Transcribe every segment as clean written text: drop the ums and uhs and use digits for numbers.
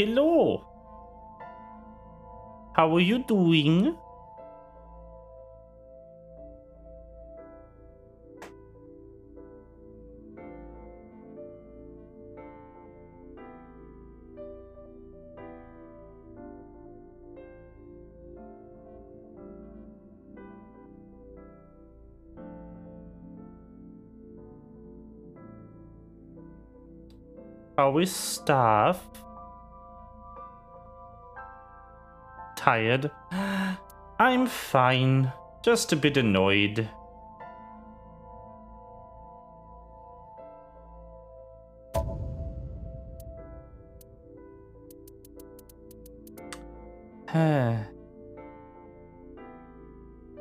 Hello. How are you doing? How is staff? Tired? I'm fine. Just a bit annoyed.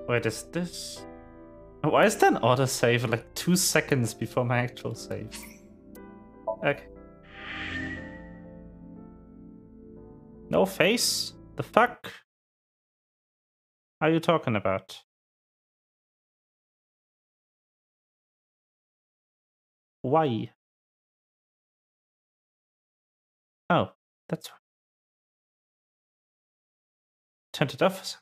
Wait, is this? Why is there an autosave like 2 seconds before my actual save? Okay. No face? The fuck are you talking about? Why? Oh, that's right. Turned it off.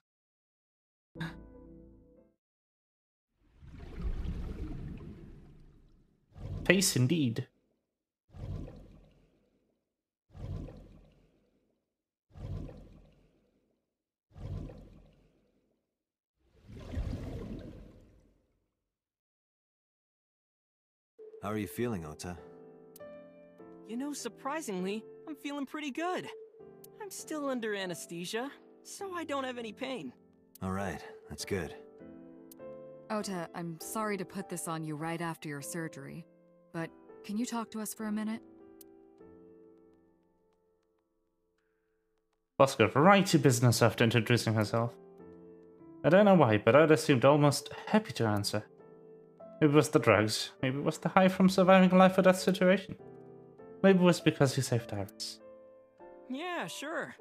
Face indeed. How are you feeling, Ota? You know, surprisingly, I'm feeling pretty good. I'm still under anesthesia, so I don't have any pain. Alright, that's good. Ota, I'm sorry to put this on you right after your surgery, but can you talk to us for a minute? Boss got right to business after introducing herself. I don't know why, but I'd assumed almost happy to answer. Maybe it was the drugs. Maybe it was the high from surviving a life or death situation. Maybe it was because you saved Iris. Yeah, sure.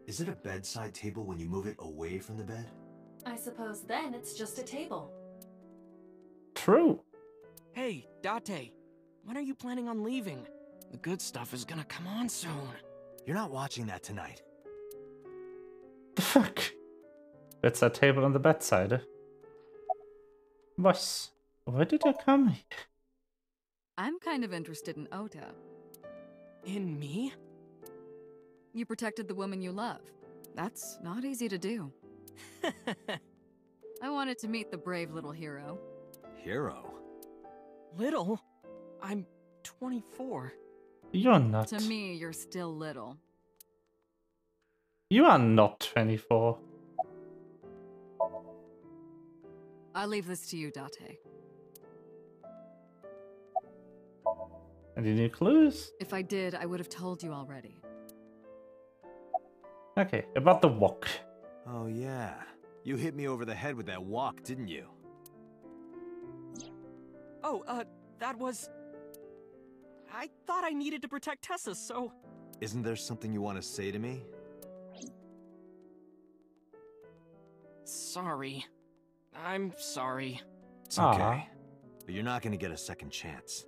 Is it a bedside table when you move it away from the bed? I suppose then it's just a table. True. Hey, Date, when are you planning on leaving? The good stuff is gonna come on soon. You're not watching that tonight. The fuck? Bedside table on the bedside. Boss, why did you come here? I'm kind of interested in Ota. In me? You protected the woman you love. That's not easy to do. I wanted to meet the brave little hero. Hero? Little? I'm 24. You're not. To me, you're still little. You are not 24. I'll leave this to you, Date. Any new clues? If I did, I would have told you already. Okay, about the walk. Oh yeah. You hit me over the head with that walk, didn't you? Oh, that was... I thought I needed to protect Tessa, so... Isn't there something you want to say to me? Sorry. I'm sorry. It's okay. Aw. But you're not gonna get a second chance.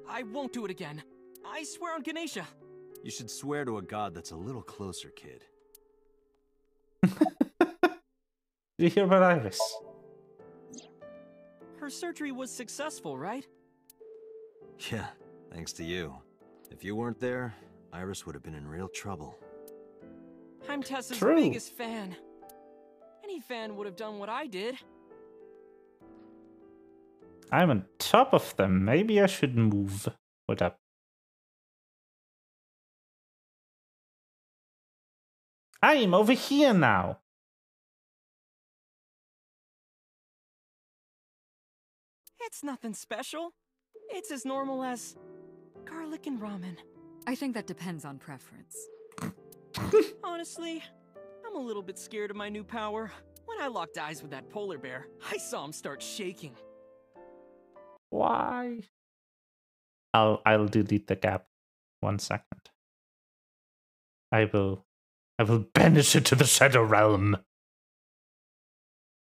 I won't do it again. I swear on Ganesha. You should swear to a god that's a little closer, kid. Did you hear about Iris? Her surgery was successful, right? Yeah, thanks to you. If you weren't there, Iris would have been in real trouble. I'm Tessa's True. biggest fan. Any fan would have done what I did. I'm on top of them. Maybe I should move. Hold up. I'm over here now. It's nothing special. It's as normal as garlic and ramen. I think that depends on preference. Honestly, I'm a little bit scared of my new power. When I locked eyes with that polar bear, I saw him start shaking. Why? I'll delete the gap. 1 second. I will banish it to the Shadow Realm.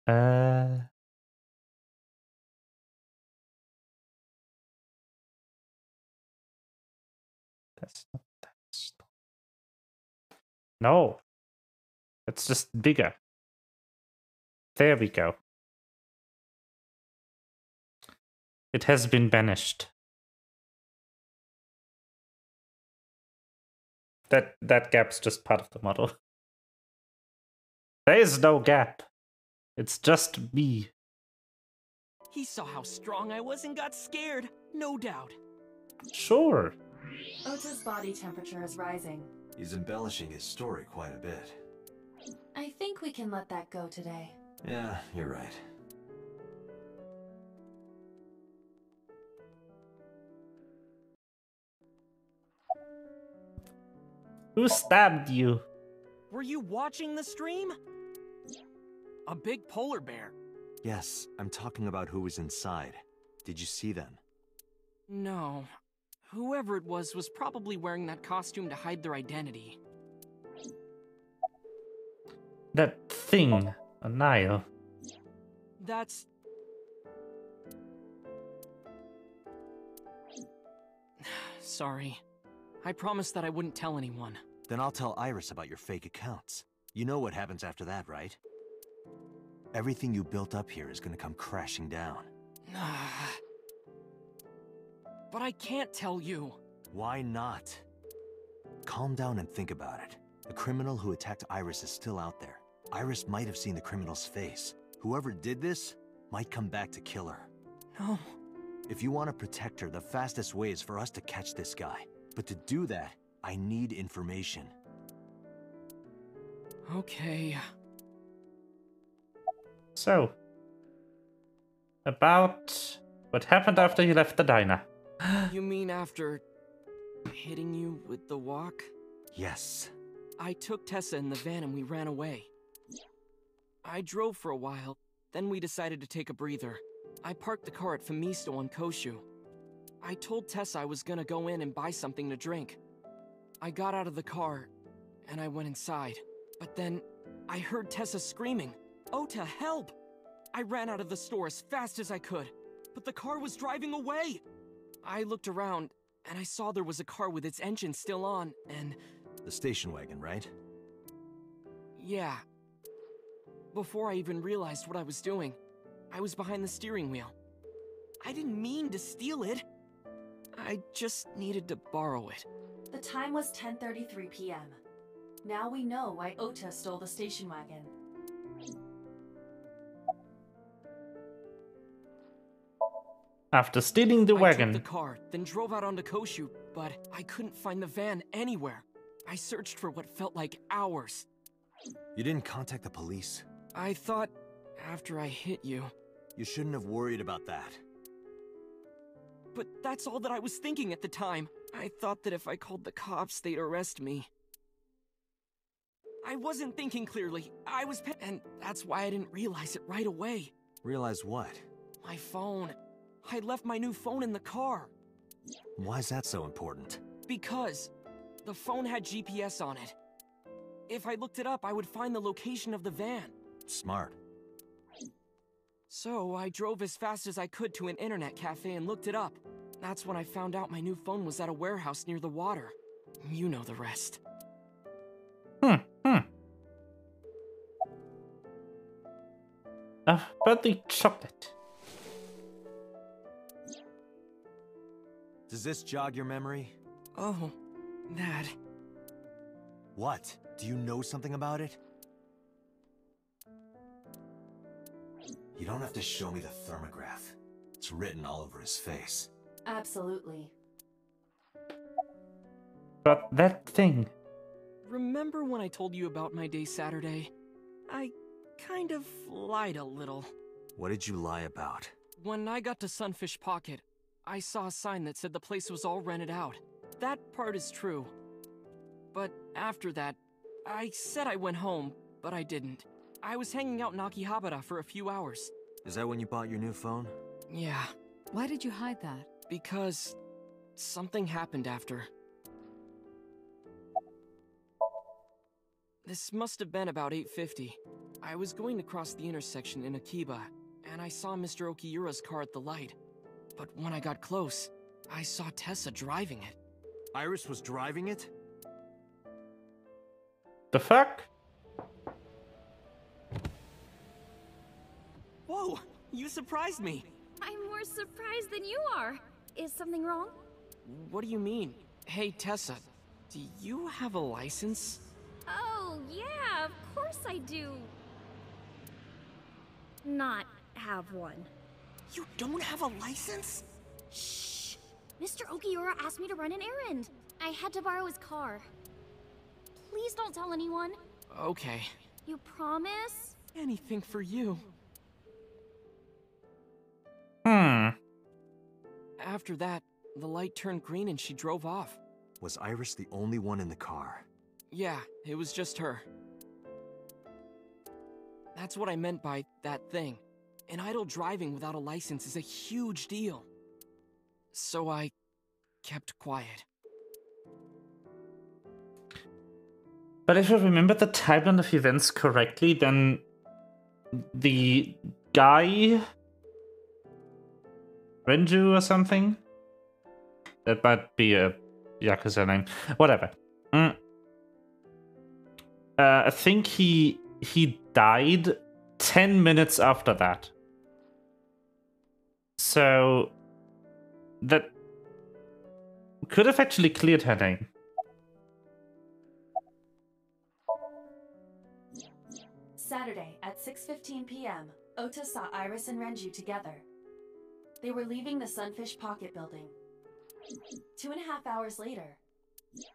Uh... That's not that stuff. No. It's just bigger. There we go. It has been banished. That gap's just part of the model. There is no gap. It's just me. He saw how strong I was and got scared, no doubt. Sure. Ota's body temperature is rising. He's embellishing his story quite a bit. I think we can let that go today. Yeah, you're right. Who stabbed you? Were you watching the stream? A big polar bear. Yes, I'm talking about who was inside. Did you see them? No. Whoever it was probably wearing that costume to hide their identity. That thing, a Nile. That's... Sorry. I promised that I wouldn't tell anyone. Then I'll tell Iris about your fake accounts. You know what happens after that, right? Everything you built up here is gonna come crashing down. But I can't tell you. Why not? Calm down and think about it. The criminal who attacked Iris is still out there. Iris might have seen the criminal's face. Whoever did this might come back to kill her. No. If you want to protect her, the fastest way is for us to catch this guy. But to do that, I need information. Okay. So, about what happened after you left the diner. You mean after hitting you with the walk? Yes. I took Tessa in the van and we ran away. I drove for a while, then we decided to take a breather. I parked the car at Famisto on Koshu. I told Tessa I was gonna go in and buy something to drink. I got out of the car, and I went inside. But then, I heard Tessa screaming, "Ota, help!" I ran out of the store as fast as I could, but the car was driving away! I looked around, and I saw there was a car with its engine still on, and... The station wagon, right? yeah. Before I even realized what I was doing, I was behind the steering wheel. I didn't mean to steal it. I just needed to borrow it. The time was 10:33 p.m. Now we know why Ota stole the station wagon. After stealing the I wagon. took the car, then drove out onto Koshu, but I couldn't find the van anywhere. I searched for what felt like hours. You didn't contact the police? I thought, after I hit you... You shouldn't have worried about that. But that's all that I was thinking at the time. I thought that if I called the cops, they'd arrest me. I wasn't thinking clearly. I was and that's why I didn't realize it right away. Realize what? My phone. I left my new phone in the car. Why is that so important? Because the phone had GPS on it. If I looked it up, I would find the location of the van. Smart. So I drove as fast as I could to an internet cafe and looked it up. That's when I found out my new phone was at a warehouse near the water. You know the rest. About the chocolate. Does this jog your memory? Oh, that. What? Do you know something about it? You don't have to show me the thermograph. It's written all over his face. Absolutely. But that thing. Remember when I told you about my day Saturday? I kind of lied a little. What did you lie about? When I got to Sunfish Pocket, I saw a sign that said the place was all rented out. That part is true. But after that, I said I went home, but I didn't. I was hanging out in Akihabara for a few hours. Is that when you bought your new phone? Yeah, Why did you hide that? because something happened after. This must have been about 8:50. I was going to cross the intersection in Akiba, and I saw Mr. Okiura's car at the light. But when I got close, I saw Tessa driving it. Iris was driving it? The fuck? Whoa, you surprised me. I'm more surprised than you are. Is something wrong? What do you mean? Hey, Tessa, do you have a license? Oh, yeah, of course I do. Not have one. You don't have a license? Shh! Mr. Okiura asked me to run an errand. I had to borrow his car. Please don't tell anyone. Okay. You promise? Anything for you. After that, the light turned green and she drove off. Was Iris the only one in the car? Yeah, it was just her. That's what I meant by that thing. An idle driving without a license is a huge deal. So I kept quiet. But if I remember the timeline of events correctly, then the guy, Renju or something? That might be a Yakuza name. Whatever. I think he died 10 minutes after that. So that could have actually cleared her name. Saturday at 6:15 p.m., Ota saw Iris and Renju together. They were leaving the Sunfish Pocket building. 2.5 hours later,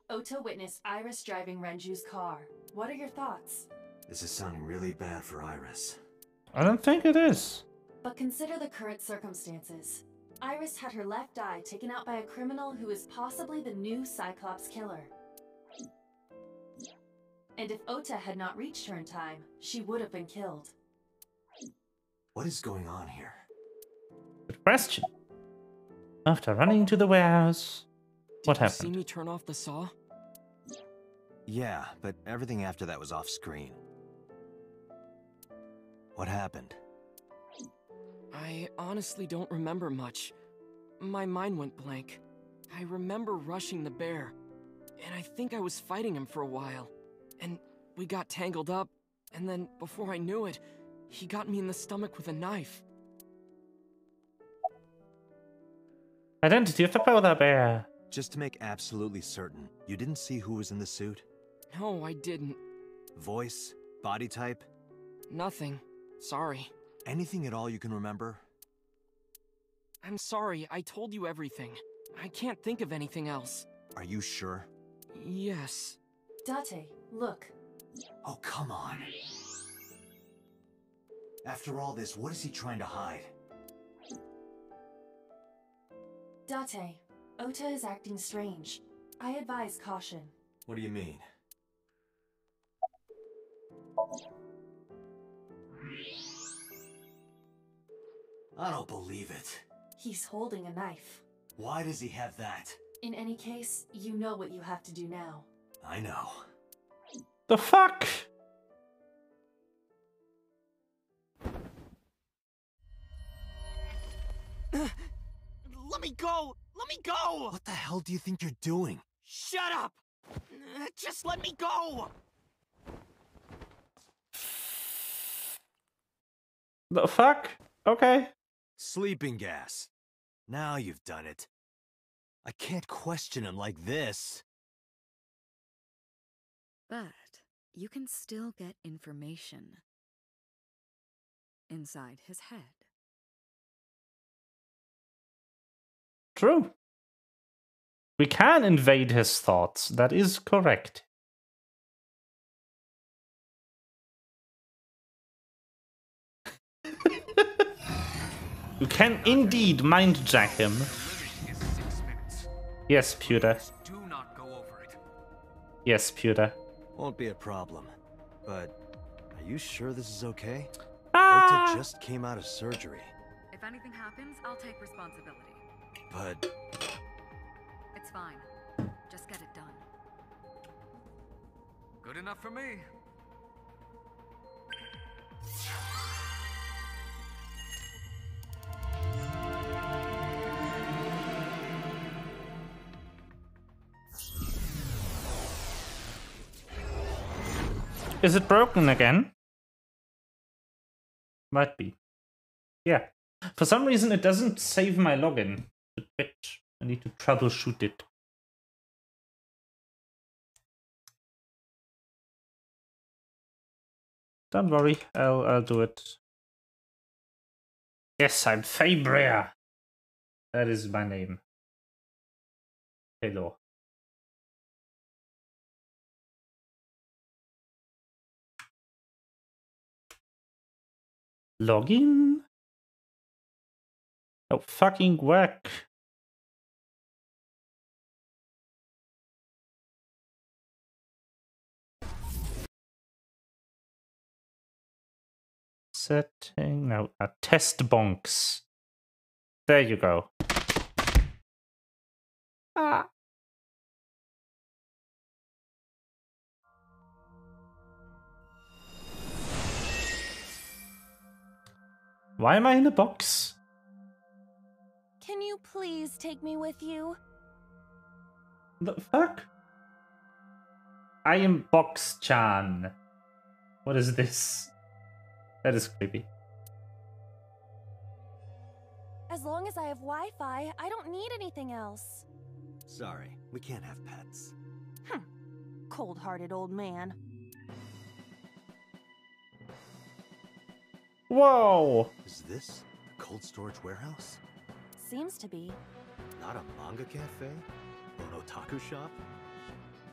Ota witnessed Iris driving Renju's car. What are your thoughts? This is sounding really bad for Iris. I don't think it is. But consider the current circumstances. Iris had her left eye taken out by a criminal who is possibly the new Cyclops killer. And if Ota had not reached her in time, she would have been killed. What is going on here? Good question. After running to the warehouse, what Did you happened? see me turn off the saw? Yeah, but everything after that was off screen. What happened? I honestly don't remember much. My mind went blank. I remember rushing the bear, and I think I was fighting him for a while. And we got tangled up, and then before I knew it, he got me in the stomach with a knife. Identity of the polar bear. Just to make absolutely certain, you didn't see who was in the suit? No, I didn't. Voice? Body type? Nothing. Sorry. Anything at all you can remember? I'm sorry, I told you everything. I can't think of anything else. Are you sure? Yes. Date, look. Oh, come on. After all this, what is he trying to hide? Date, Ota is acting strange. I advise caution. What do you mean? I don't believe it. He's holding a knife. Why does he have that? In any case, you know what you have to do now. I know. The fuck? Let me go! Let me go! What the hell do you think you're doing? Shut up! Just let me go! The fuck? Okay. Sleeping gas. Now you've done it. I can't question him like this. But you can still get information inside his head. True. We can invade his thoughts. That is correct. You can indeed mind-jack him. Yes, Pewter. Do not go over it. Yes, Pewter. Won't be a problem. But are you sure this is okay? Ah! Ota just came out of surgery. If anything happens, I'll take responsibility. But It's fine. Just get it done. Good enough for me. Is it broken again? Might be. Yeah. For some reason, it doesn't save my login to Twitch. I need to troubleshoot it. Don't worry, I'll do it. Yes, I'm Fabria. That is my name. Hello. Login? Oh, fucking work. Setting, no, test bonks. There you go. Ah. Why am I in a box? Can you please take me with you? The fuck? I am Box-chan. What is this? That is creepy. As long as I have Wi-Fi, I don't need anything else. Sorry, we can't have pets. Cold-hearted old man. Whoa! Is this a cold storage warehouse? Seems to be. Not a manga cafe? Or an otaku shop?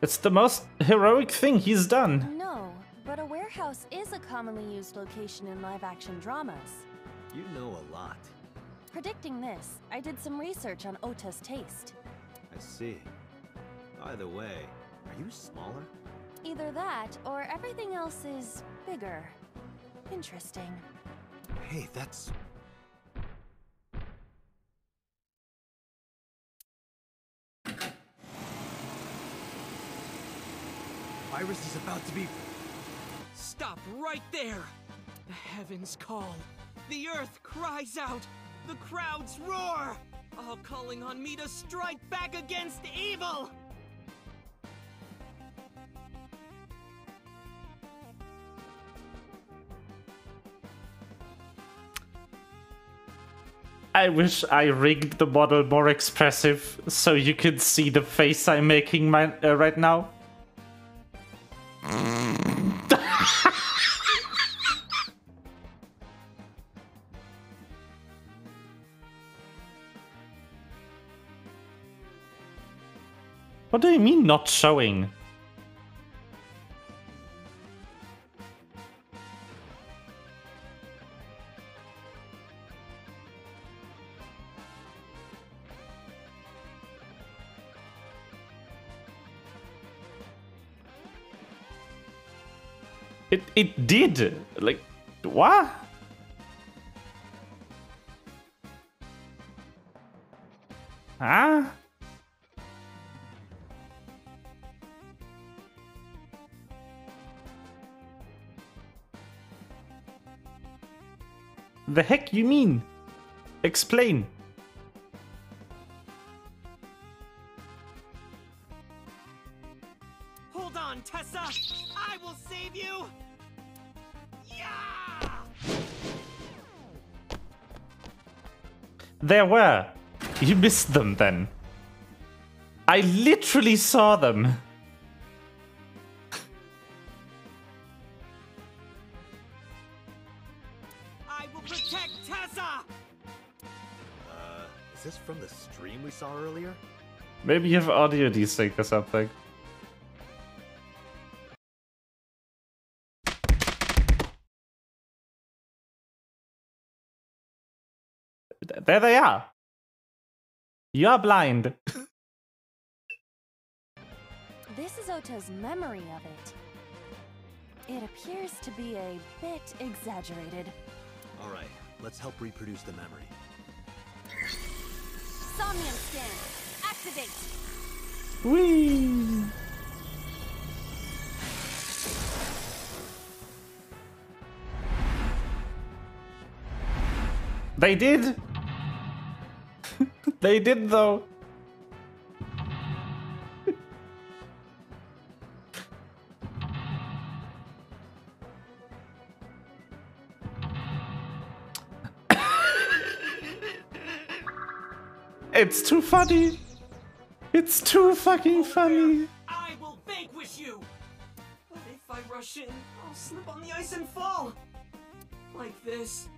It's the most heroic thing he's done. No, but a warehouse is a commonly used location in live-action dramas. You know a lot. Predicting this, I did some research on Ota's taste. I see. By the way, are you smaller? Either that, or everything else is bigger. Interesting. Hey, that's... Iris is about to be... Stop right there! The heavens call. The earth cries out. The crowds roar. All calling on me to strike back against evil! I wish I rigged the model more expressive so you could see the face I'm making right now. What do you mean not showing? It did. Like, what? Huh? The heck you mean? Explain. Hold on, Tessa! I will save you! Yeah! There were. You missed them then. I literally saw them. I will protect Tessa! Is this from the stream we saw earlier? Maybe you have audio desync or something. There they are. You're blind. This is Ota's memory of it. It appears to be a bit exaggerated. Alright, let's help reproduce the memory. Somnium scan! Activate! Whee! They did! They did, though! It's too funny! It's too fucking funny! I will vanquish you! But if I rush in, I'll slip on the ice and fall! Like this.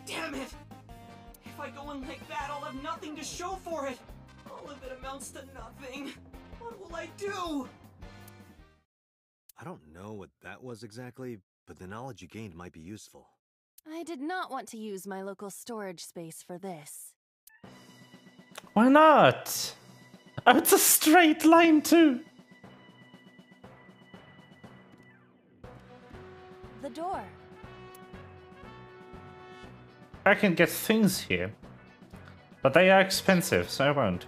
Damn it! If I go in like that, I'll have nothing to show for it! All of it amounts to nothing! What will I do? I don't know what that was exactly, but the knowledge you gained might be useful. I did not want to use my local storage space for this. Why not? Oh, it's a straight line too! The door. I can get things here. But they are expensive, so I won't.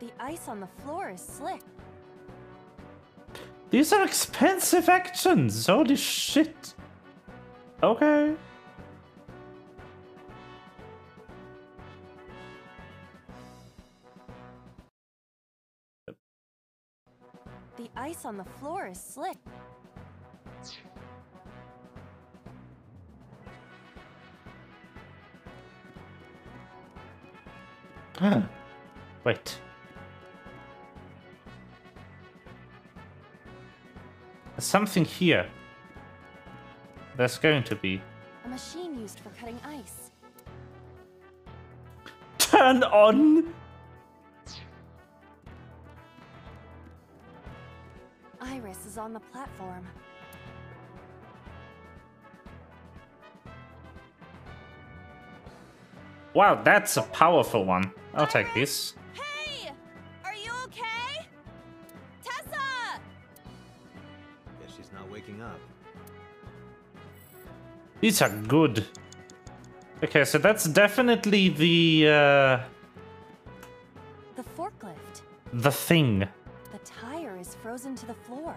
The ice on the floor is slick. These are expensive actions! Holy shit! Okay. The ice on the floor is slick. Wait. There's something here. There's going to be. A machine used for cutting ice. Turn on! Iris is on the platform. Wow, that's a powerful one. I'll take this. Hey! Are you okay? Tessa! Guess she's not waking up. These are good. Okay, so that's definitely the forklift. the thing. The tire is frozen to the floor.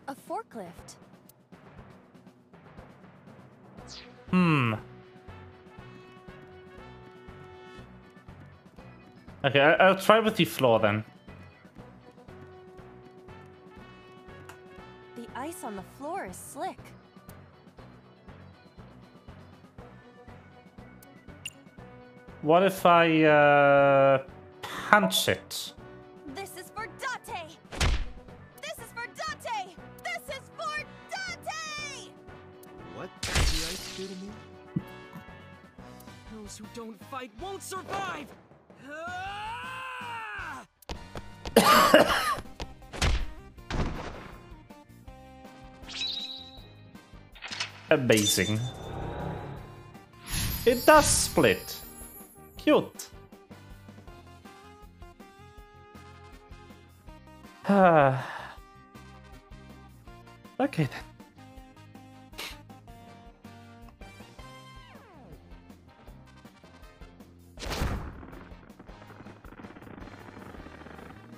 A forklift. Okay, I'll try with the floor then. The ice on the floor is slick. What if I punch it? This is for Date! This is for Date! This is for Date! What did the ice do to me? Those who don't fight won't survive! Amazing. It does split. Cute. Okay then.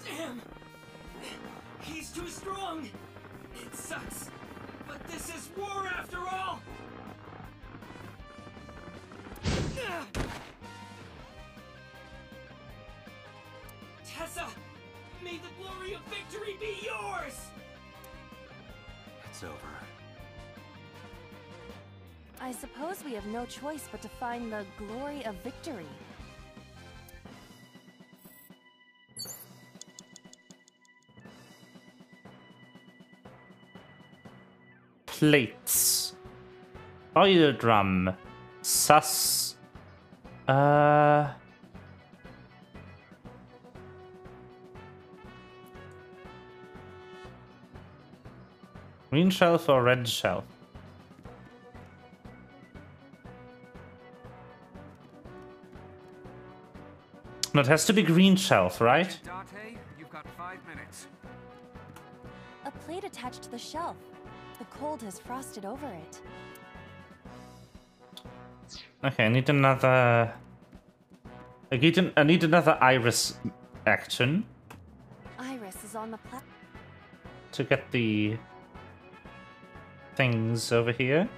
Damn! He's too strong! It sucks, but this is war after all! Tessa! May the glory of victory be yours! It's over. I suppose we have no choice but to find the glory of victory. Plates. Oil drum. Sus. Green shelf or red shelf? No, it has to be green shelf, right? Dante, you've got 5 minutes. A plate attached to the shelf. The cold has frosted over it. Okay, I need another... I need another Iris action Iris is on the platform. to get the things over here.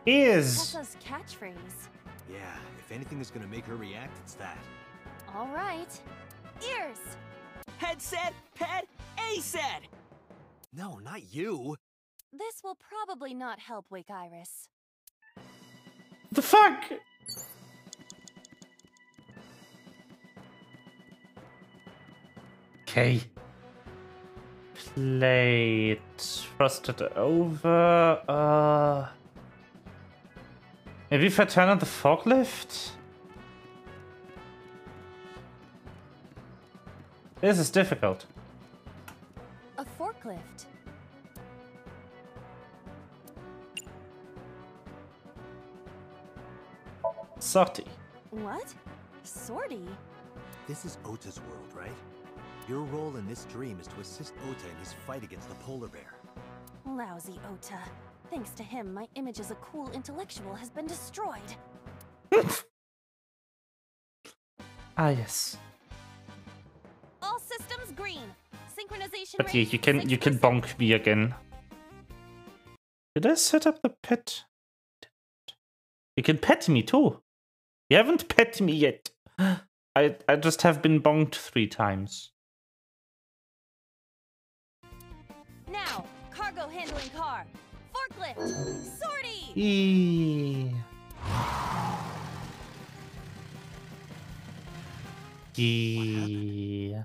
Is Tessa's catchphrase. Yeah, if anything is gonna make her react, it's that. All right. Ears. Head said, pet, A said. No, not you. This will probably not help wake Iris. the fuck? Okay. Plate frosted over. Maybe if I turn on the forklift? This is difficult. A forklift. Sortie. What? Sortie? This is Ota's world, right? Your role in this dream is to assist Ota in his fight against the polar bear. Lousy Ota. Thanks to him, my image as a cool intellectual has been destroyed. Ah, yes. All systems green. Synchronization But yeah, rate you can 6%. bonk me again. Did I set up the pet? You can pet me too. You haven't pet me yet. I just have been bonked 3 times. Now, cargo handling car. Forklift. Sortie. Eee. Yeah.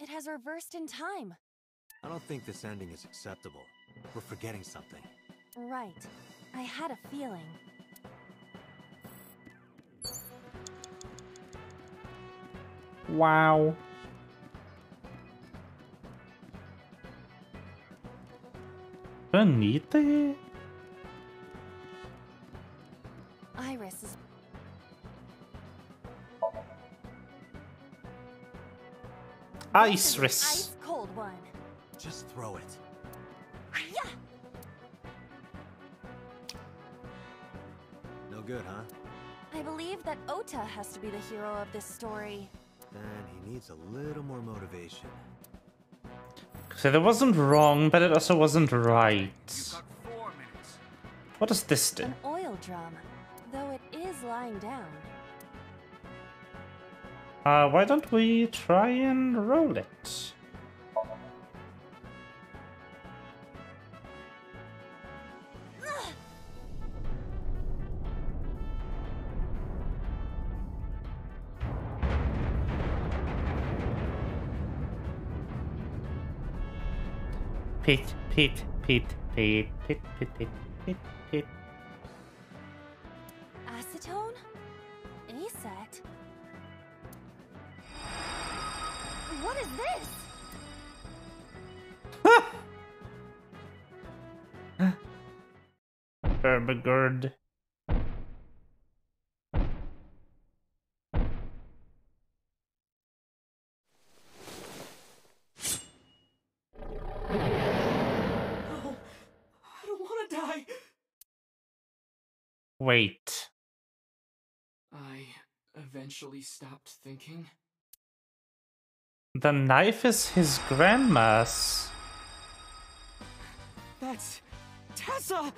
It has reversed in time. I don't think this ending is acceptable. We're forgetting something. Right. I had a feeling. Wow. Do I need the... Iris is... Ice This is an wrist. ice cold one. Just throw it. Yeah. No good, huh? I believe that Ota has to be the hero of this story. Then he needs a little more motivation. So that wasn't wrong, but it also wasn't right. You've got 4 minutes. What does this do? An oil drum, though it is lying down. Why don't we try and roll it? Pit, pit, pit, pit, pit, pit, pit, pit, pit. Acetone? Aset? What is this? Herbigard. No, I don't want to die. Wait. I eventually stopped thinking. The knife is his grandma's. That's Tessa!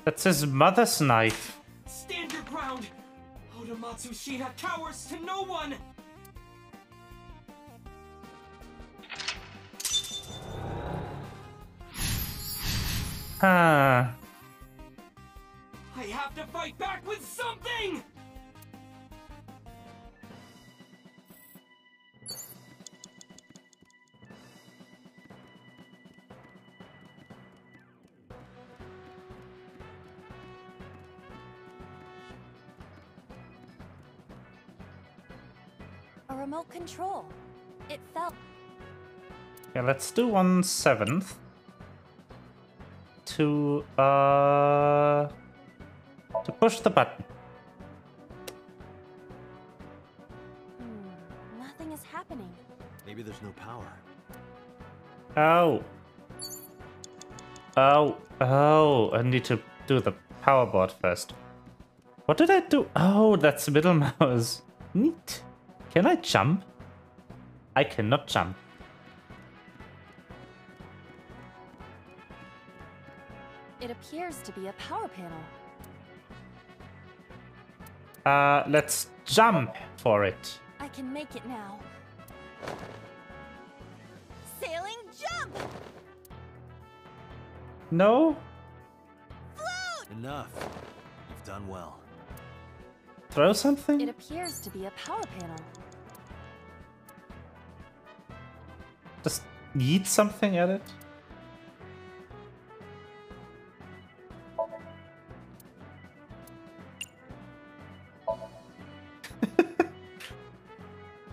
That's his mother's knife. Stand your ground! Oda Matsushita cowers to no one! Huh. I have to fight back with something! A remote control. It felt. Yeah, let's do 1/7 to push the button. Nothing is happening. Maybe there's no power. Oh. Oh, I need to do the power board first. What did I do? Oh, that's middle mouse. Neat. Can I jump? I cannot jump. It appears to be a power panel. Let's jump for it. I can make it now. Sailing jump! No? Enough. You've done well. Throw something? It appears to be a power panel. Just yeet something at it?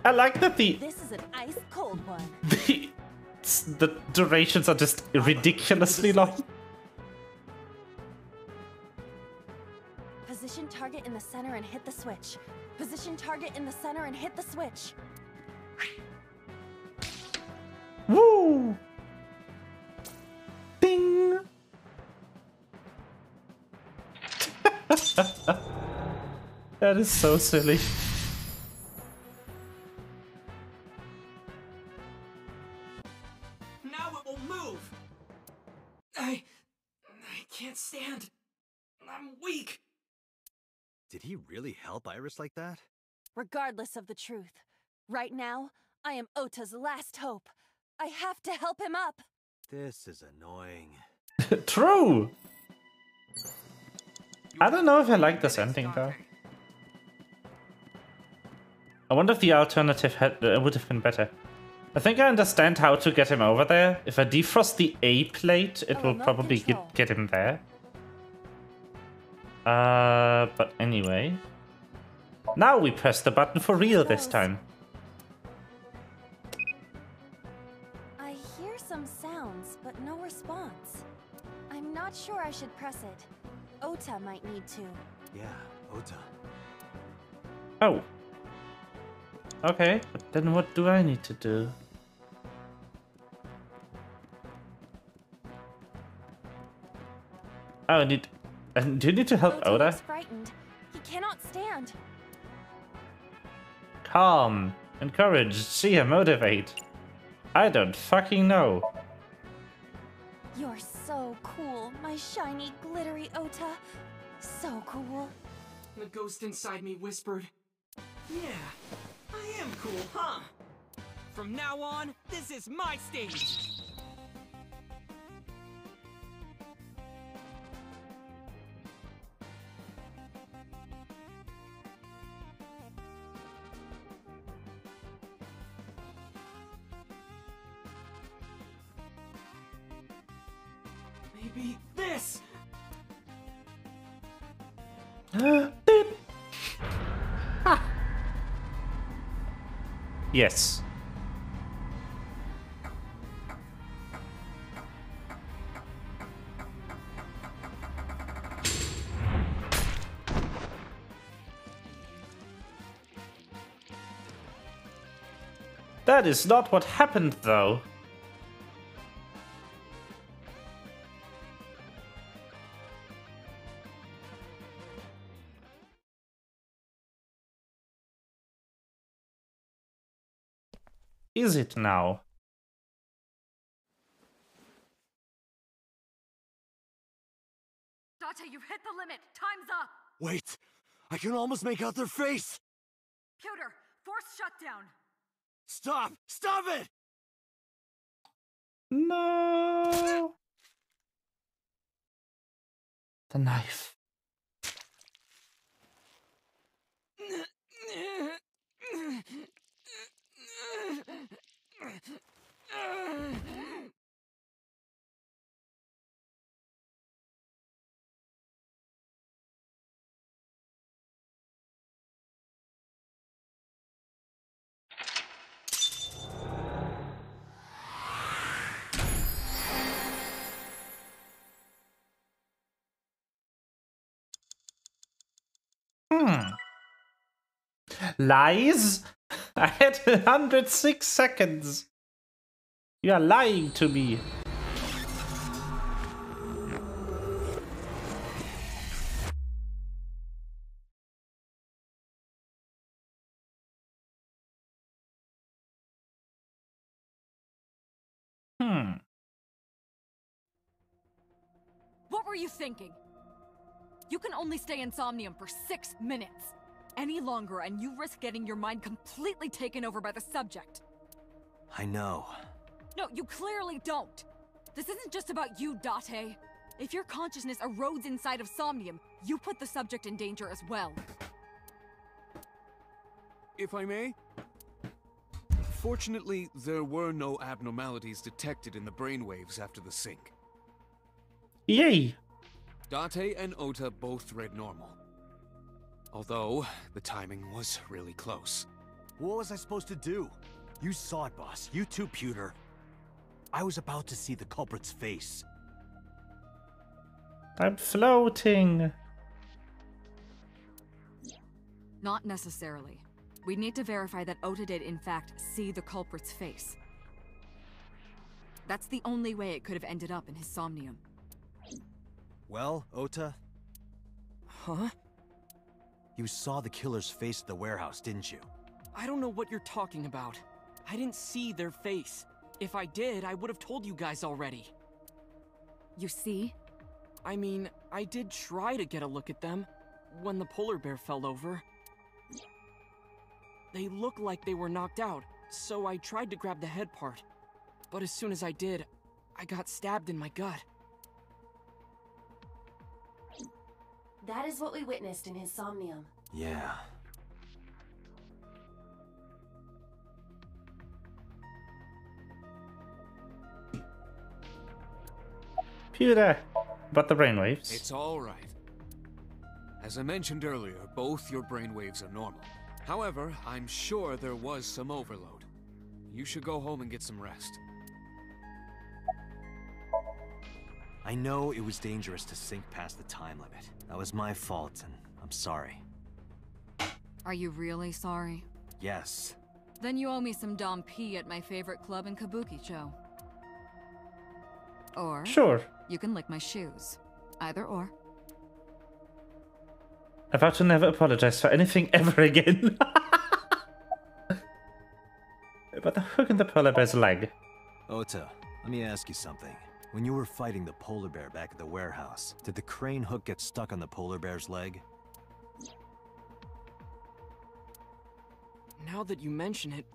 I like that This is an ice cold one. the durations are just ridiculously long. Position target in the center and hit the switch. Position target in the center and hit the switch. Woo! Ding! That is so silly. Now it will move! I can't stand. I'm weak. Did he really help Iris like that? Regardless of the truth, right now, I am Ota's last hope. I have to help him up. This is annoying. True! I don't know if I like this ending though. I wonder if the alternative would have been better. I think I understand how to get him over there. If I defrost the A plate, it will probably get him there. But anyway. Now we press the button for real this time. I hear some sounds, but no response. I'm not sure I should press it. Ota might need to. Yeah, Ota. Oh. Okay, but then what do I need to do? Oh, I need... do you need to help Ota Oda? looks frightened. He cannot stand. Calm. Encourage. See her motivate. I don't fucking know. You're so cool, my shiny, glittery Ota. So cool. The ghost inside me whispered, "Yeah, I am cool, huh? From now on, this is my stage." Maybe this. Yes. That is not what happened, though. Is it now? Date, you've hit the limit. Time's up. Wait! I can almost make out their face! Pewter, force shutdown. Stop! Stop it! No. The knife. Lies? I had 106 seconds. You are lying to me. What were you thinking? You can only stay in Somnium for 6 minutes. Any longer and you risk getting your mind completely taken over by the subject. I know. No, you clearly don't. This isn't just about you, Date. If your consciousness erodes inside of Somnium, you put the subject in danger as well. If I may? Fortunately, there were no abnormalities detected in the brainwaves after the sync. Yay! Date and Ota both read normal. Although, the timing was really close. What was I supposed to do? You saw it, boss. You too, Pewter. I was about to see the culprit's face. I'm floating. Not necessarily. We need to verify that Ota did in fact see the culprit's face. That's the only way it could have ended up in his Somnium. Well, Ota? Huh? You saw the killer's face at the warehouse, didn't you? I don't know what you're talking about. I didn't see their face. If I did, I would have told you guys already. You see? I mean, I did try to get a look at them when the polar bear fell over. They looked like they were knocked out, so I tried to grab the head part. But as soon as I did, I got stabbed in my gut. That is what we witnessed in his Somnium. Yeah. Pewter. But the brainwaves. It's all right. As I mentioned earlier, both your brainwaves are normal. However, I'm sure there was some overload. You should go home and get some rest. I know it was dangerous to sink past the time limit. That was my fault, and I'm sorry. Are you really sorry? Yes. Then you owe me some Dom P at my favorite club in Kabukicho. Or Sure. you can lick my shoes. Either or. I vow to never apologize for anything ever again. But the hook in the polar bear's leg. Ota, let me ask you something. When you were fighting the polar bear back at the warehouse, did the crane hook get stuck on the polar bear's leg? Now that you mention it,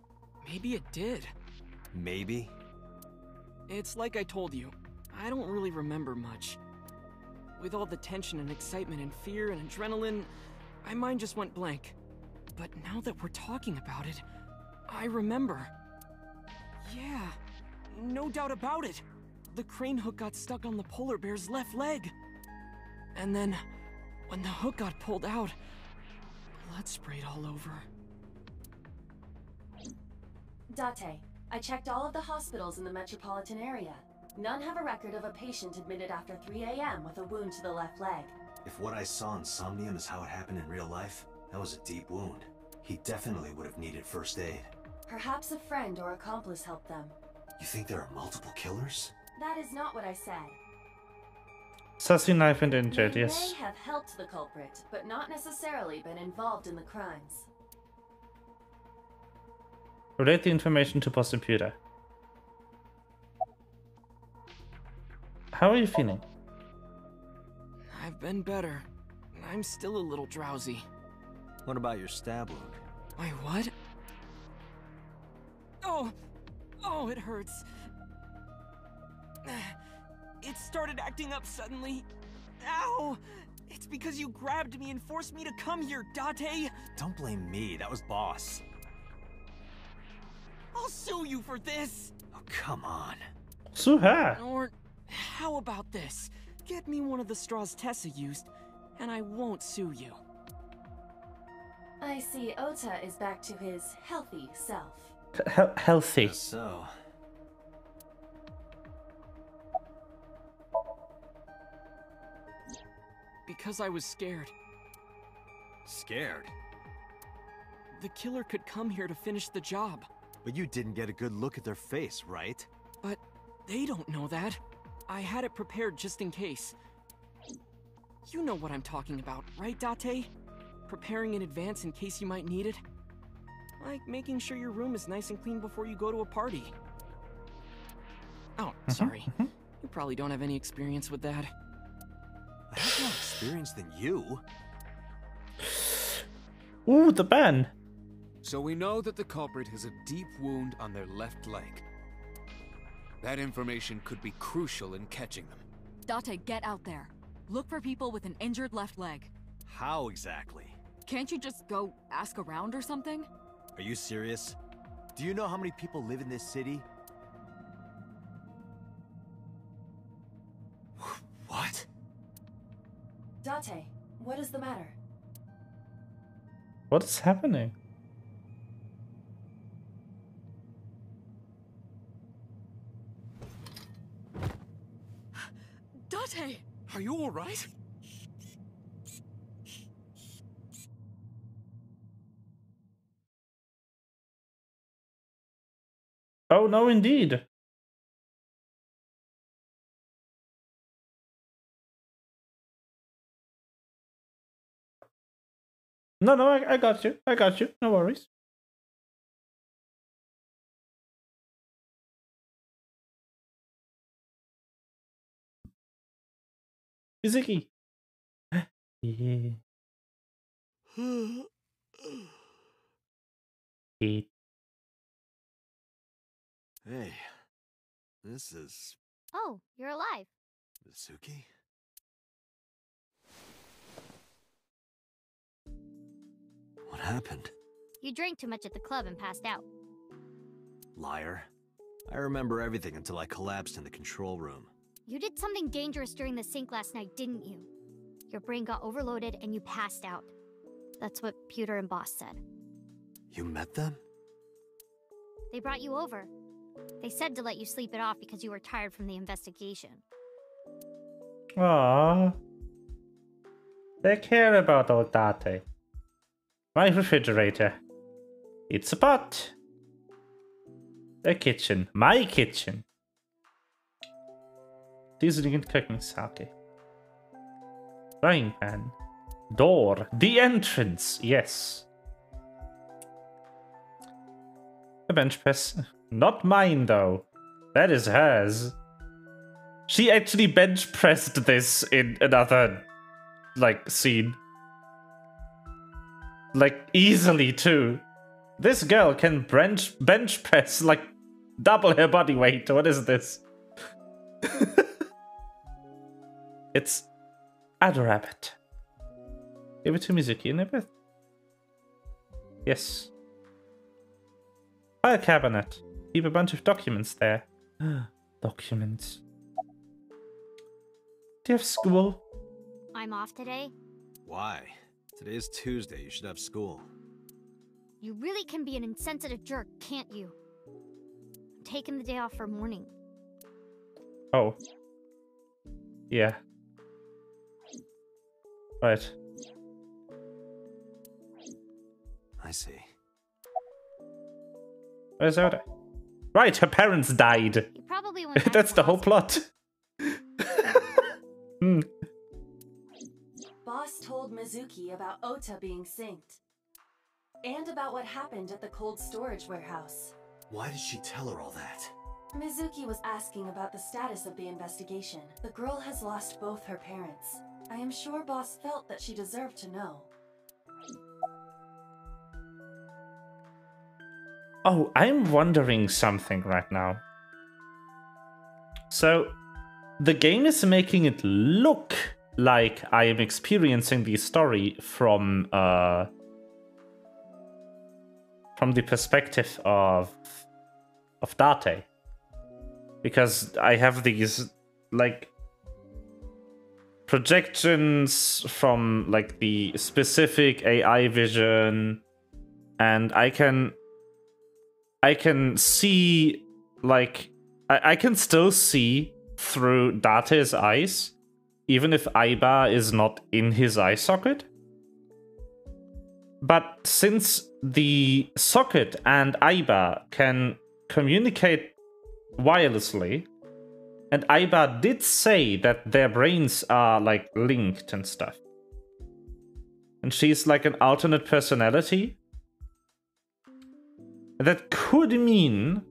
maybe it did. Maybe? It's like I told you, I don't really remember much. With all the tension and excitement and fear and adrenaline, my mind just went blank. But now that we're talking about it, I remember. Yeah, no doubt about it. The crane hook got stuck on the polar bear's left leg. And then, when the hook got pulled out, blood sprayed all over. Date, I checked all of the hospitals in the metropolitan area. None have a record of a patient admitted after 3 a.m. with a wound to the left leg. If what I saw in Somnium is how it happened in real life, that was a deep wound. He definitely would have needed first aid. Perhaps a friend or accomplice helped them. You think there are multiple killers? That is not what I said. Sassy knife and injured, They yes. may have helped the culprit, but not necessarily been involved in the crimes. Relate the information to Boss Computer. How are you feeling? I've been better. I'm still a little drowsy. What about your stab wound? Wait, what? Oh, it hurts. It started acting up suddenly. Ow! It's because you grabbed me and forced me to come here, Date! Don't blame me, that was Boss. I'll sue you for this! Oh, come on. Sue her. Or, how about this? Get me one of the straws Tessa used, and I won't sue you. I see Ota is back to his healthy self. Healthy. Guess so. Because I was scared. Scared? The killer could come here to finish the job. But you didn't get a good look at their face, right? But they don't know that. I had it prepared just in case. You know what I'm talking about, right, Date? Preparing in advance in case you might need it. Like making sure your room is nice and clean before you go to a party. Oh, sorry. You probably don't have any experience with that. I have more experience than you. Ooh, the ban. So we know that the culprit has a deep wound on their left leg. That information could be crucial in catching them. Date, get out there. Look for people with an injured left leg. How exactly? Can't you just go ask around or something? Are you serious? Do you know how many people live in this city? What? Date, what is the matter? What is happening? Date! Are you alright? Oh no, indeed. No, I got you. I got you. No worries. Mizuki. Yeah. Hey. Hey, this is Oh, you're alive. Mizuki? What happened? You drank too much at the club and passed out. Liar. I remember everything until I collapsed in the control room. You did something dangerous during the sink last night, didn't you? Your brain got overloaded and you passed out. That's what Pewter and Boss said. You met them? They brought you over. They said to let you sleep it off because you were tired from the investigation. Aww. They care about old Date. My refrigerator. It's a pot. The kitchen. My kitchen. Seasoning and cooking sake. Frying pan. Door. The entrance. Yes. A bench press. Not mine, though. That is hers. She actually bench pressed this in another, like, scene. Like, easily, too. This girl can bench press, like, double her body weight. What is this? It's a rabbit. Give it to Mizuki in a bit. Yes. File cabinet. Keep a bunch of documents there. Documents. Do you have school? I'm off today. Why? Today is Tuesday. You should have school. You really can be an insensitive jerk, can't you? I'm taking the day off for mourning. Oh. Yeah. Right. I see. Where's Oda? Right, her parents died. You probably went back That's to the whole hospital. plot. Boss told Mizuki about Ota being synced. And about what happened at the cold storage warehouse. Why did she tell her all that? Mizuki was asking about the status of the investigation. The girl has lost both her parents. I am sure Boss felt that she deserved to know. Oh, I'm wondering something right now. So, the game is making it look like I am experiencing the story from the perspective of Date. Because I have these, like, projections from, like, the specific AI vision, and I can see, like, I can still see through Date's eyes, even if Aiba is not in his eye socket. But since the socket and Aiba can communicate wirelessly, and Aiba did say that their brains are like linked and stuff, and she's like an alternate personality, that could mean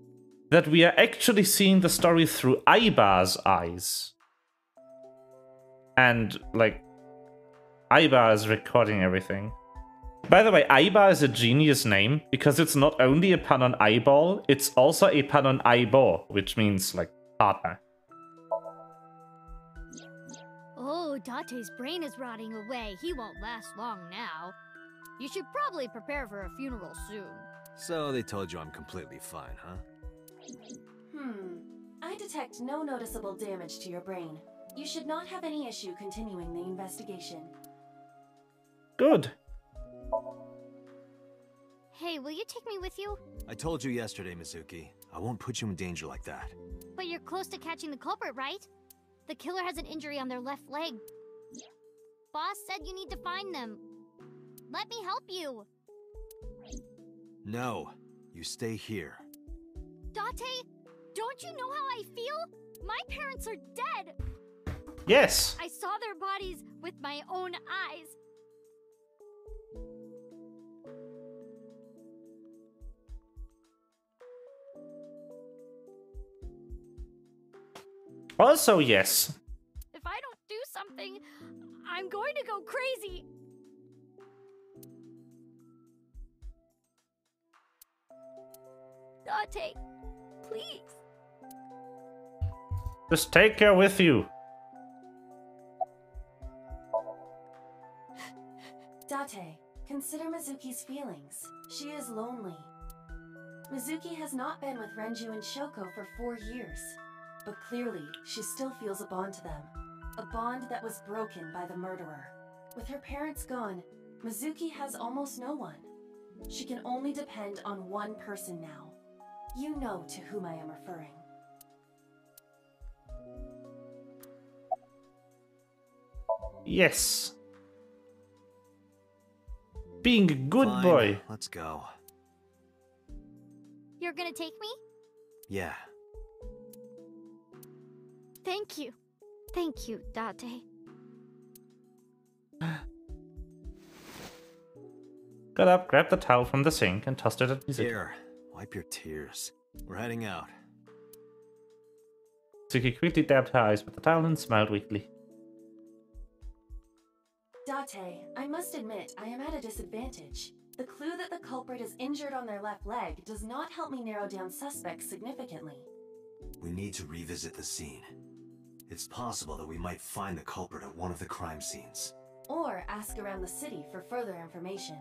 that we are actually seeing the story through Aiba's eyes. And like, Aiba is recording everything. By the way, Aiba is a genius name because it's not only a pun on eyeball, it's also a pun on eyeball, which means like partner. Oh, Date's brain is rotting away. He won't last long now. You should probably prepare for a funeral soon. So they told you I'm completely fine, huh? I detect no noticeable damage to your brain. You should not have any issue continuing the investigation. Good. Hey, will you take me with you? I told you yesterday, Mizuki. I won't put you in danger like that. But you're close to catching the culprit, right? The killer has an injury on their left leg. Boss said you need to find them. Let me help you. No, you stay here. Date, don't you know how I feel? My parents are dead. Yes. I saw their bodies with my own eyes. Also, yes. If I don't do something, I'm going to go crazy. Date, please. Just take her with you. Date, consider Mizuki's feelings. She is lonely. Mizuki has not been with Renju and Shoko for 4 years. But clearly, she still feels a bond to them. A bond that was broken by the murderer. With her parents gone, Mizuki has almost no one. She can only depend on one person now. You know to whom I am referring. Yes. Being a good Fine, boy. Let's go. You're gonna take me? Yeah. Thank you. Thank you, Date. Got up, grabbed the towel from the sink, and tossed it at Mizuki. Here, wipe your tears. We're heading out. Mizuki quickly dabbed her eyes with the towel and smiled weakly. Date, I must admit, I am at a disadvantage. The clue that the culprit is injured on their left leg does not help me narrow down suspects significantly. We need to revisit the scene. It's possible that we might find the culprit at one of the crime scenes. Or ask around the city for further information.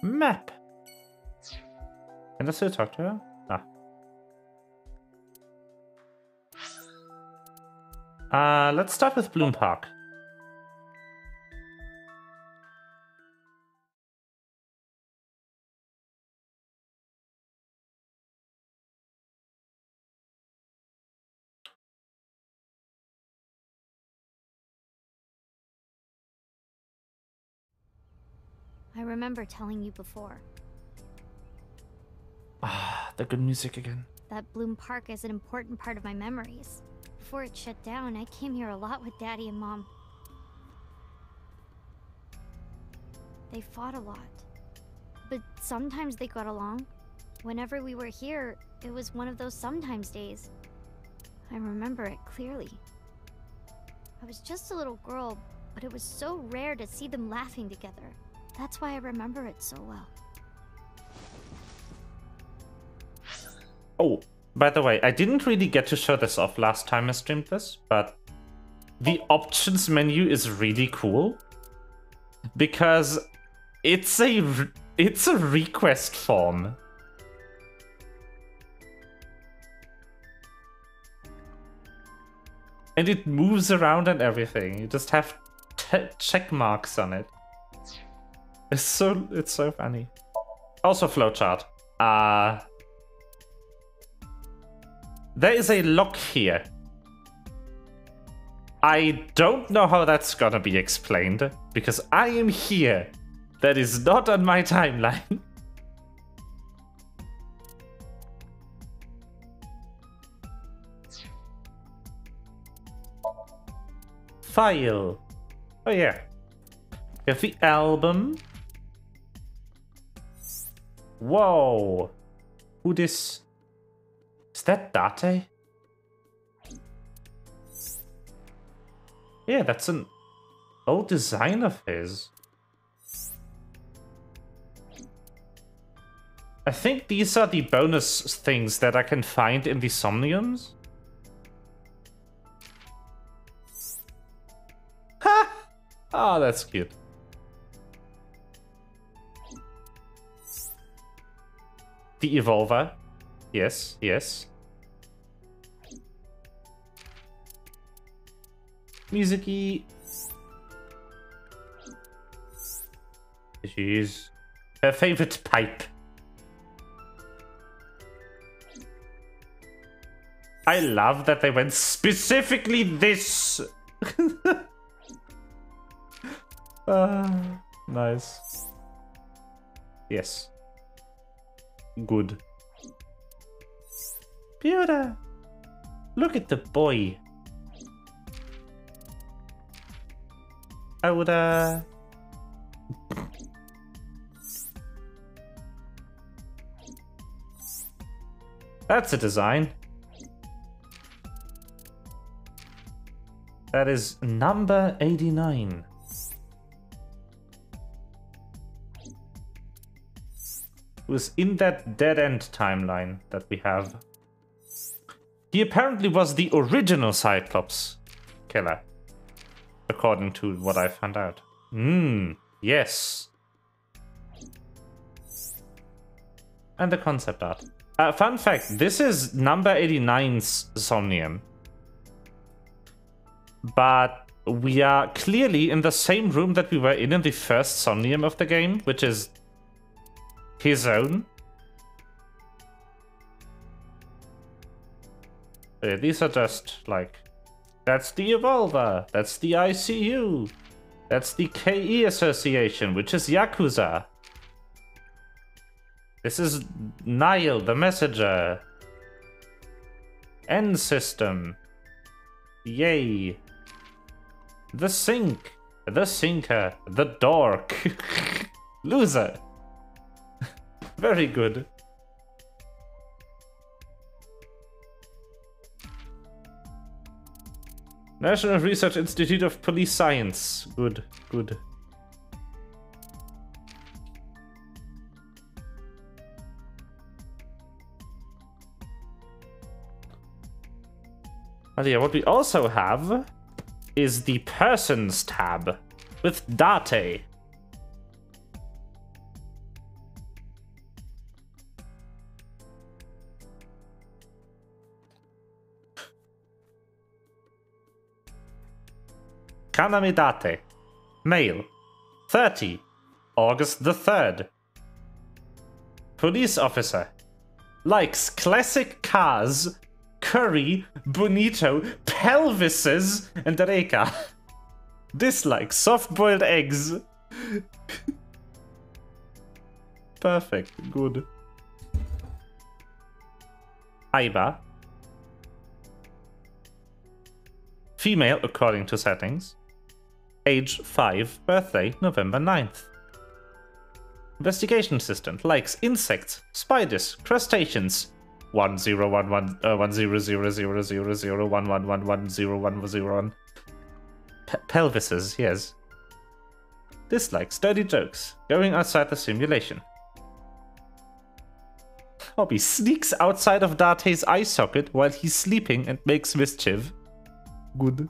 Map. Can I still talk to her? Let's start with Bloom Park. I remember telling you before. The good music again. That Bloom Park is an important part of my memories. Before it shut down, I came here a lot with Daddy and Mom. They fought a lot. But sometimes they got along. Whenever we were here, it was one of those sometimes days. I remember it clearly. I was just a little girl, but it was so rare to see them laughing together. That's why I remember it so well. Oh, by the way, I didn't really get to show this off last time I streamed this, but the options menu is really cool because it's a request form. And it moves around and everything. You just have check marks on it. It's so funny. Also flowchart. There is a lock here. I don't know how that's gonna be explained, because I am here. That is not on my timeline. File. Oh yeah. We have the album. Whoa. Who this? Is that Date? Yeah, that's an old design of his. I think these are the bonus things that I can find in the Somniums. Ha! Oh, that's cute. The Evolver. Yes, yes. Music-y. She's her favorite pipe. I love that they went specifically this. Nice. Yes. Good. Beautiful. Look at the boy. I would, That's a design. That is number 89. Who's in that dead-end timeline that we have. He apparently was the original Cyclops killer, according to what I found out. Yes. And the concept art. Fun fact, this is number 89's Somnium. But we are clearly in the same room that we were in the first Somnium of the game, which is his own. These are just like, that's the Evolver, that's the ICU, that's the KE Association, which is Yakuza. This is Nile, the Messenger. End System. Yay. The Sink, the Sinker, the Dork. Loser. Very good. National Research Institute of Police Science. Good, good. Oh yeah, what we also have is the Persons tab with Date. Kaname Date. Male. 30. August the 3rd. Police officer. Likes classic cars, curry, bonito, pelvises, and reka. Dislikes soft-boiled eggs. Perfect. Good. Aiba. Female according to settings. Age 5, birthday November 9th. Investigation assistant, likes insects, spiders, crustaceans. 1011000000111101. Pelvises, yes. Dislikes dirty jokes, going outside the simulation. Hobby, sneaks outside of Date's eye socket while he's sleeping and makes mischief. Good.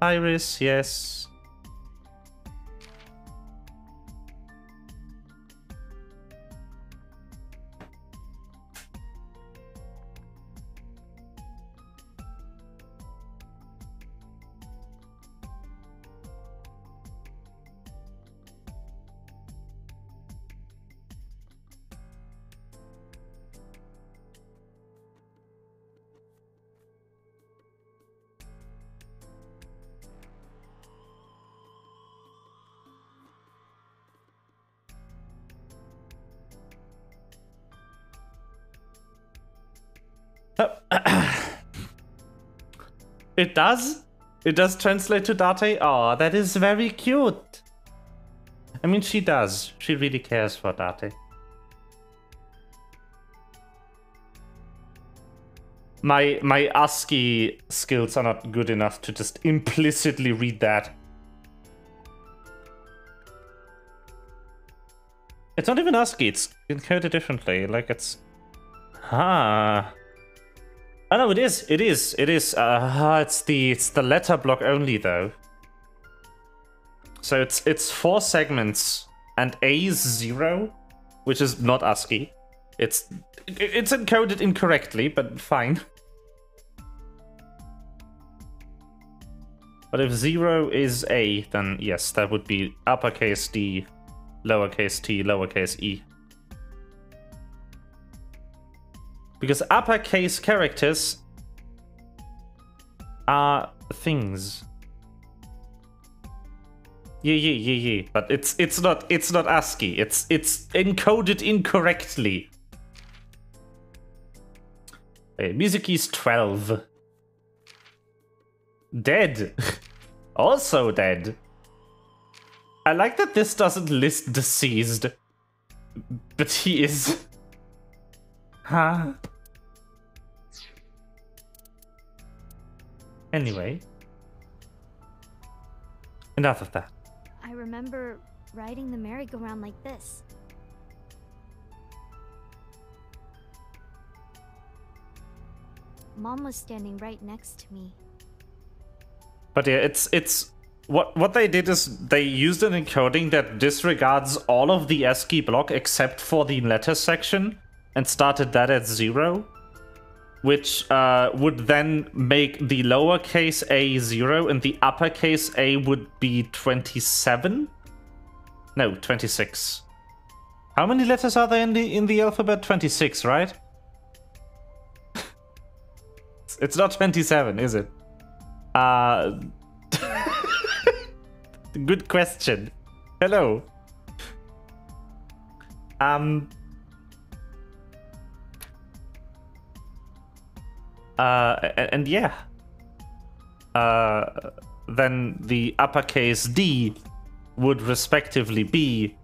Iris, yes. It does? It does translate to Date? Oh, that is very cute. I mean, she does. She really cares for Date. My ASCII skills are not good enough to just implicitly read that. It's not even ASCII, it's encoded differently. Like it's... Ah. Oh no, it is. It's the letter block only though. So it's 4 segments and A is 0, which is not ASCII. It's encoded incorrectly, but fine. But if 0 is A, then yes, that would be uppercase D, lowercase t, lowercase e. Because uppercase characters are things. Yeah. But it's not ASCII. It's encoded incorrectly. Music is 12. Dead. Also dead. I like that this doesn't list deceased. But he is. Huh? Anyway. Enough of that. I remember riding the merry-go-round like this. Mom was standing right next to me. But yeah, it's what they did is they used an encoding that disregards all of the ASCII block except for the letter section and started that at 0, which would then make the lowercase a 0 and the uppercase a would be 27. No, 26. How many letters are there in the alphabet? 26, right? It's not 27, is it? Good question. Hello. And yeah. Then the uppercase D would respectively be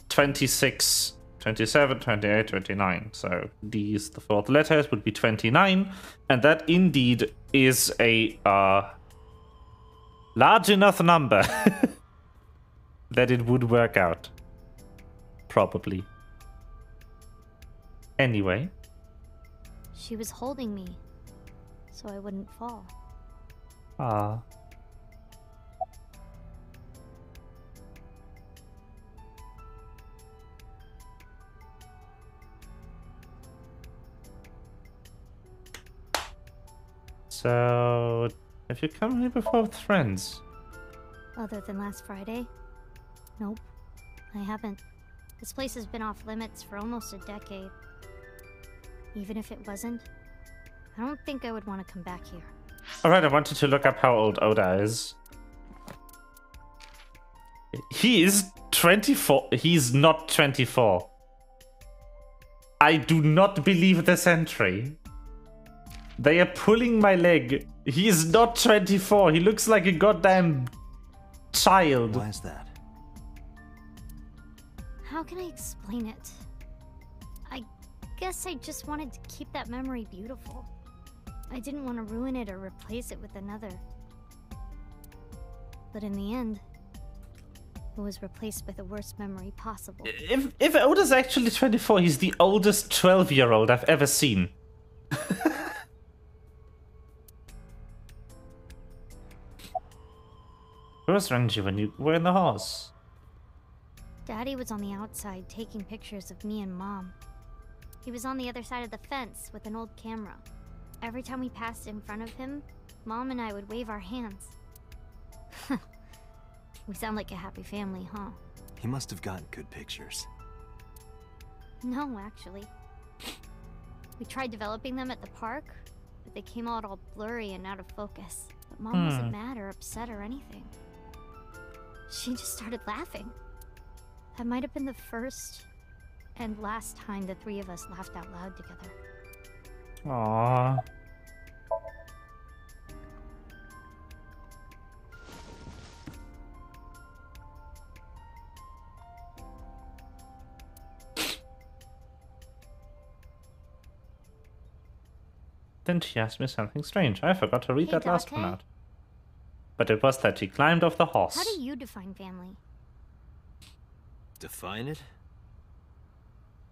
26, 27, 28, 29. So D is the 4th letter, it would be 29. And that indeed is a large enough number that it would work out. Probably. Anyway. She was holding me, so I wouldn't fall. Ah. So, have you come here before with friends? Other than last Friday? Nope, I haven't. This place has been off limits for almost a decade. Even if it wasn't, I don't think I would want to come back here. Alright, I wanted to look up how old Oda is. He is 24. He's not 24. I do not believe this entry. They are pulling my leg. He is not 24. He looks like a goddamn child. Why is that? How can I explain it? I guess I just wanted to keep that memory beautiful. I didn't want to ruin it or replace it with another. But in the end, it was replaced with the worst memory possible. If Oda's actually 24, he's the oldest 12-year-old I've ever seen. Where was Renji when you were in the horse? Daddy was on the outside taking pictures of me and Mom. He was on the other side of the fence with an old camera. Every time we passed in front of him, Mom and I would wave our hands. We sound like a happy family, huh? He must have gotten good pictures. No, actually. We tried developing them at the park, but they came out all blurry and out of focus. But Mom wasn't mad or upset or anything. She just started laughing. That might have been the first And last time the three of us laughed out loud together. Aww. Then she asked me something strange. I forgot to read Hey, that last one Date. out. But it was that she climbed off the horse. How do you define family? Define it?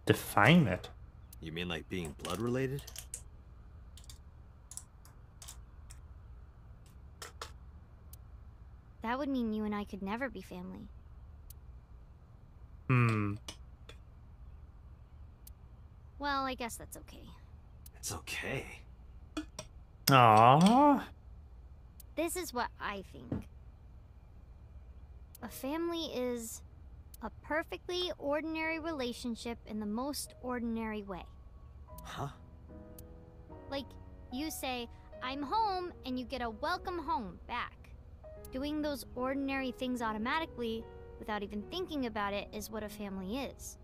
Define it? You mean like being blood related? That would mean you and I could never be family. Well, I guess that's okay. It's okay. Aww. This is what I think. A family is a perfectly ordinary relationship in the most ordinary way. Huh? Like, you say, I'm home, and you get a welcome home back. Doing those ordinary things automatically, without even thinking about it, is what a family is.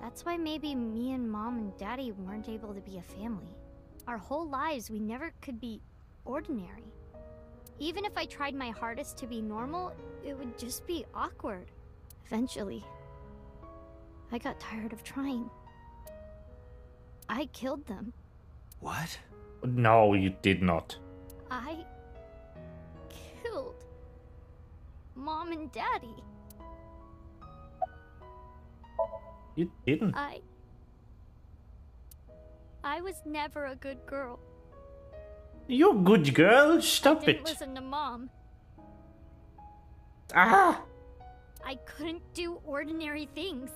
That's why maybe me and Mom and Daddy weren't able to be a family. Our whole lives, we never could be ordinary. Even if I tried my hardest to be normal, it would just be awkward. Eventually, I got tired of trying. I killed them. What? No, you did not. I killed Mom and Daddy. You didn't. I was never a good girl. You good girl, stop I didn't it. listen to Mom. Ah! I couldn't do ordinary things.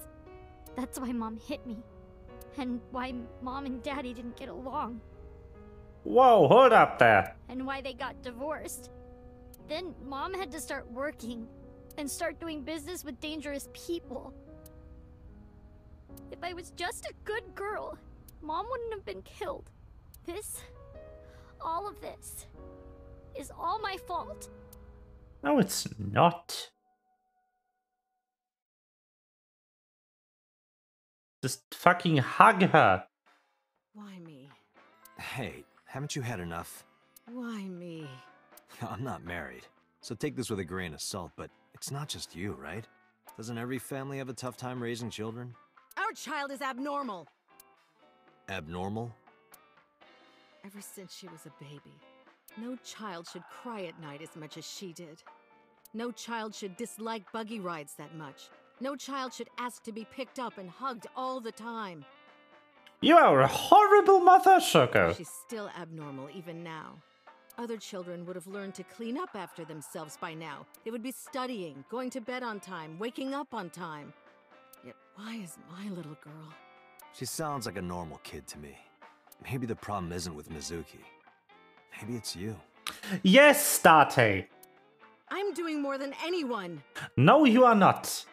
That's why Mom hit me. And why Mom and Daddy didn't get along. Whoa, hold up there. And why they got divorced. Then Mom had to start working and start doing business with dangerous people. If I was just a good girl, Mom wouldn't have been killed. All of this, is all my fault. No, it's not. Just fucking hug her. Why me? Hey, haven't you had enough? Why me? I'm not married, so take this with a grain of salt, but it's not just you, right? Doesn't every family have a tough time raising children? Our child is abnormal. Abnormal? Ever since she was a baby, no child should cry at night as much as she did. No child should dislike buggy rides that much. No child should ask to be picked up and hugged all the time. You are a horrible mother, Shoko. She's still abnormal even now. Other children would have learned to clean up after themselves by now. They would be studying, going to bed on time, waking up on time. Yet why is my little girl? She sounds like a normal kid to me. Maybe the problem isn't with Mizuki. Maybe it's you. Yes, Date. I'm doing more than anyone. No, you are not.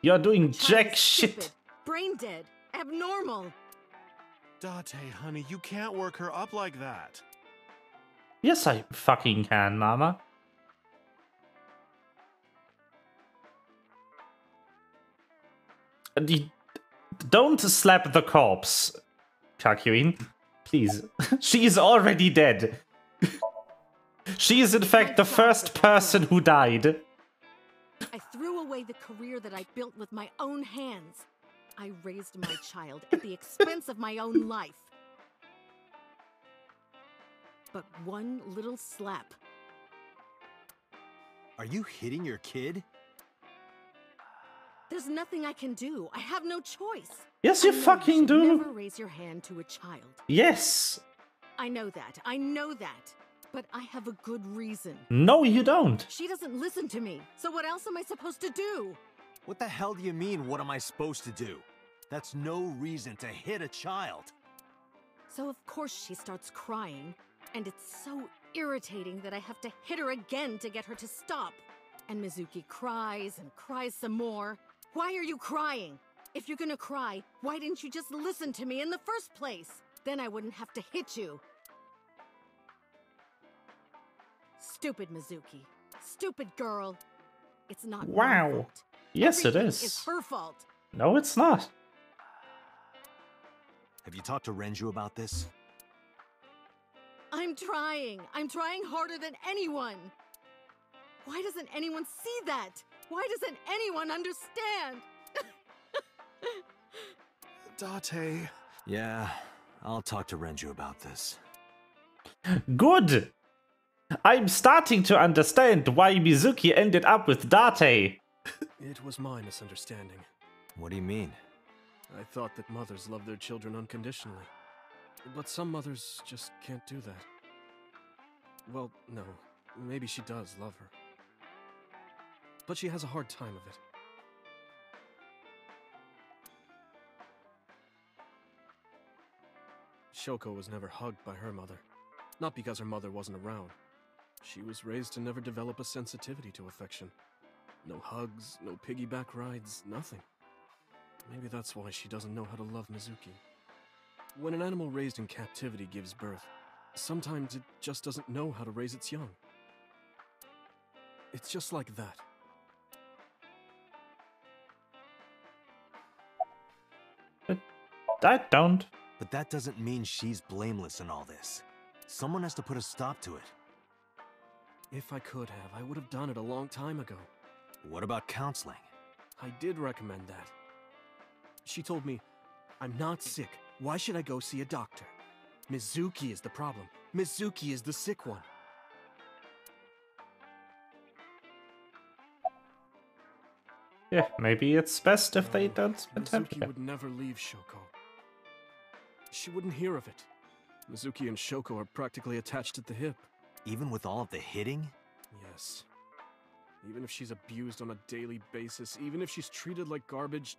You're doing Child jack is shit. stupid, brain dead, abnormal. Date, honey, you can't work her up like that. Yes, I fucking can, Mama. Don't slap the corpse, Kakuin. Please. She is already dead. She is, in fact, the first person who died. I threw away the career that I built with my own hands. I raised my child at the expense of my own life. But one little slap. Are you hitting your kid? There's nothing I can do. I have no choice. Yes, you I know fucking should do. Never raise your hand to a child. Yes. I know that. I know that. But I have a good reason. No, you don't. She doesn't listen to me. So what else am I supposed to do? What the hell do you mean, what am I supposed to do? That's no reason to hit a child. So of course she starts crying. And it's so irritating that I have to hit her again to get her to stop. And Mizuki cries and cries some more. Why are you crying? If you're gonna cry, why didn't you just listen to me in the first place? Then I wouldn't have to hit you. Stupid Mizuki. Stupid girl. It's not my Wow. fault. Yes, it Everything is. It's her fault. No, it's not. Have you talked to Renju about this? I'm trying. I'm trying harder than anyone. Why doesn't anyone see that? Why doesn't anyone understand? Date. Yeah, I'll talk to Renju about this. Good! I'm starting to understand why Mizuki ended up with Date. It was my misunderstanding. What do you mean? I thought that mothers love their children unconditionally. But some mothers just can't do that. Well, no. Maybe she does love her. But she has a hard time of it. Shoko was never hugged by her mother. Not because her mother wasn't around. She was raised to never develop a sensitivity to affection. No hugs, no piggyback rides, nothing. Maybe that's why she doesn't know how to love Mizuki. When an animal raised in captivity gives birth, sometimes it just doesn't know how to raise its young. It's just like that. I don't. But that doesn't mean she's blameless in all this. Someone has to put a stop to it. If I could have, I would have done it a long time ago. What about counseling? I did recommend that. She told me, I'm not sick. Why should I go see a doctor? Mizuki is the problem. Mizuki is the sick one. Yeah, maybe it's best if they don't spend time Mizuki together. would never leave Shoko. She wouldn't hear of it. Mizuki and Shoko are practically attached at the hip. Even with all of the hitting? Yes. Even if she's abused on a daily basis, even if she's treated like garbage...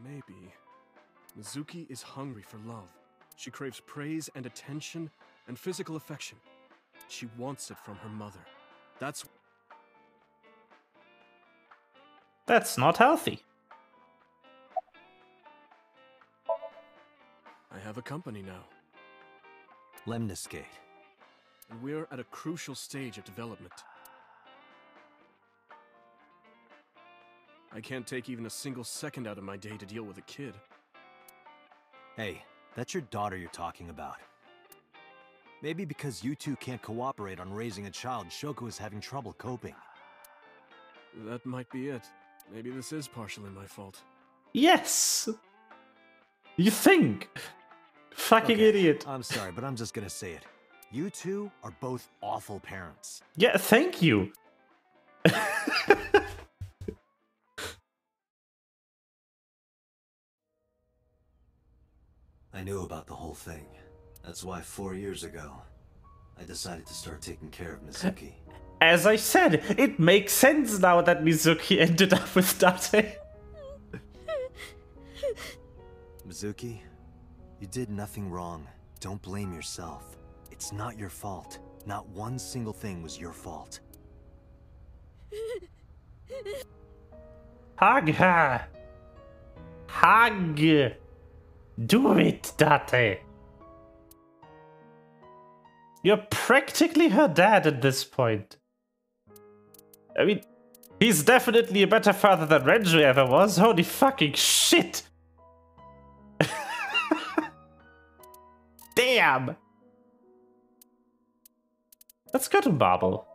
Maybe. Mizuki is hungry for love. She craves praise and attention and physical affection. She wants it from her mother. That's not healthy. I have a company now, Lemniscate. and we're at a crucial stage of development. I can't take even a single second out of my day to deal with a kid. Hey, that's your daughter you're talking about. Maybe because you two can't cooperate on raising a child, Shoko is having trouble coping. That might be it. Maybe this is partially my fault. Yes! You think? Fucking Okay, idiot. I'm sorry, but I'm just gonna say it. You two are both awful parents. Yeah, thank you. I knew about the whole thing. That's why 4 years ago, I decided to start taking care of Mizuki. As I said, it makes sense now that Mizuki ended up with Date. Mizuki, you did nothing wrong. Don't blame yourself. It's not your fault. Not one single thing was your fault. Hug her. Hug. Do it, Date. You're practically her dad at this point. I mean, he's definitely a better father than Renju ever was. Holy fucking shit. Damn. Let's go to Marble.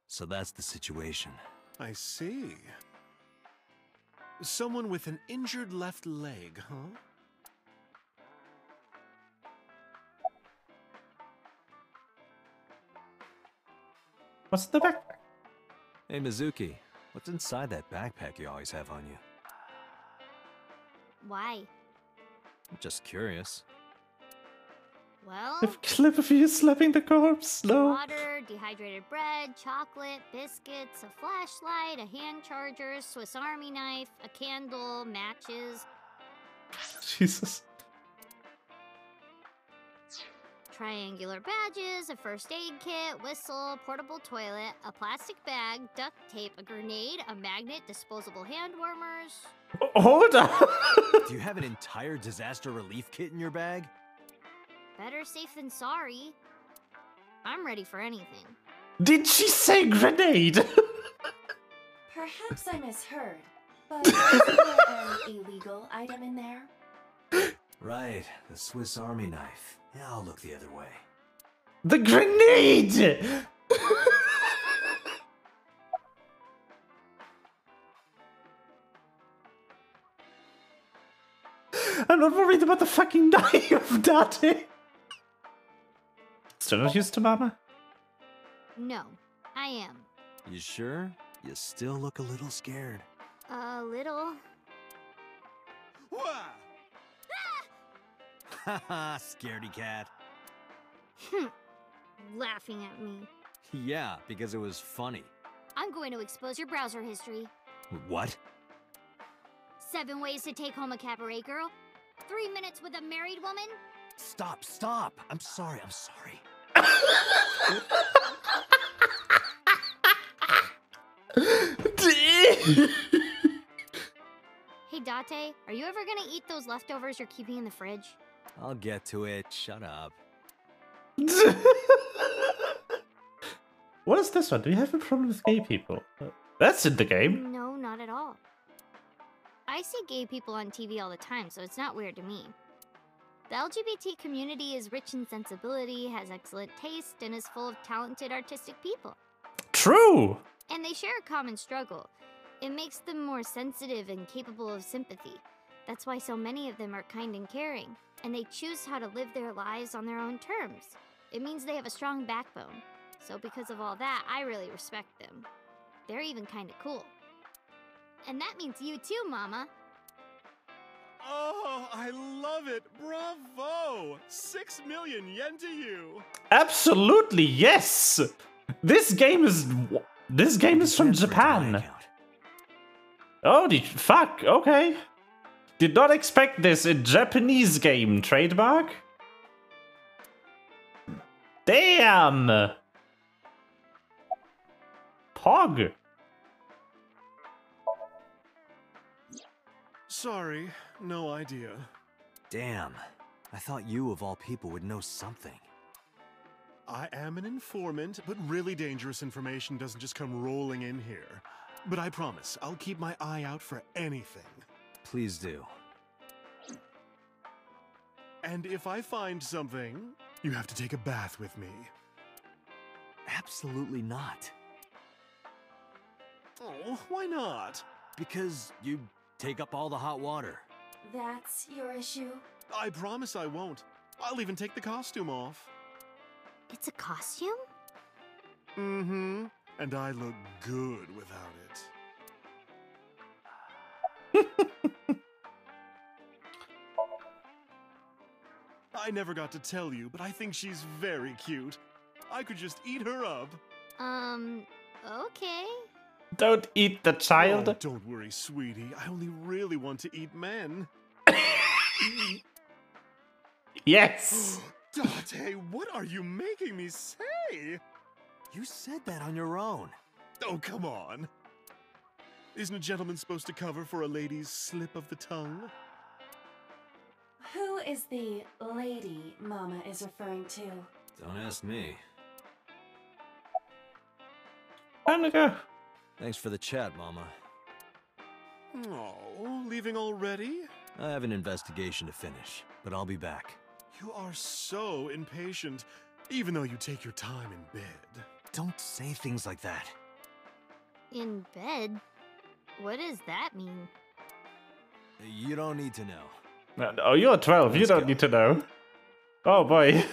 So that's the situation. I see. Someone with an injured left leg, huh? What's the backpack? Hey Mizuki, what's inside that backpack you always have on you? Why? I'm just curious. Well, The clip of you slapping the corpse. No. water, dehydrated bread, chocolate, biscuits, a flashlight, a hand charger, Swiss Army knife, a candle, matches. Jesus. triangular badges, a first aid kit, whistle, portable toilet, a plastic bag, duct tape, a grenade, a magnet, disposable hand warmers. Hold on. Do you have an entire disaster relief kit in your bag? Better safe than sorry. I'm ready for anything. Did she say grenade? Perhaps I misheard, but is there an illegal item in there? Right, the Swiss Army knife. Yeah, I'll look the other way. The grenade! I'm not worried about the fucking knife, Daddy. Still not used to Mama? No, I am. You sure? You still look a little scared. A little. Haha, scaredy cat. Laughing at me. Yeah, because it was funny. I'm going to expose your browser history. What? 7 ways to take home a cabaret girl. 3 minutes with a married woman. Stop, stop. I'm sorry. Hey, Date, are you ever gonna eat those leftovers you're keeping in the fridge? I'll get to it. Shut up. What is this one? Do you have a problem with gay people? That's in the game. No, not at all. I see gay people on TV all the time, so it's not weird to me. The LGBT community is rich in sensibility, has excellent taste, and is full of talented artistic people. True! And they share a common struggle. It makes them more sensitive and capable of sympathy. That's why so many of them are kind and caring, and they choose how to live their lives on their own terms. It means they have a strong backbone. So because of all that, I really respect them. They're even kinda cool. And that means you too, Mama. Oh, I love it! Bravo! 6 million yen to you! Absolutely, yes! This game is from Japan. Oh, fuck, okay. Did not expect this in Japanese game, trademark? Damn! Pog. Sorry, no idea. Damn. I thought you, of all people, would know something. I am an informant, but really dangerous information doesn't just come rolling in here. But I promise, I'll keep my eye out for anything. Please do. And if I find something, you have to take a bath with me. Absolutely not. Oh, why not? Because you take up all the hot water. That's your issue? I promise I won't. I'll even take the costume off. It's a costume? Mm-hmm. And I look good without it. I never got to tell you, but I think she's very cute. I could just eat her up. Okay. Don't eat the child. Oh, don't worry, sweetie. I only really want to eat men. Yes! Date, what are you making me say? You said that on your own. Oh, come on. Isn't a gentleman supposed to cover for a lady's slip of the tongue? Who is the lady Mama is referring to? Don't ask me. Time to go. Thanks for the chat, Mama. Oh, leaving already? I have an investigation to finish, but I'll be back. You are so impatient, even though you take your time in bed. Don't say things like that. In bed? What does that mean? You don't need to know. Oh, you're 12. You don't need to know. Oh, boy.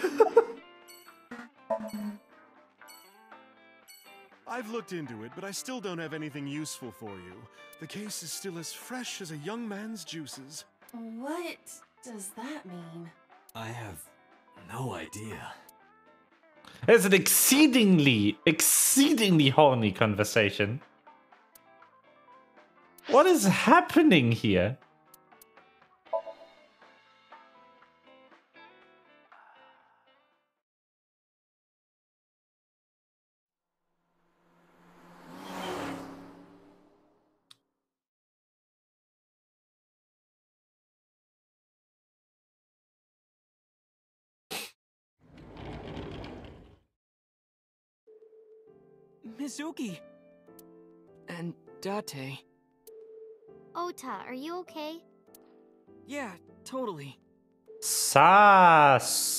I've looked into it, but I still don't have anything useful for you. The case is still as fresh as a young man's juices. What does that mean? I have no idea. It's an exceedingly horny conversation. What is happening here? Mizuki! And Date. Ota, are you okay? Yeah, totally. Sass.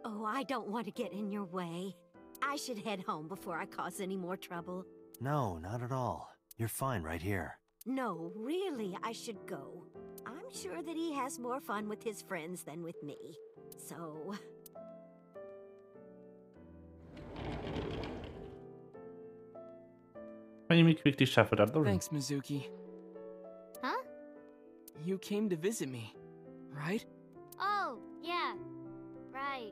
Oh, I don't want to get in your way. I should head home before I cause any more trouble. No, not at all. You're fine right here. No, really, I should go. I'm sure that he has more fun with his friends than with me. So... Mayumi quickly shuffled out the room. Thanks, Mizuki. Huh? You came to visit me, right? Oh, yeah. Right.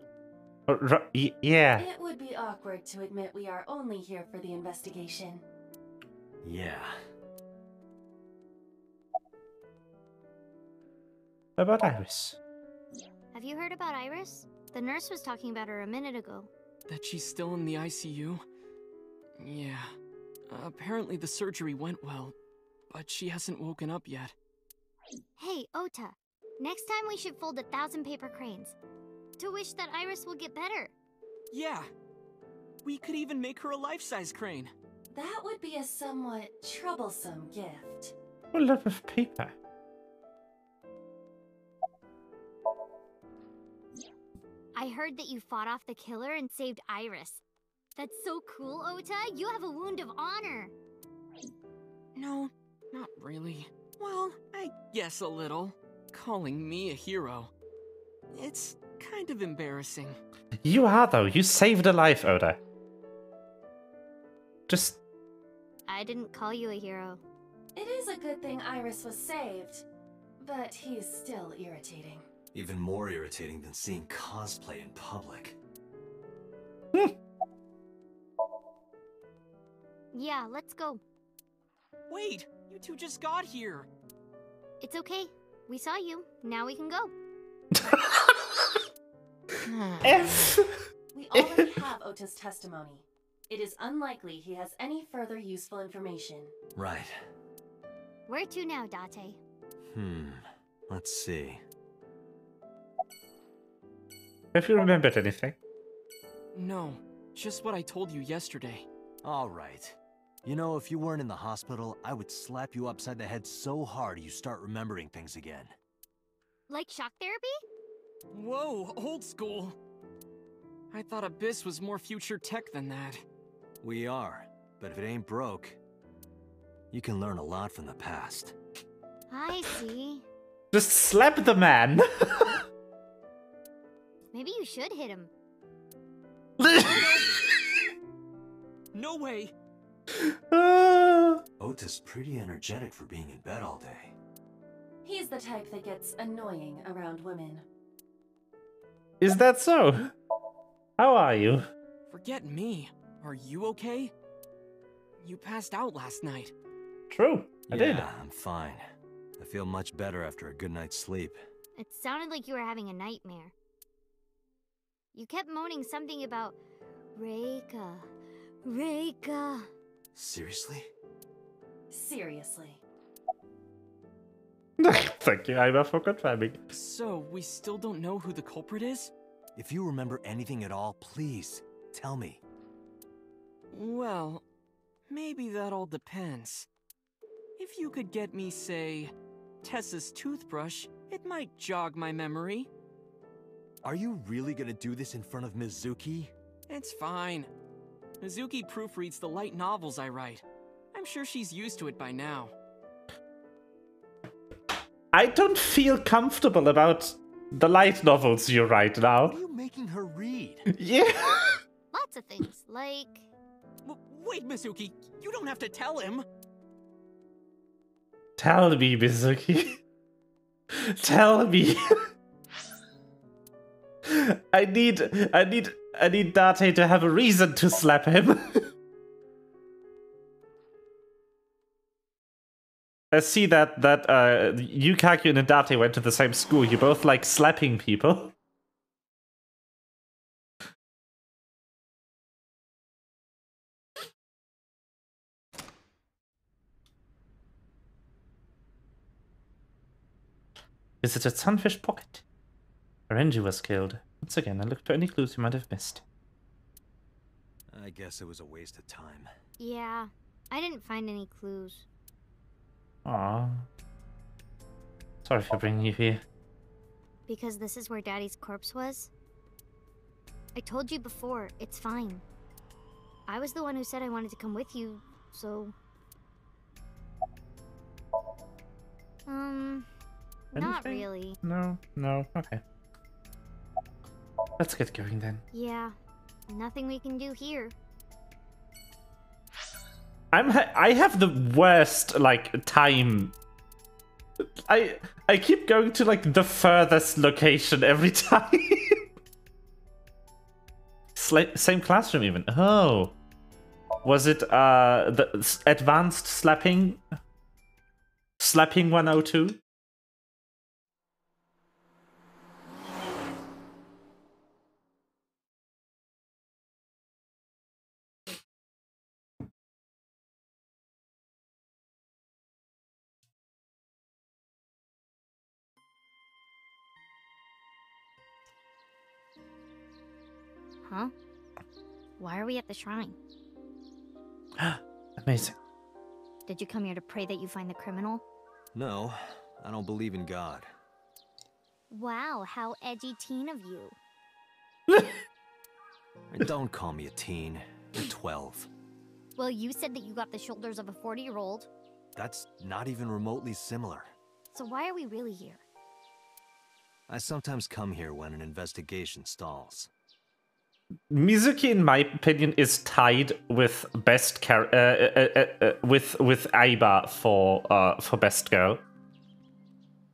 Yeah. It would be awkward to admit we are only here for the investigation. Yeah. About Iris. Have you heard about Iris? The nurse was talking about her a minute ago. That she's still in the ICU? Yeah. Apparently the surgery went well, but she hasn't woken up yet. Hey, Ota. Next time we should fold 1,000 paper cranes. To wish that Iris will get better. Yeah. We could even make her a life-size crane. That would be a somewhat troublesome gift. What a lot of paper. I heard that you fought off the killer and saved Iris. That's so cool, Ota. You have a wound of honor. No, not really. Well, I guess a little. Calling me a hero. It's kind of embarrassing. You are, though. You saved a life, Oda. Just... I didn't call you a hero. It is a good thing Iris was saved, but he's still irritating. Even more irritating than seeing cosplay in public. Yeah, let's go. Wait, you two just got here. It's okay. We saw you. Now we can go. F. We already have Ota's testimony. It is unlikely he has any further useful information. Right. Where to now, Date? Let's see. Have you remembered anything? No, just what I told you yesterday. All right. You know, if you weren't in the hospital, I would slap you upside the head so hard you start remembering things again. Like shock therapy? Whoa, old school. I thought Abyss was more future tech than that. We are, but if it ain't broke, you can learn a lot from the past. I see. Just slap the man. Maybe you should hit him. No way. Ota's pretty energetic for being in bed all day. He's the type that gets annoying around women. Is that so? How are you? Forget me. Are you okay? You passed out last night. True, I did. Yeah, I'm fine. I feel much better after a good night's sleep. It sounded like you were having a nightmare. You kept moaning something about Reika. Reika. Seriously? Seriously. Thank you, Iva, for confirming. So, we still don't know who the culprit is? If you remember anything at all, please, tell me. Well, maybe that all depends. If you could get me, say, Tessa's toothbrush, it might jog my memory. Are you really gonna do this in front of Mizuki? It's fine. Mizuki proofreads the light novels I write. I'm sure she's used to it by now. I don't feel comfortable about the light novels you write now. What are you making her read? Yeah. Lots of things, like... Wait, Mizuki, you don't have to tell him. Tell me, Mizuki. Tell me. I need Date to have a reason to slap him. I see that Yukaku and Date went to the same school. You both like slapping people. Visited Sunfish Pocket. Renji was killed. Once again, I looked for any clues you might have missed. I guess it was a waste of time. Yeah, I didn't find any clues. Aww. Sorry for bringing you here. Because this is where Daddy's corpse was? I told you before, it's fine. I was the one who said I wanted to come with you, so... Not really. No, okay. Let's get going then. Yeah, nothing we can do here. I have the worst, like, time. I keep going to, like, the furthest location every time. Same classroom even. Oh. Was it, the advanced slapping? Slapping 102? Huh? Why are we at the shrine? Amazing. Did you come here to pray that you find the criminal? No, I don't believe in God. Wow, how edgy teen of you. Don't call me a teen. You're 12. Well, you said that you got the shoulders of a 40-year-old. That's not even remotely similar. So why are we really here? I sometimes come here when an investigation stalls. Mizuki, in my opinion, is tied with best with Aiba for best girl.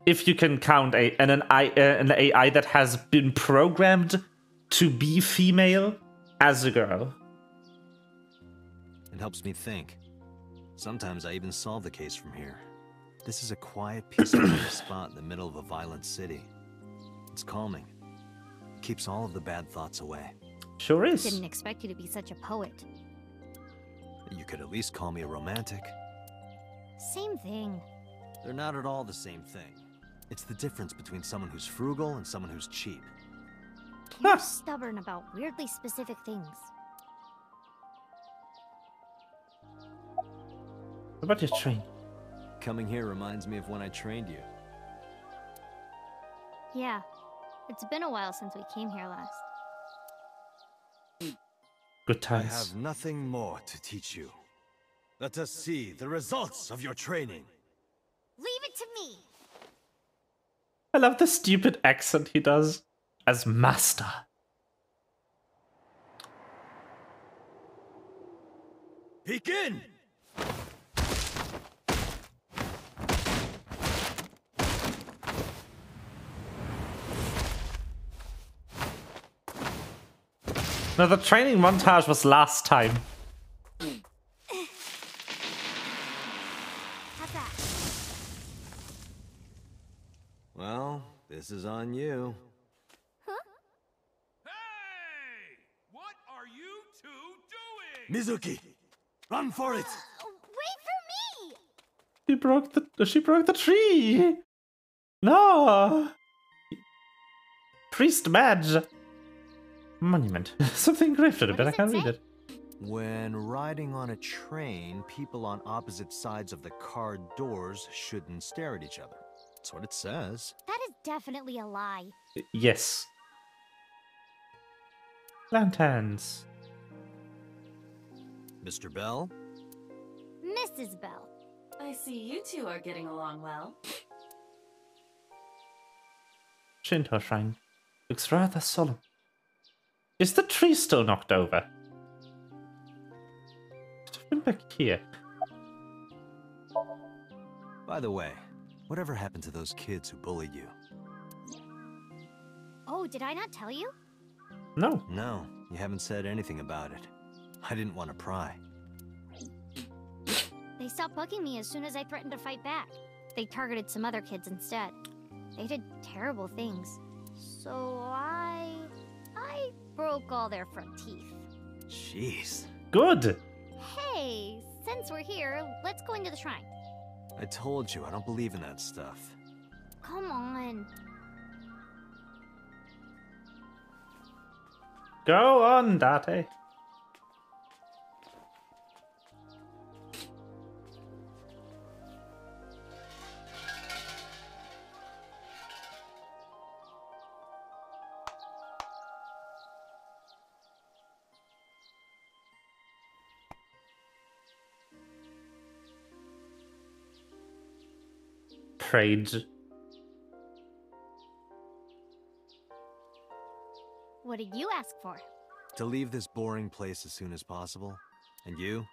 If you can count an AI that has been programmed to be female as a girl. It helps me think. Sometimes I even solve the case from here. This is a quiet, peaceful spot in the middle of a violent city. It's calming. It keeps all of the bad thoughts away. Sure is. Didn't expect you to be such a poet. You could at least call me a romantic. Same thing. They're not at all the same thing. It's the difference between someone who's frugal and someone who's cheap. You're stubborn about weirdly specific things. What about your train? Coming here reminds me of when I trained you. Yeah, it's been a while since we came here last. Good times. I have nothing more to teach you. Let us see the results of your training. Leave it to me! I love the stupid accent he does as master. Begin! No, the training montage was last time. Well, this is on you. Huh? Hey! What are you two doing? Mizuki, run for it! Wait for me! She broke the tree. No. Priest badge. Monument. Something engraved on it, but I can't read it. When riding on a train, people on opposite sides of the car doors shouldn't stare at each other. That's what it says. That is definitely a lie. Yes. Lanterns. Mr. Bell? Mrs. Bell. I see you two are getting along well. Shinto shrine. Looks rather solemn. Is the tree still knocked over? Should have been back here. By the way, whatever happened to those kids who bullied you? Oh, did I not tell you? No. No, you haven't said anything about it. I didn't want to pry. They stopped bugging me as soon as I threatened to fight back. They targeted some other kids instead. They did terrible things. So I broke all their front teeth. Jeez. Good. Hey, since we're here, let's go into the shrine. I told you, I don't believe in that stuff. Come on. Go on, Date. afraid. What did you ask for? To leave this boring place as soon as possible. And you?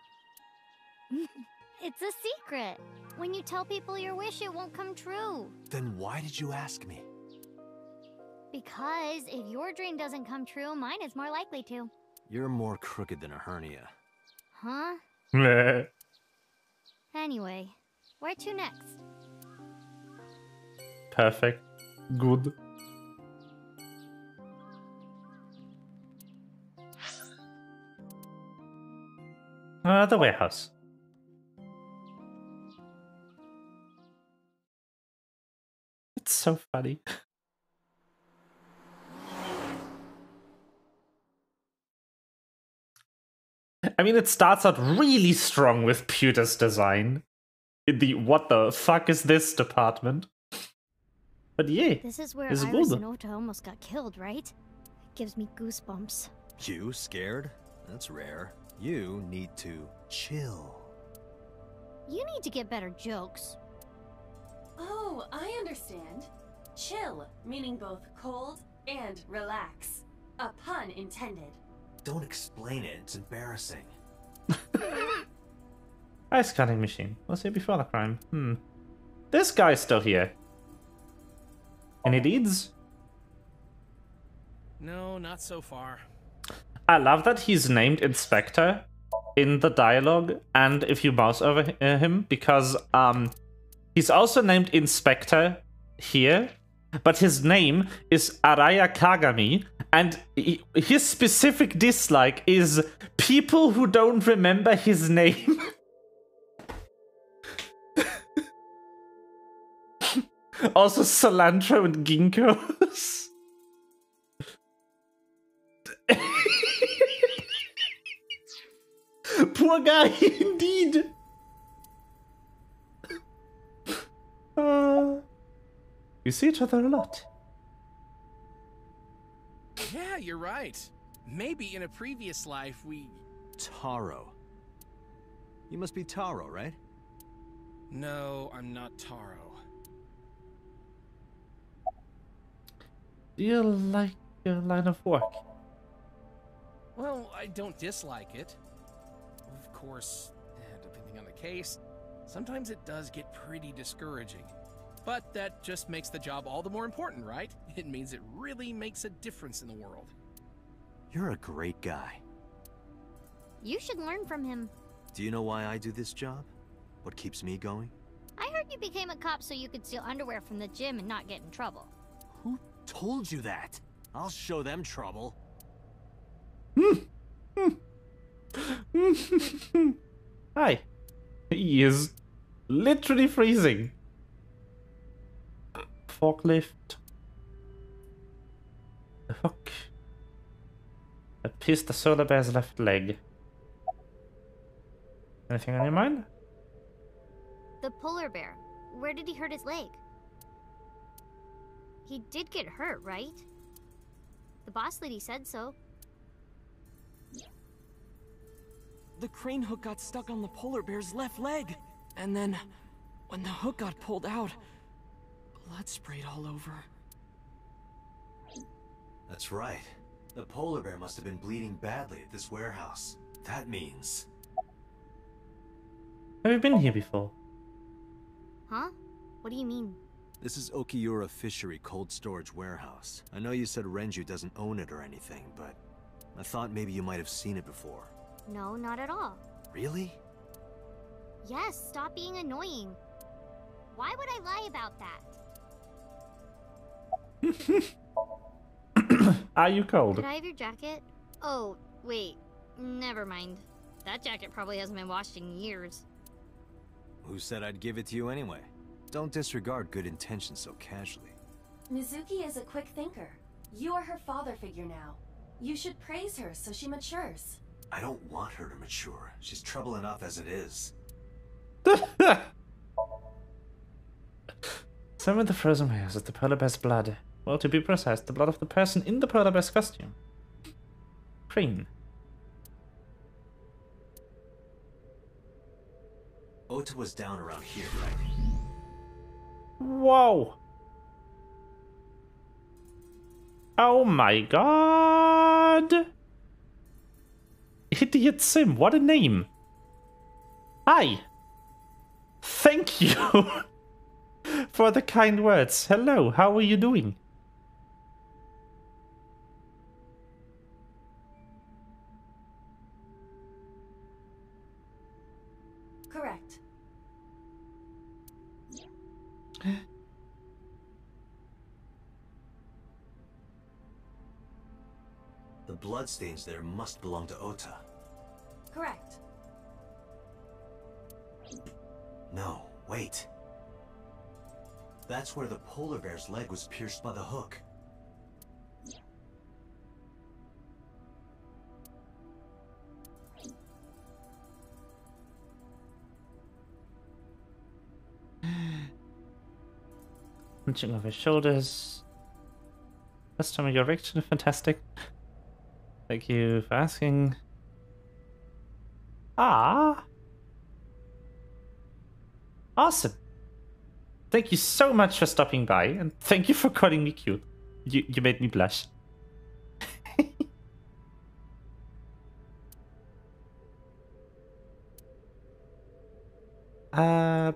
It's a secret. When you tell people your wish, it won't come true. Then why did you ask me? Because if your dream doesn't come true, mine is more likely to. You're more crooked than a hernia. Huh? Anyway, where to next? Perfect. Good. The warehouse. It's so funny. I mean, it starts out really strong with Pewter's design. In the what the fuck is this department? But yeah, this is where it's Iris good. and Ota almost got killed, right? It gives me goosebumps. You scared? That's rare. You need to chill. You need to get better jokes. Oh, I understand. Chill, meaning both cold and relax. A pun intended. Don't explain it, it's embarrassing. Ice cutting machine. Was here before the crime. This guy's still here. Any leads? No, not so far. I love that he's named Inspector in the dialogue, and if you mouse over him, because he's also named Inspector here, but his name is Araya Kagami, and his specific dislike is people who don't remember his name. Also cilantro and ginkgos. Poor guy, indeed. We see each other a lot. Yeah, you're right. Maybe in a previous life we... Taro. You must be Taro, right? No, I'm not Taro. Do you like your line of work? Well, I don't dislike it. Of course, depending on the case, sometimes it does get pretty discouraging. But that just makes the job all the more important, right? It means it really makes a difference in the world. You're a great guy. You should learn from him. Do you know why I do this job? What keeps me going? I heard you became a cop so you could steal underwear from the gym and not get in trouble. Who told you that? I'll show them trouble. Hi. He is literally freezing. Forklift. The hook. A piece the solar bear's left leg. Anything on your mind? The polar bear. Where did he hurt his leg? He did get hurt, right? The boss lady said so. The crane hook got stuck on the polar bear's left leg. And then, when the hook got pulled out, blood sprayed all over. That's right. The polar bear must have been bleeding badly at this warehouse. That means... Have you been here before? Huh? What do you mean? This is Okiura Fishery Cold Storage Warehouse. I know you said Renju doesn't own it or anything, but I thought maybe you might have seen it before. No, not at all. Really? Yes, stop being annoying. Why would I lie about that? Are you cold? Could I have your jacket? Oh, wait. Never mind. That jacket probably hasn't been washed in years. Who said I'd give it to you anyway? Don't disregard good intentions so casually. Mizuki is a quick thinker. You are her father figure now. You should praise her so she matures. I don't want her to mature. She's trouble enough as it is. Some of the frozen wares is the polar bear's blood. Well, to be precise, the blood of the person in the polar bear's costume. Cream. Ota was down around here, right? Whoa. Oh my god. Idiot Sim, what a name. Hi. Thank you for the kind words. Hello, how are you doing? Correct. The bloodstains there must belong to Ota. Correct. No, wait. That's where the polar bear's leg was pierced by the hook. Hunching over his shoulders. First time your reaction, fantastic. Thank you for asking. Ah. Awesome. Thank you so much for stopping by, and thank you for calling me cute. You made me blush.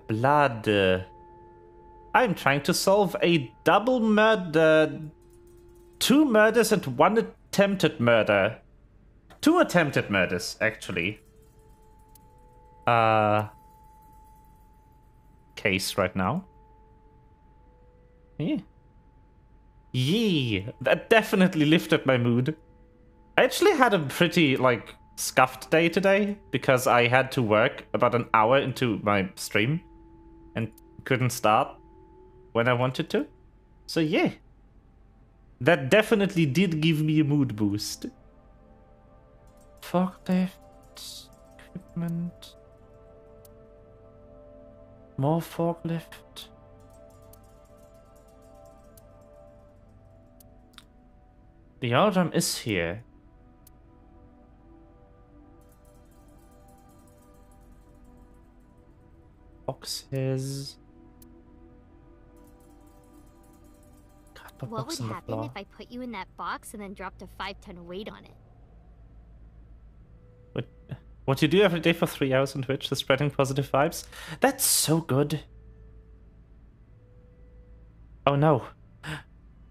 Blood. I'm trying to solve a double murder. 2 murders and 1 attempted murder. 2 attempted murders, actually. Case right now. Yeah. Yee, that definitely lifted my mood. I actually had a pretty, like, scuffed day today because I had to work about an hour into my stream and couldn't start when I wanted to. So yeah, that definitely did give me a mood boost. Forklift, equipment, more forklift. The alarm is here. Boxes. What would happen if I put you in that box and then dropped a 5-ton weight on it? What you do every day for 3 hours on Twitch, the spreading positive vibes? That's so good. Oh no.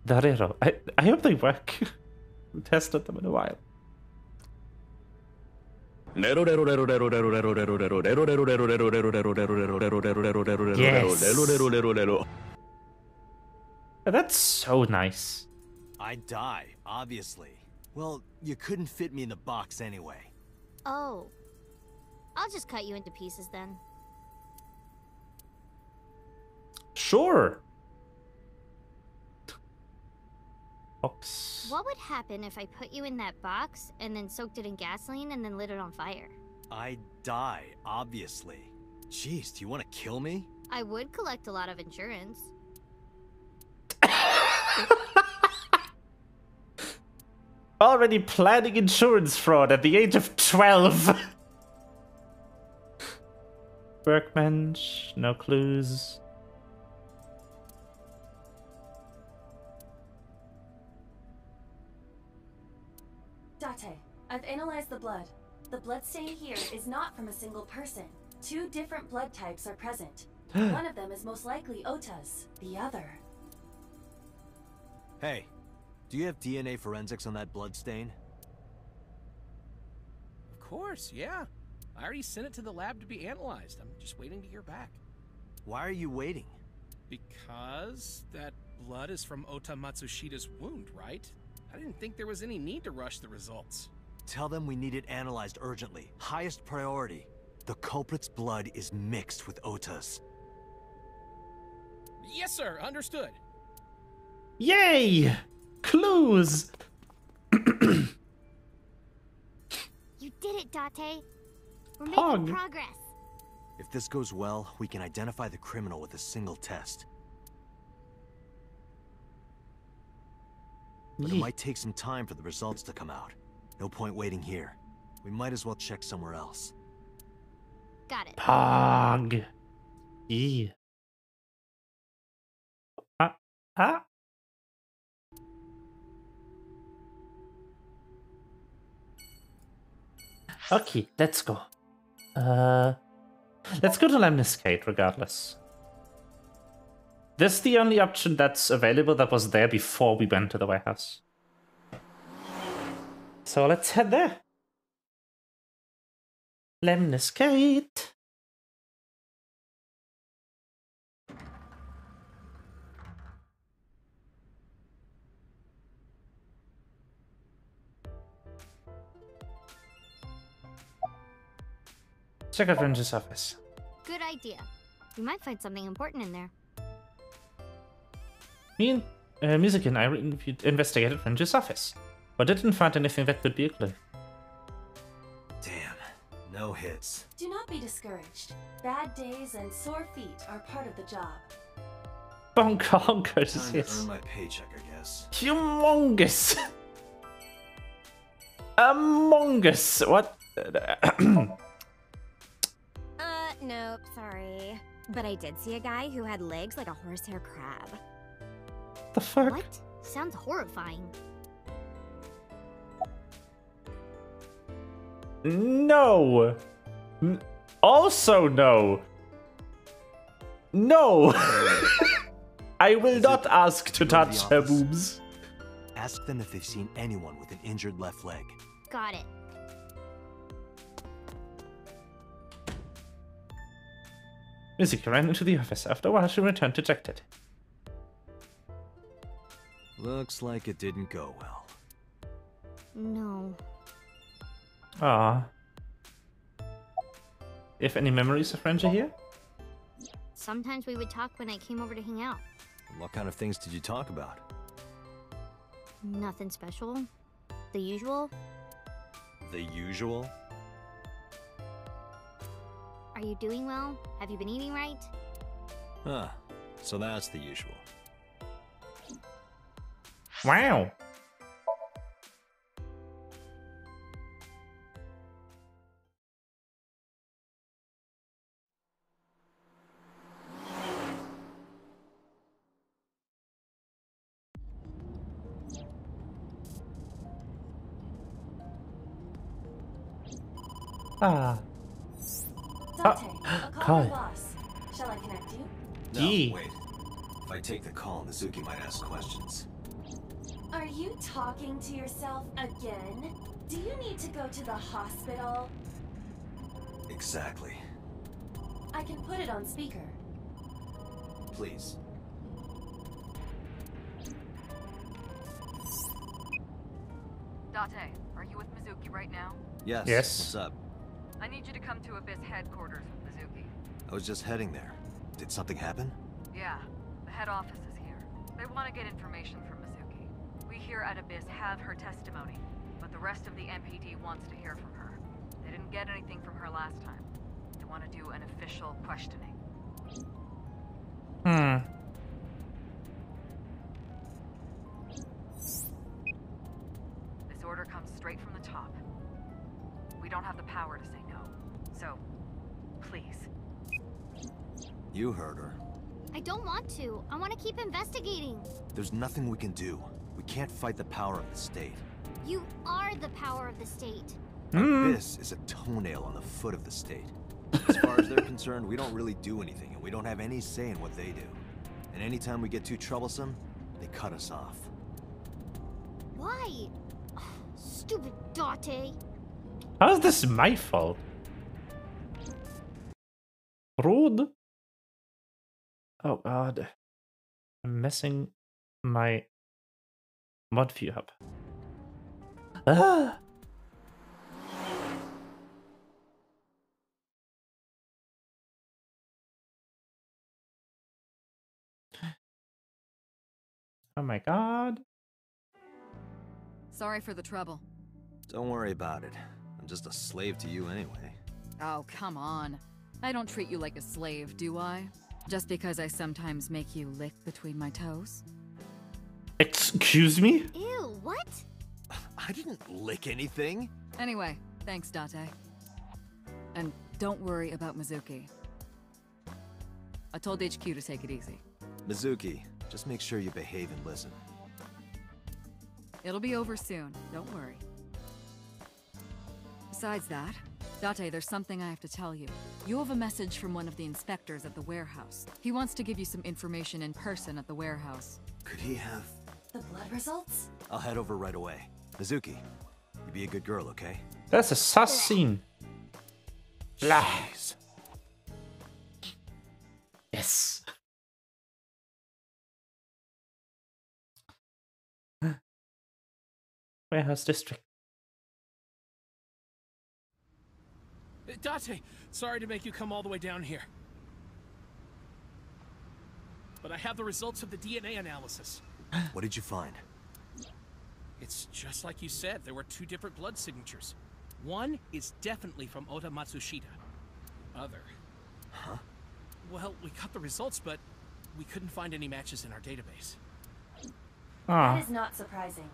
Darero. I hope they work. Haven't tested them in a while. Yes. That's so nice. I'd die, obviously. Well, you couldn't fit me in the box anyway. Oh. I'll just cut you into pieces then. Sure. Box. What would happen if I put you in that box and then soaked it in gasoline and then lit it on fire? I'd die, obviously. Jeez, do you want to kill me? I would collect a lot of insurance. Already planning insurance fraud at the age of 12. Workbench, no clues. Date, I've analyzed the blood. The bloodstain here is not from a single person. 2 different blood types are present. One of them is most likely Ota's, the other. Hey, do you have DNA forensics on that blood stain? Of course, yeah. I already sent it to the lab to be analyzed. I'm just waiting to hear back. Why are you waiting? Because that blood is from Ota Matsushida's wound, right? I didn't think there was any need to rush the results. Tell them we need it analyzed urgently. Highest priority. The culprit's blood is mixed with Ota's. Yes, sir. Understood. Yay! Clues! You did it, Date. We're making progress. If this goes well, we can identify the criminal with a single test. But it might take some time for the results to come out. No point waiting here. We might as well check somewhere else. Got it. Pog. Yeah. Ah. Okay, let's go. Let's go to Lemniscate regardless. This is the only option that's available that was there before we went to the warehouse. So let's head there. Lemniscate. Check out Ranger's office. Good idea. We might find something important in there. Me and Mizuki and I investigated Ranger's office, but didn't find anything that could be a clue. Damn, no hits. Do not be discouraged. Bad days and sore feet are part of the job. Bonkers, Time yes. to earn my paycheck, I guess. Humongous. Among Us. What? Nope, sorry. But I did see a guy who had legs like a horsehair crab. The fuck? What? Sounds horrifying. No. Also no. No. I will not ask to touch her boobs. Ask them if they've seen anyone with an injured left leg. Got it. Mizuki ran into the office. After a while, she returned dejected. Looks like it didn't go well. No. Ah. If any memories of Ranger here? Sometimes we would talk when I came over to hang out. What kind of things did you talk about? Nothing special. The usual. The usual? Are you doing well? Have you been eating right? Huh. So that's the usual. Wow. Ah. Dante, I'll call Call. my boss. Shall I connect you? No, Gee. wait. If I take the call, Mizuki might ask questions. Are you talking to yourself again? Do you need to go to the hospital? Exactly. I can put it on speaker. Please. Date, are you with Mizuki right now? Yes. Yes. What's up? I need you to come to Abyss headquarters with Mizuki. I was just heading there. Did something happen? Yeah, the head office is here. They want to get information from Mizuki. We here at Abyss have her testimony, but the rest of the MPD wants to hear from her. They didn't get anything from her last time. They want to do an official questioning. Hmm. This order comes straight from the top. We don't have the power to say no. So, please. You heard her. I don't want to. I want to keep investigating. There's nothing we can do. We can't fight the power of the state. You are the power of the state. Abyss is a toenail on the foot of the state. As far as they're concerned, we don't really do anything, and we don't have any say in what they do. And anytime we get too troublesome, they cut us off. Why? Stupid Date. How is this my fault? Rude. Oh god. I'm messing my mod view up. Ah! Oh my god. Sorry for the trouble. Don't worry about it. I'm just a slave to you anyway. Oh, come on. I don't treat you like a slave, do I? Just because I sometimes make you lick between my toes? Excuse me? Ew, what? I didn't lick anything. Anyway, thanks, Date. And don't worry about Mizuki. I told HQ to take it easy. Mizuki, Just make sure you behave and listen. It'll be over soon, don't worry. Besides that, Date, there's something I have to tell you. You have a message from one of the inspectors at the warehouse. He wants to give you some information in person at the warehouse. Could he have... The blood results? I'll head over right away. Mizuki, you be a good girl, okay? That's a sus scene. Lies. Yes. Warehouse district. Date, sorry to make you come all the way down here. But I have the results of the DNA analysis. What did you find? It's just like you said, there were 2 different blood signatures. One is definitely from Ota Matsushita. Other. Huh? Well, we got the results, but we couldn't find any matches in our database. That is not surprising.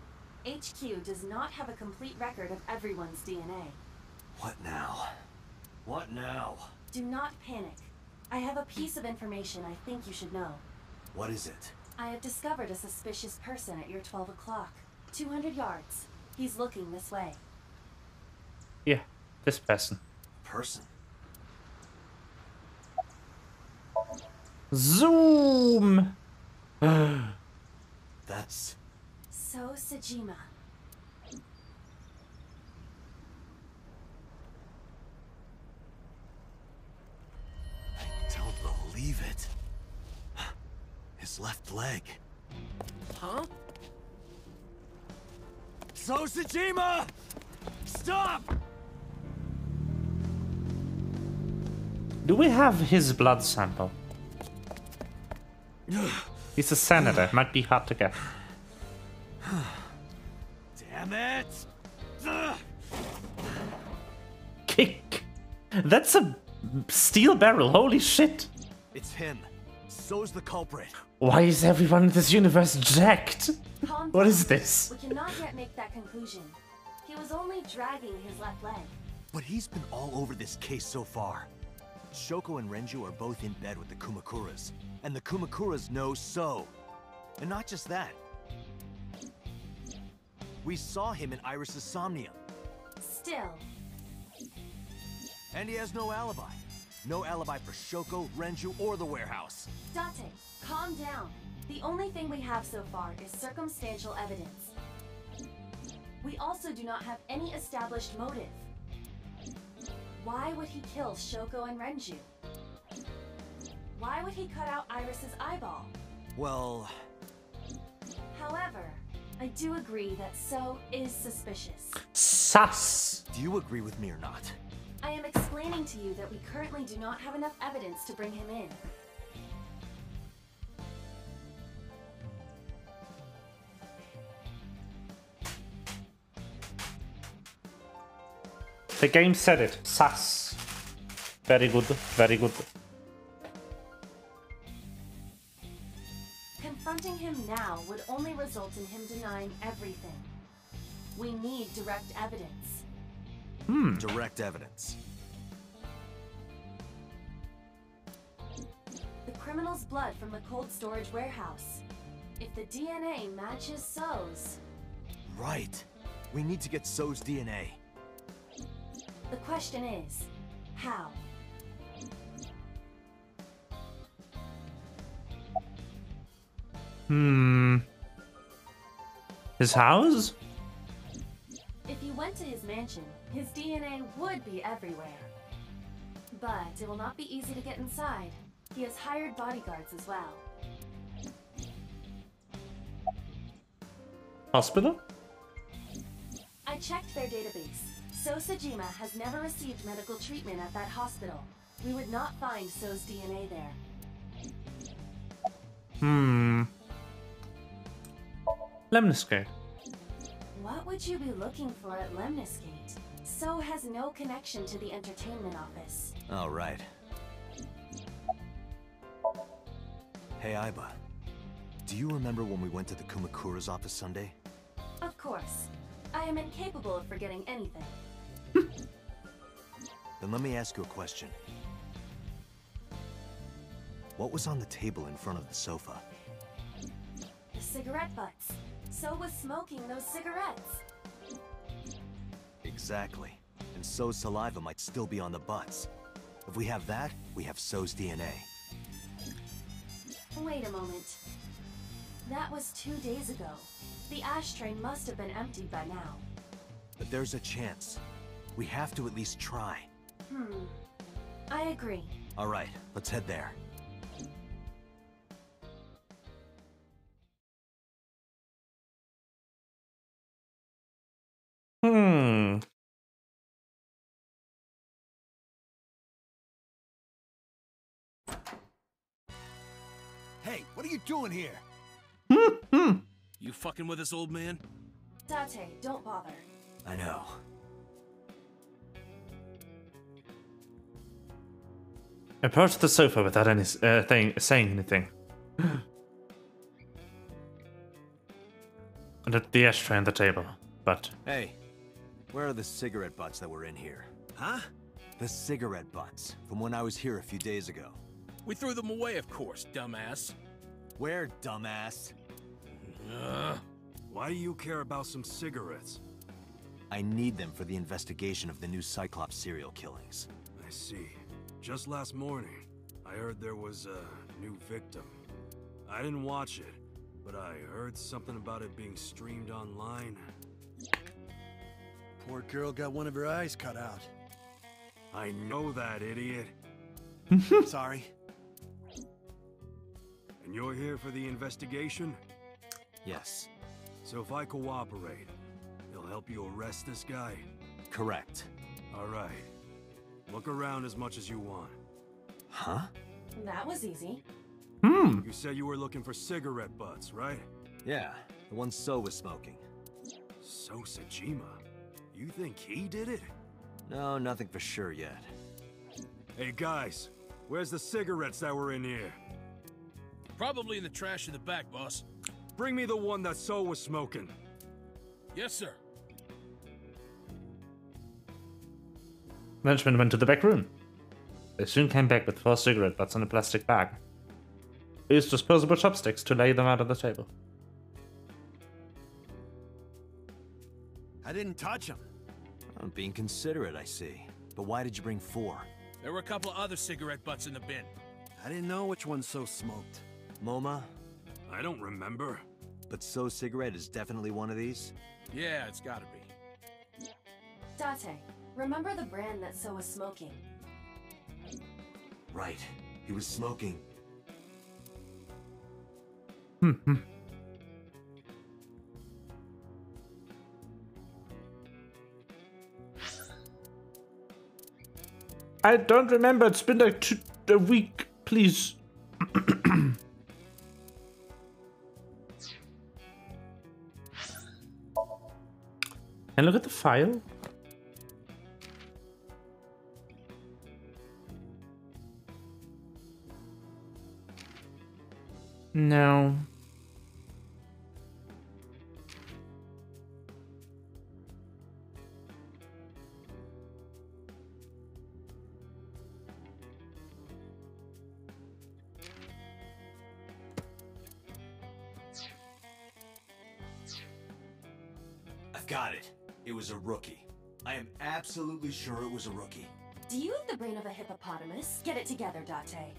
HQ does not have a complete record of everyone's DNA. What now? What now? Do not panic. I have a piece of information I think you should know. What is it? I have discovered a suspicious person at your 12 o'clock. 200 yards. He's looking this way. Yeah, this person. Person? Zoom! That's... So Sejima. I don't believe it. His left leg. Huh? So Sejima! Stop! Do we have his blood sample? He's a senator. Might be hard to get. Damn it! Kick! That's a steel barrel. Holy shit! It's him. So's the culprit. Why is everyone in this universe jacked? Calm What down. is this? We cannot yet make that conclusion. He was only dragging his left leg. But he's been all over this case so far. Shoko and Renju are both in bed with the Kumakuras, and the Kumakuras know So. And not just that. We saw him in Iris's Somnium. Still. And he has no alibi. No alibi for Shoko, Renju, or the warehouse. Date, calm down. The only thing we have so far is circumstantial evidence. We also do not have any established motive. Why would he kill Shoko and Renju? Why would he cut out Iris's eyeball? Well... However, I do agree that So is suspicious. Sus! Do you agree with me or not? I am explaining to you that we currently do not have enough evidence to bring him in. The game said it. Sus. Very good. Very good. Confronting him now would only result in him denying everything. We need direct evidence. Direct evidence. The criminal's blood from the cold storage warehouse. If the DNA matches So's... Right. We need to get So's DNA. The question is, how? His house? If you went to his mansion, his DNA would be everywhere. But it will not be easy to get inside. He has hired bodyguards as well. Hospital? I checked their database. So Sejima has never received medical treatment at that hospital. We would not find So's DNA there. Lemniscate. What would you be looking for at Lemniscate? So has no connection to the entertainment office. All right. Hey, Aiba. Do you remember when we went to the Kumakura's office Sunday? Of course. I am incapable of forgetting anything. Then let me ask you a question. What was on the table in front of the sofa? cigarette butts. So was smoking those cigarettes. Exactly. And So's saliva might still be on the butts. If we have that, we have So's DNA. Wait a moment. That was 2 days ago. The ashtray must have been emptied by now. But there's a chance. We have to at least try. I agree. All right, let's head there. Hey, what are you doing here? You fucking with us, old man? Date, don't bother. I know. Approach the sofa without any saying anything. And at the ashtray on the table, but... Hey, where are the cigarette butts that were in here? Huh? The cigarette butts, from when I was here a few days ago. We threw them away, of course, dumbass. Where, dumbass? Why do you care about some cigarettes? I need them for the investigation of the new Cyclops serial killings. I see. Just last morning, I heard there was a new victim. I didn't watch it, but I heard something about it being streamed online. Poor girl got one of her eyes cut out. I know that, idiot. Sorry. And you're here for the investigation? Yes. So if I cooperate, you'll help you arrest this guy? Correct. All right. Look around as much as you want. Huh? That was easy. You said you were looking for cigarette butts, right? Yeah, the one So was smoking. So Sajima? You think he did it? No, nothing for sure yet. Hey guys, where's the cigarettes that were in here? Probably in the trash in the back, boss. Bring me the one that So was smoking. Yes, sir. Management went to the back room. They soon came back with 4 cigarette butts in a plastic bag. They used disposable chopsticks to lay them out on the table. I didn't touch him. I'm being considerate, I see. But why did you bring 4? There were a couple of other cigarette butts in the bin. I didn't know which one So smoked. MoMA? I don't remember. But So's cigarette is definitely one of these? Yeah, it's gotta be. Date, remember the brand that So was smoking? Right. He was smoking. I don't remember. It's been like a week. Please. And look at the file. No. I've got it. It was a rookie. I am absolutely sure it was a rookie. Do you have the brain of a hippopotamus? Get it together, Date.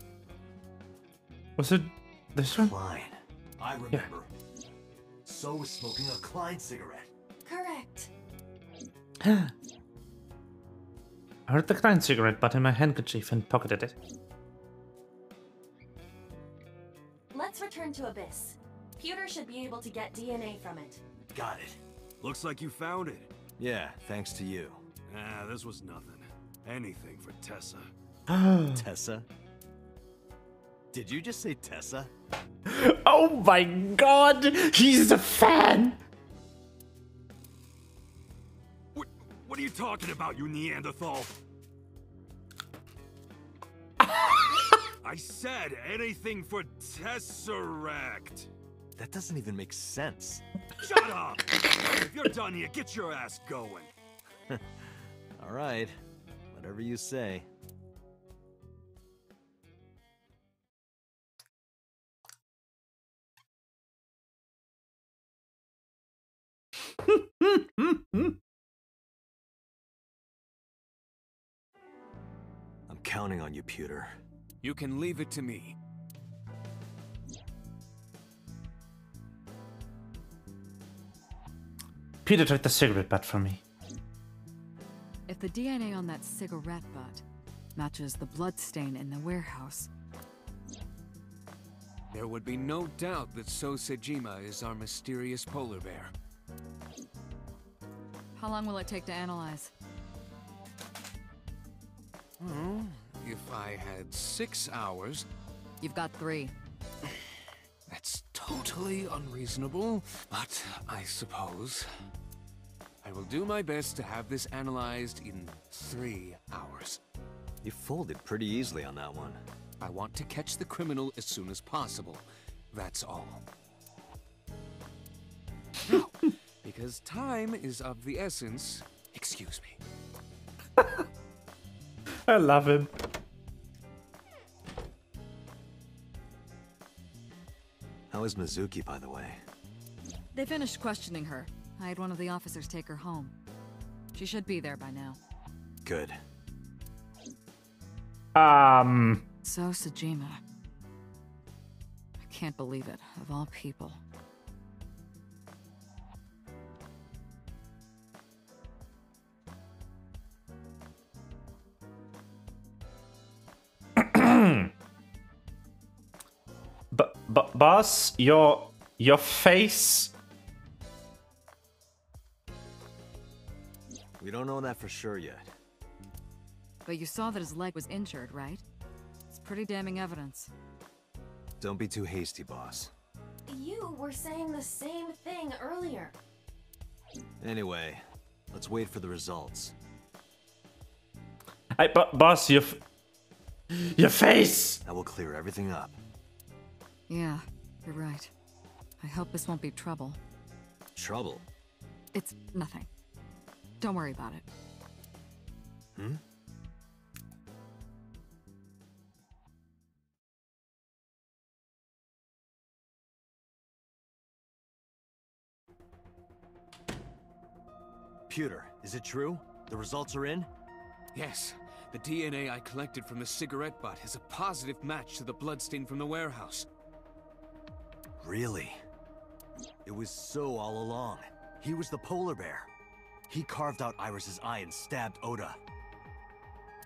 Was it this one? Klein. I remember. So was smoking a Klein cigarette. Correct. I heard the Klein cigarette butt in my handkerchief and pocketed it. Let's return to Abyss. Pewter should be able to get DNA from it. Got it. Looks like you found it. Yeah, thanks to you. Ah, this was nothing. Anything for Tessa. Tessa? Did you just say Tessa? Oh my god! He's a fan! What are you talking about, you Neanderthal? I said anything for Tesseract. That doesn't even make sense. Shut up! If you're done here, get your ass going. All right. Whatever you say. counting on you, Pewter. You can leave it to me. Peter took the cigarette butt from me. If the DNA on that cigarette butt matches the bloodstain in the warehouse, there would be no doubt that So Sejima is our mysterious polar bear. how long will it take to analyze? Well, if I had 6 hours... You've got 3. That's totally unreasonable, but I suppose... I will do my best to have this analyzed in 3 hours. You folded pretty easily on that one. I want to catch the criminal as soon as possible. That's all. Now, because time is of the essence, excuse me. I love him. How is Mizuki, by the way? They finished questioning her. I had one of the officers take her home. She should be there by now. Good. So Sejima. I can't believe it, of all people. Boss, your face. We don't know that for sure yet. But you saw that his leg was injured, right? It's pretty damning evidence. Don't be too hasty, boss. You were saying the same thing earlier. Anyway, let's wait for the results. Hey, boss, your face. That will clear everything up. Yeah, you're right. I hope this won't be trouble. Trouble? It's nothing. Don't worry about it. Hmm? Pewter, is it true? The results are in? Yes. The DNA I collected from the cigarette butt is a positive match to the bloodstain from the warehouse. Really? It was So all along. He was the polar bear. He carved out Iris's eye and stabbed Oda.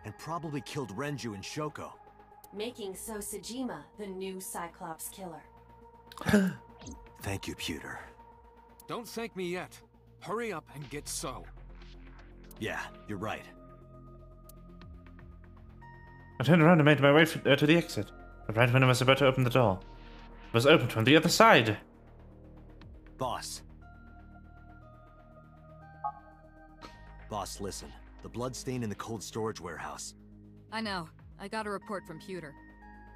And probably killed Renju and Shoko. Making So Sejima the new Cyclops killer. Thank you, Pewter. Don't thank me yet. Hurry up and get So. Yeah, you're right. I turned around and made my way to the exit. But right when I was about to open the door, it was opened from the other side. Boss. Boss, listen. The bloodstain in the cold storage warehouse. I know. I got a report from Pewter.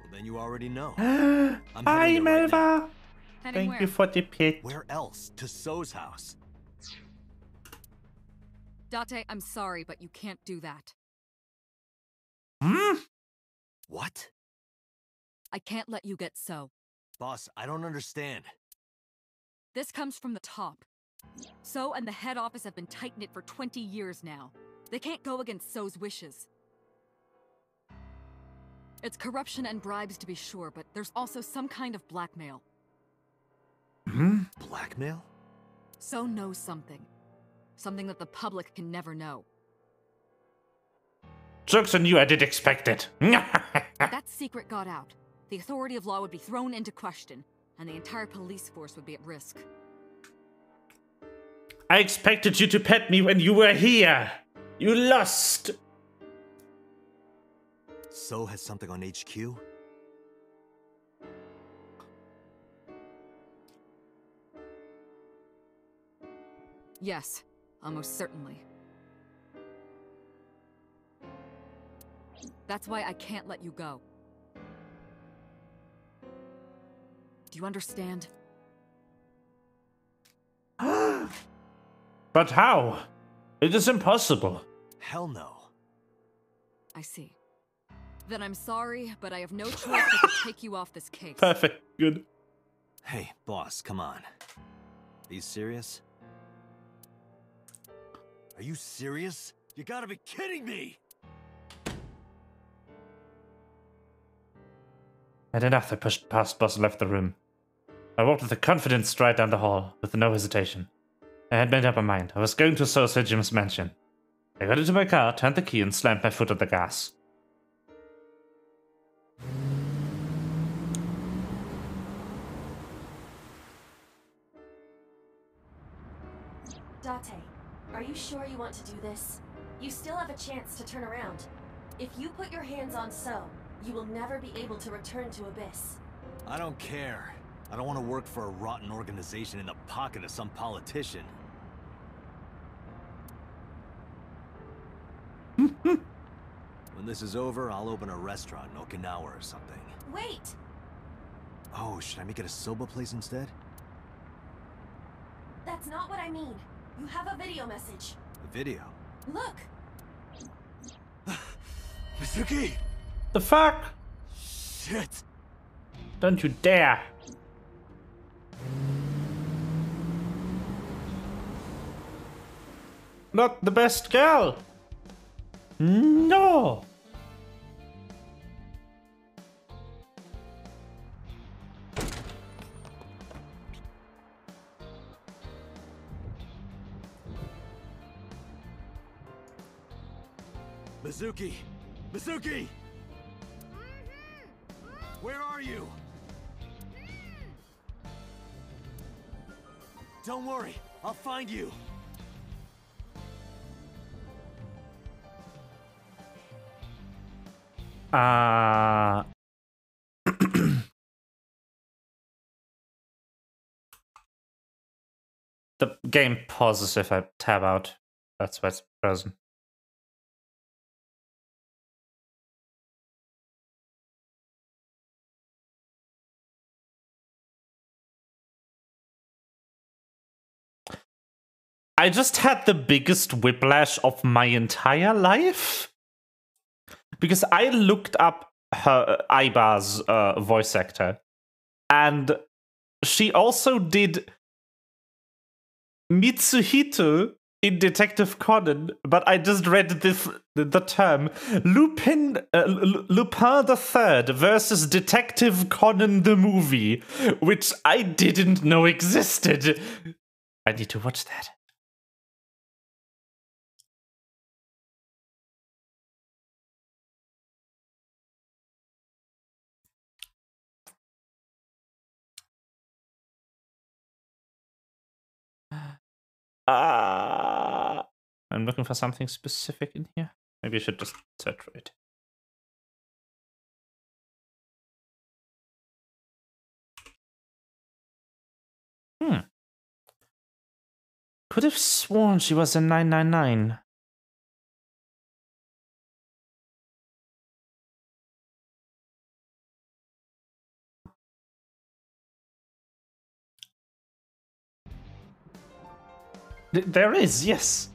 Well, then you already know. Hi, Melva. Heading Thank where? you for the pit. Where else? To So's house. Date, I'm sorry, but you can't do that. Hmm? What? I can't let you get So. Boss, I don't understand. This comes from the top. So and the head office have been tight-knit for 20 years now. They can't go against So's wishes. It's corruption and bribes to be sure, but there's also some kind of blackmail. Hmm? Blackmail? So knows something. Something that the public can never know. Joke's on you, I did expect it. If that secret got out, the authority of law would be thrown into question, and the entire police force would be at risk. I expected you to pet me when you were here. You lost. So has something on HQ? Yes, almost certainly. That's why I can't let you go. Do you understand? But how? It is impossible. Hell no. I see. Then I'm sorry, but I have no choice but to take you off this case. Perfect. Good. Hey, boss, come on. Are you serious? Are you serious? You gotta be kidding me! And enough, I pushed past Boss and left the room. I walked with a confident stride down the hall, with no hesitation. I had made up my mind. I was going to Sir Jim's mansion. I got into my car, turned the key, and slammed my foot on the gas. Date, are you sure you want to do this? You still have a chance to turn around. If you put your hands on So, you will never be able to return to Abyss. I don't care. I don't want to work for a rotten organization in the pocket of some politician. When this is over, I'll open a restaurant in Okinawa or something. Wait! Oh, should I make it a soba place instead? That's not what I mean. You have a video message. A video? Look! Mizuki! The fuck? Shit! Don't you dare! Not the best girl! No! Mizuki! Mizuki! Where are you? Don't worry, I'll find you. The game pauses if I tab out. That's why it's frozen. I just had the biggest whiplash of my entire life. Because I looked up her Aiba's voice actor. And she also did Mitsuhito in Detective Conan, but I just read the term Lupin III versus Detective Conan the movie, which I didn't know existed. I need to watch that. I'm looking for something specific in here. Maybe I should just search for it. Could have sworn she was in 999. There is, yes.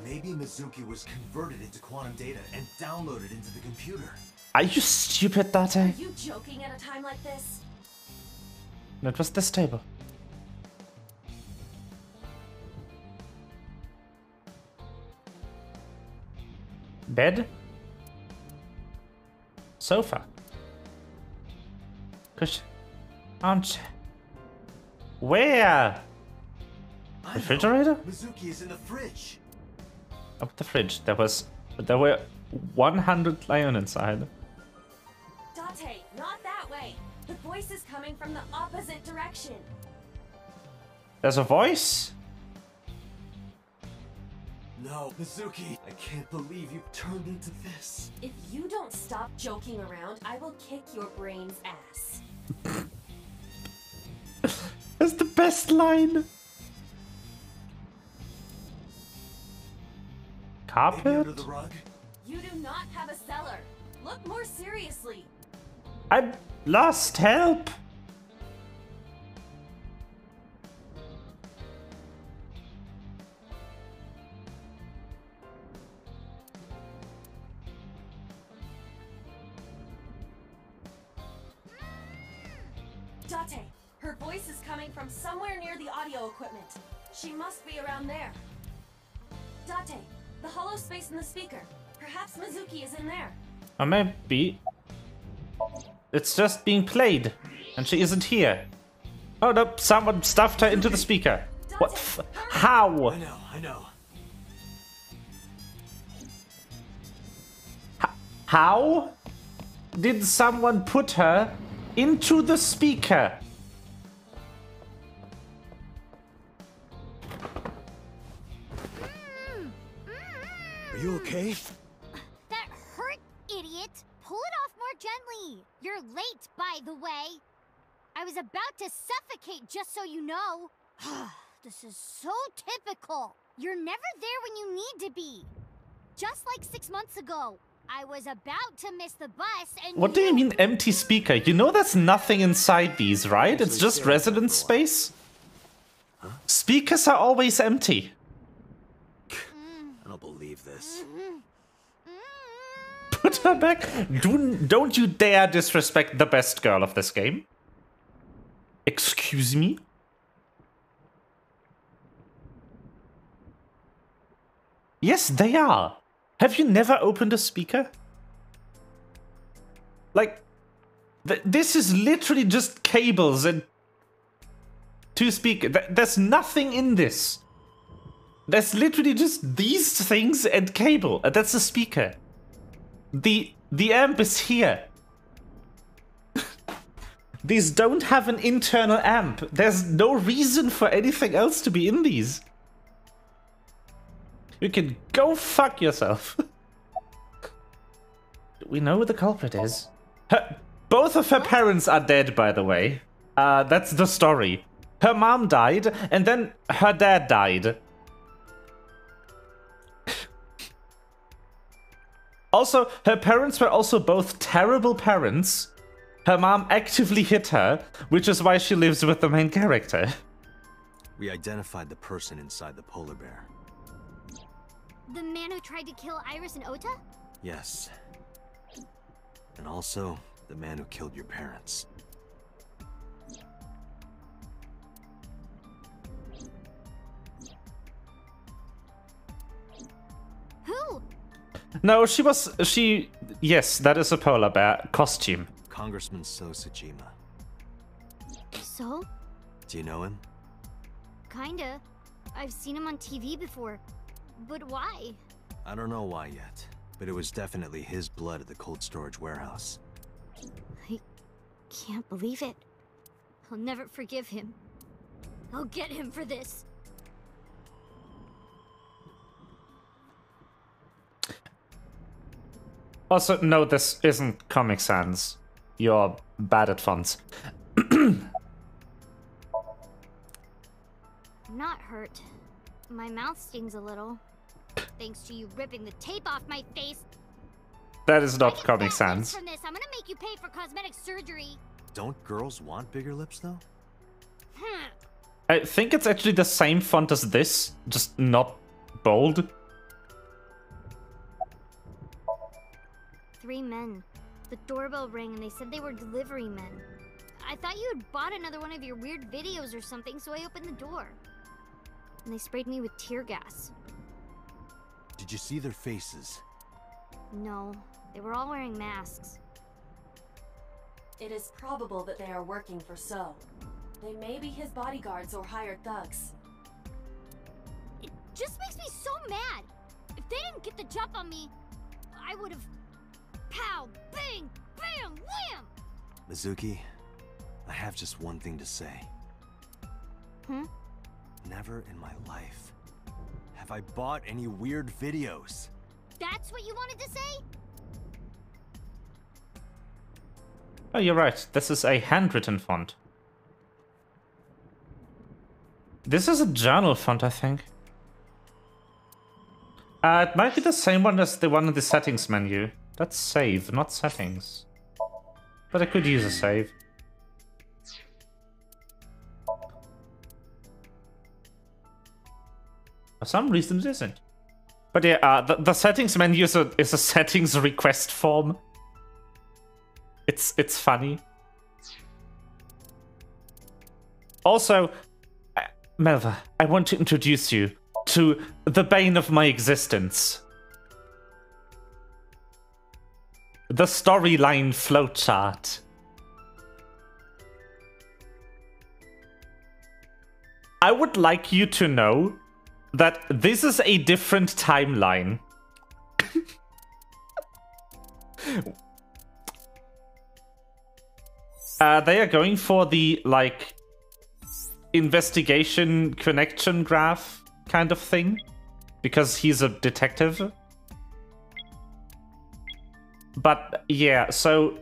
Maybe Mizuki was converted into quantum data and downloaded into the computer. Are you stupid, Date? Are you joking at a time like this? That was this table. Bed. Sofa. Cushion. Armchair. Where? Refrigerator? Mizuki is in the fridge. Up the fridge. There were 100 lion inside. Date, not that way. The voice is coming from the opposite direction. There's a voice? No, Mizuki, I can't believe you turned into this. If you don't stop joking around, I will kick your brain's ass. That's the best line. Carpet? Under the rug? You do not have a cellar. Look more seriously. I'm lost. Help. Date, her voice is coming from somewhere near the audio equipment. She must be around there. Date, the hollow space in the speaker. Perhaps Mizuki is in there. Or maybe it's just being played and she isn't here. Oh no, someone stuffed her into the speaker. What? How? I know. How did someone put her into the speaker? Are you okay? That hurt, idiot! Pull it off more gently. You're late, by the way. I was about to suffocate, just so you know. This is so typical. You're never there when you need to be. Just like 6 months ago, I was about to miss the bus and What do you mean empty speaker? You know there's nothing inside these, right? It's just residence space. Speakers are always empty. I don't believe this. Put her back. Don't you dare disrespect the best girl of this game. Excuse me? Yes, they are. Have you never opened a speaker? Like, this is literally just cables and two speakers. There's nothing in this. There's literally just these things and cable. That's a speaker. The amp is here. These don't have an internal amp. There's no reason for anything else to be in these. You can go fuck yourself. We know who the culprit is. Both of her parents are dead, by the way. That's the story. Her mom died, and then her dad died. Also, her parents were also both terrible parents. Her mom actively hit her, which is why she lives with the main character. We identified the person inside the polar bear. The man who tried to kill Iris and Ota? Yes. And also, the man who killed your parents. Who? No, yes, that is a polar bear costume. Congressman Sajima. So? Do you know him? Kinda. I've seen him on TV before. But why? I don't know why yet, but it was definitely his blood at the cold storage warehouse. I can't believe it. I'll never forgive him. I'll get him for this. Also, no, this isn't Comic Sans. You're bad at fonts. I'm not hurt. My mouth stings a little. Thanks to you ripping the tape off my face. That is not Comic Sans. From this, I'm gonna make you pay for cosmetic surgery. Don't girls want bigger lips, though? I think it's actually the same font as this, just not bold. 3 men. The doorbell rang and they said they were delivery men. I thought you had bought another one of your weird videos or something, so I opened the door. And they sprayed me with tear gas. Did you see their faces? No, they were all wearing masks. It is probable that they are working for So. They may be his bodyguards or hired thugs. It just makes me so mad. If they didn't get the jump on me, I would have... Pow! Bang! Bam! Wham! Mizuki, I have just one thing to say. Never in my life have I bought any weird videos. That's what you wanted to say? Oh, you're right. This is a handwritten font. This is a journal font, I think. It might be the same one as the one in the settings menu. That's save, not settings. But I could use a save. For some reason it isn't. But yeah, the settings menu is a settings request form. It's funny. Also, Melva, I want to introduce you to the bane of my existence. The storyline flowchart. I would like you to know that this is a different timeline. They are going for the, like, investigation connection graph kind of thing, because he's a detective. But yeah, so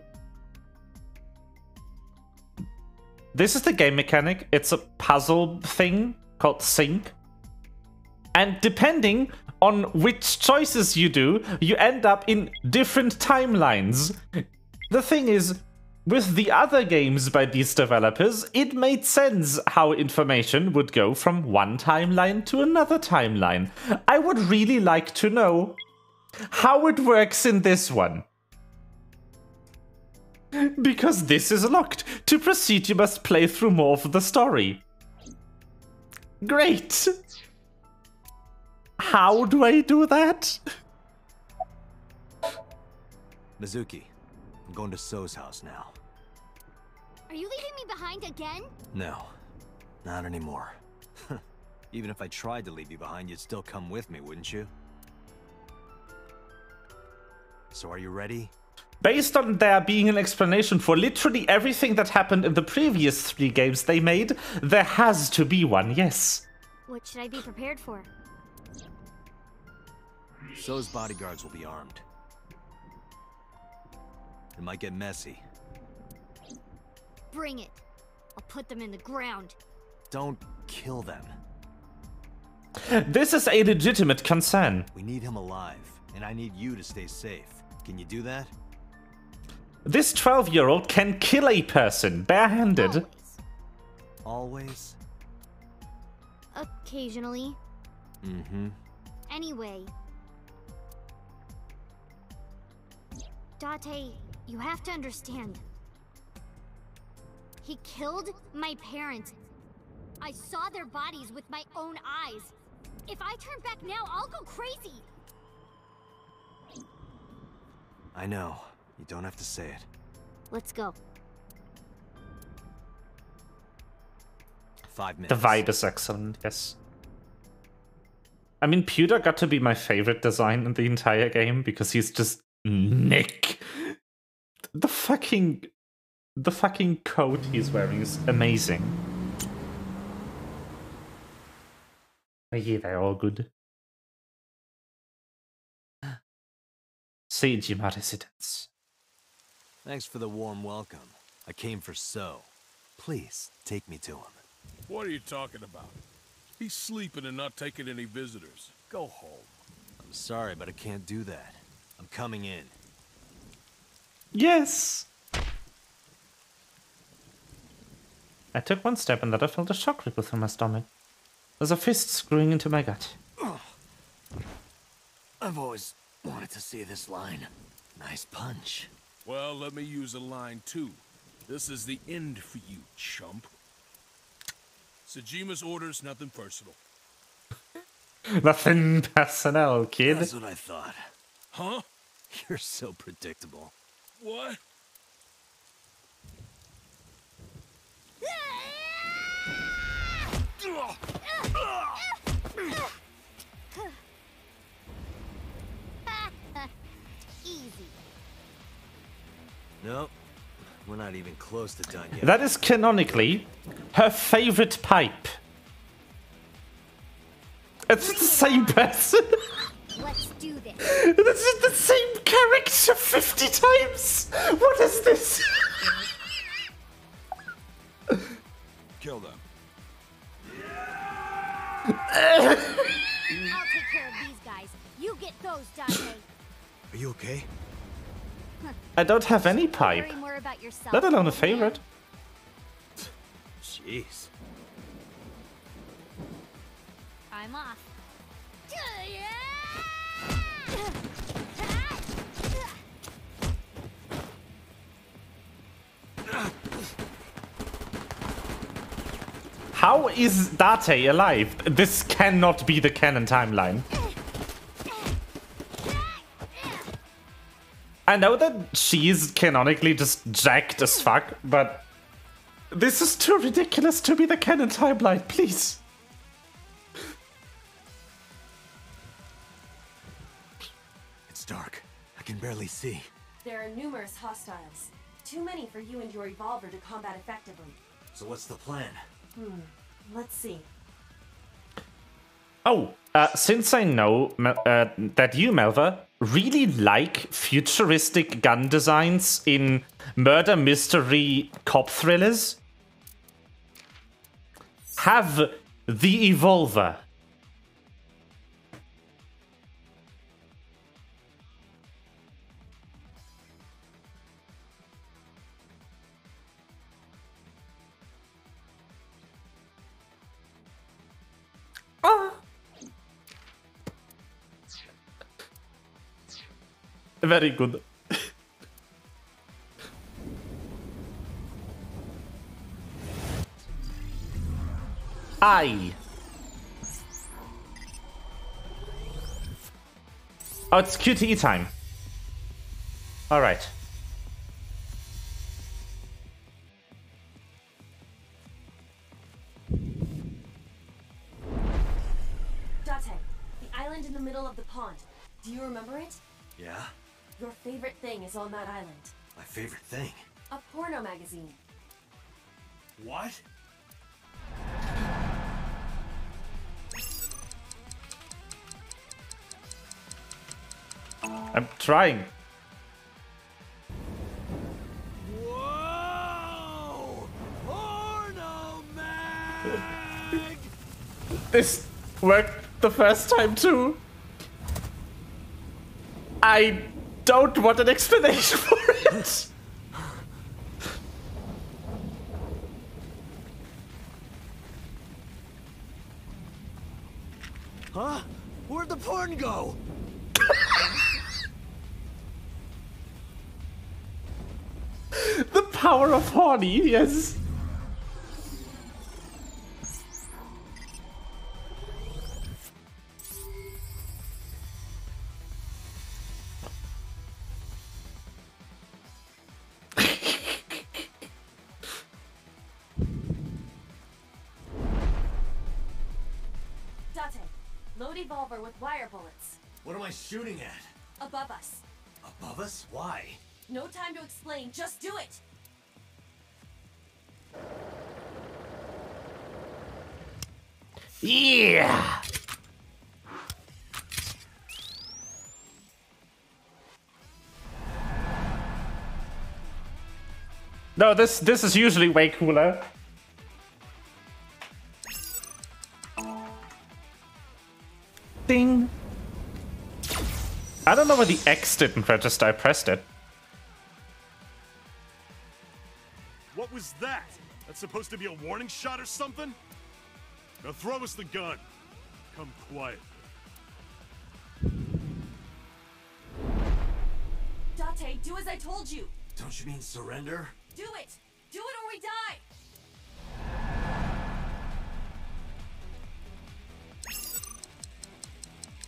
this is the game mechanic. It's a puzzle thing called Sync. And depending on which choices you do, you end up in different timelines. The thing is, with the other games by these developers, it made sense how information would go from one timeline to another timeline. I would really like to know how it works in this one. Because this is locked. To proceed, you must play through more of the story. Great! How do I do that? Mizuki, I'm going to So's house now. Are you leaving me behind again? No, not anymore. Even if I tried to leave you behind, you'd still come with me, wouldn't you? So are you ready? Based on there being an explanation for literally everything that happened in the previous 3 games they made, there has to be one, yes. What should I be prepared for? So's bodyguards will be armed. It might get messy. Bring it. I'll put them in the ground. Don't kill them. This is a legitimate concern. We need him alive, and I need you to stay safe. Can you do that? This 12-year-old can kill a person barehanded. Always? Occasionally. Mm-hmm. Anyway. Date, you have to understand. He killed my parents. I saw their bodies with my own eyes. If I turn back now, I'll go crazy. I know. You don't have to say it. Let's go. 5 minutes. The vibe is excellent, yes. I mean, Pewter got to be my favorite design in the entire game because he's just Nick. The fucking coat he's wearing is amazing. But yeah, they're all good. Seijima residence. Thanks for the warm welcome. I came for So. Please, take me to him. What are you talking about? He's sleeping and not taking any visitors. Go home. I'm sorry, but I can't do that. I'm coming in. Yes! I took one step and then I felt a shock ripple through my stomach. There's a fist screwing into my gut. I've always wanted to see this line. Nice punch. Well, let me use a line too. This is the end for you, chump. Sejima's orders, nothing personal. Nothing personnel, kid. That's what I thought. Huh? You're so predictable. What? Easy. Nope. We're not even close to done yet. That is canonically her favorite pipe. It's the same person. Let's do this. This is the same character 50 times. What is this? Kill them. I'll take care of these guys. You get those, Dante. Are you okay? I don't have any pipe. Worry more about yourself. Let alone a favorite. Jeez. I'm off. How is Date alive? This cannot be the canon timeline. I know that she's canonically just jacked as fuck, but this is too ridiculous to be the canon timeline, please. It's dark. I can barely see. There are numerous hostiles. Too many for you and your evolver to combat effectively. So what's the plan? Let's see. Oh, since I know that you, Melva, really like futuristic gun designs in murder mystery cop thrillers, have the Evolver. Very good. Aye. Oh, it's QTE time. All right. Date, the island in the middle of the pond. Do you remember it? Yeah? Your favorite thing is on that island. My favorite thing. A porno magazine. What? I'm trying. Whoa! Porno mag! This worked the first time too. I don't want an explanation for it. Huh? Where'd the porn go? The power of horny, yes. Date, load evolver with wire bullets. What am I shooting at? Above us. Above us? Why? No time to explain, just do it! Yeah. No, this is usually way cooler. Ding. I don't know why the X didn't register. I pressed it. What was that? That's supposed to be a warning shot or something? Now throw us the gun. Come quiet. Date, do as I told you! Don't you mean surrender? Do it! Do it or we die!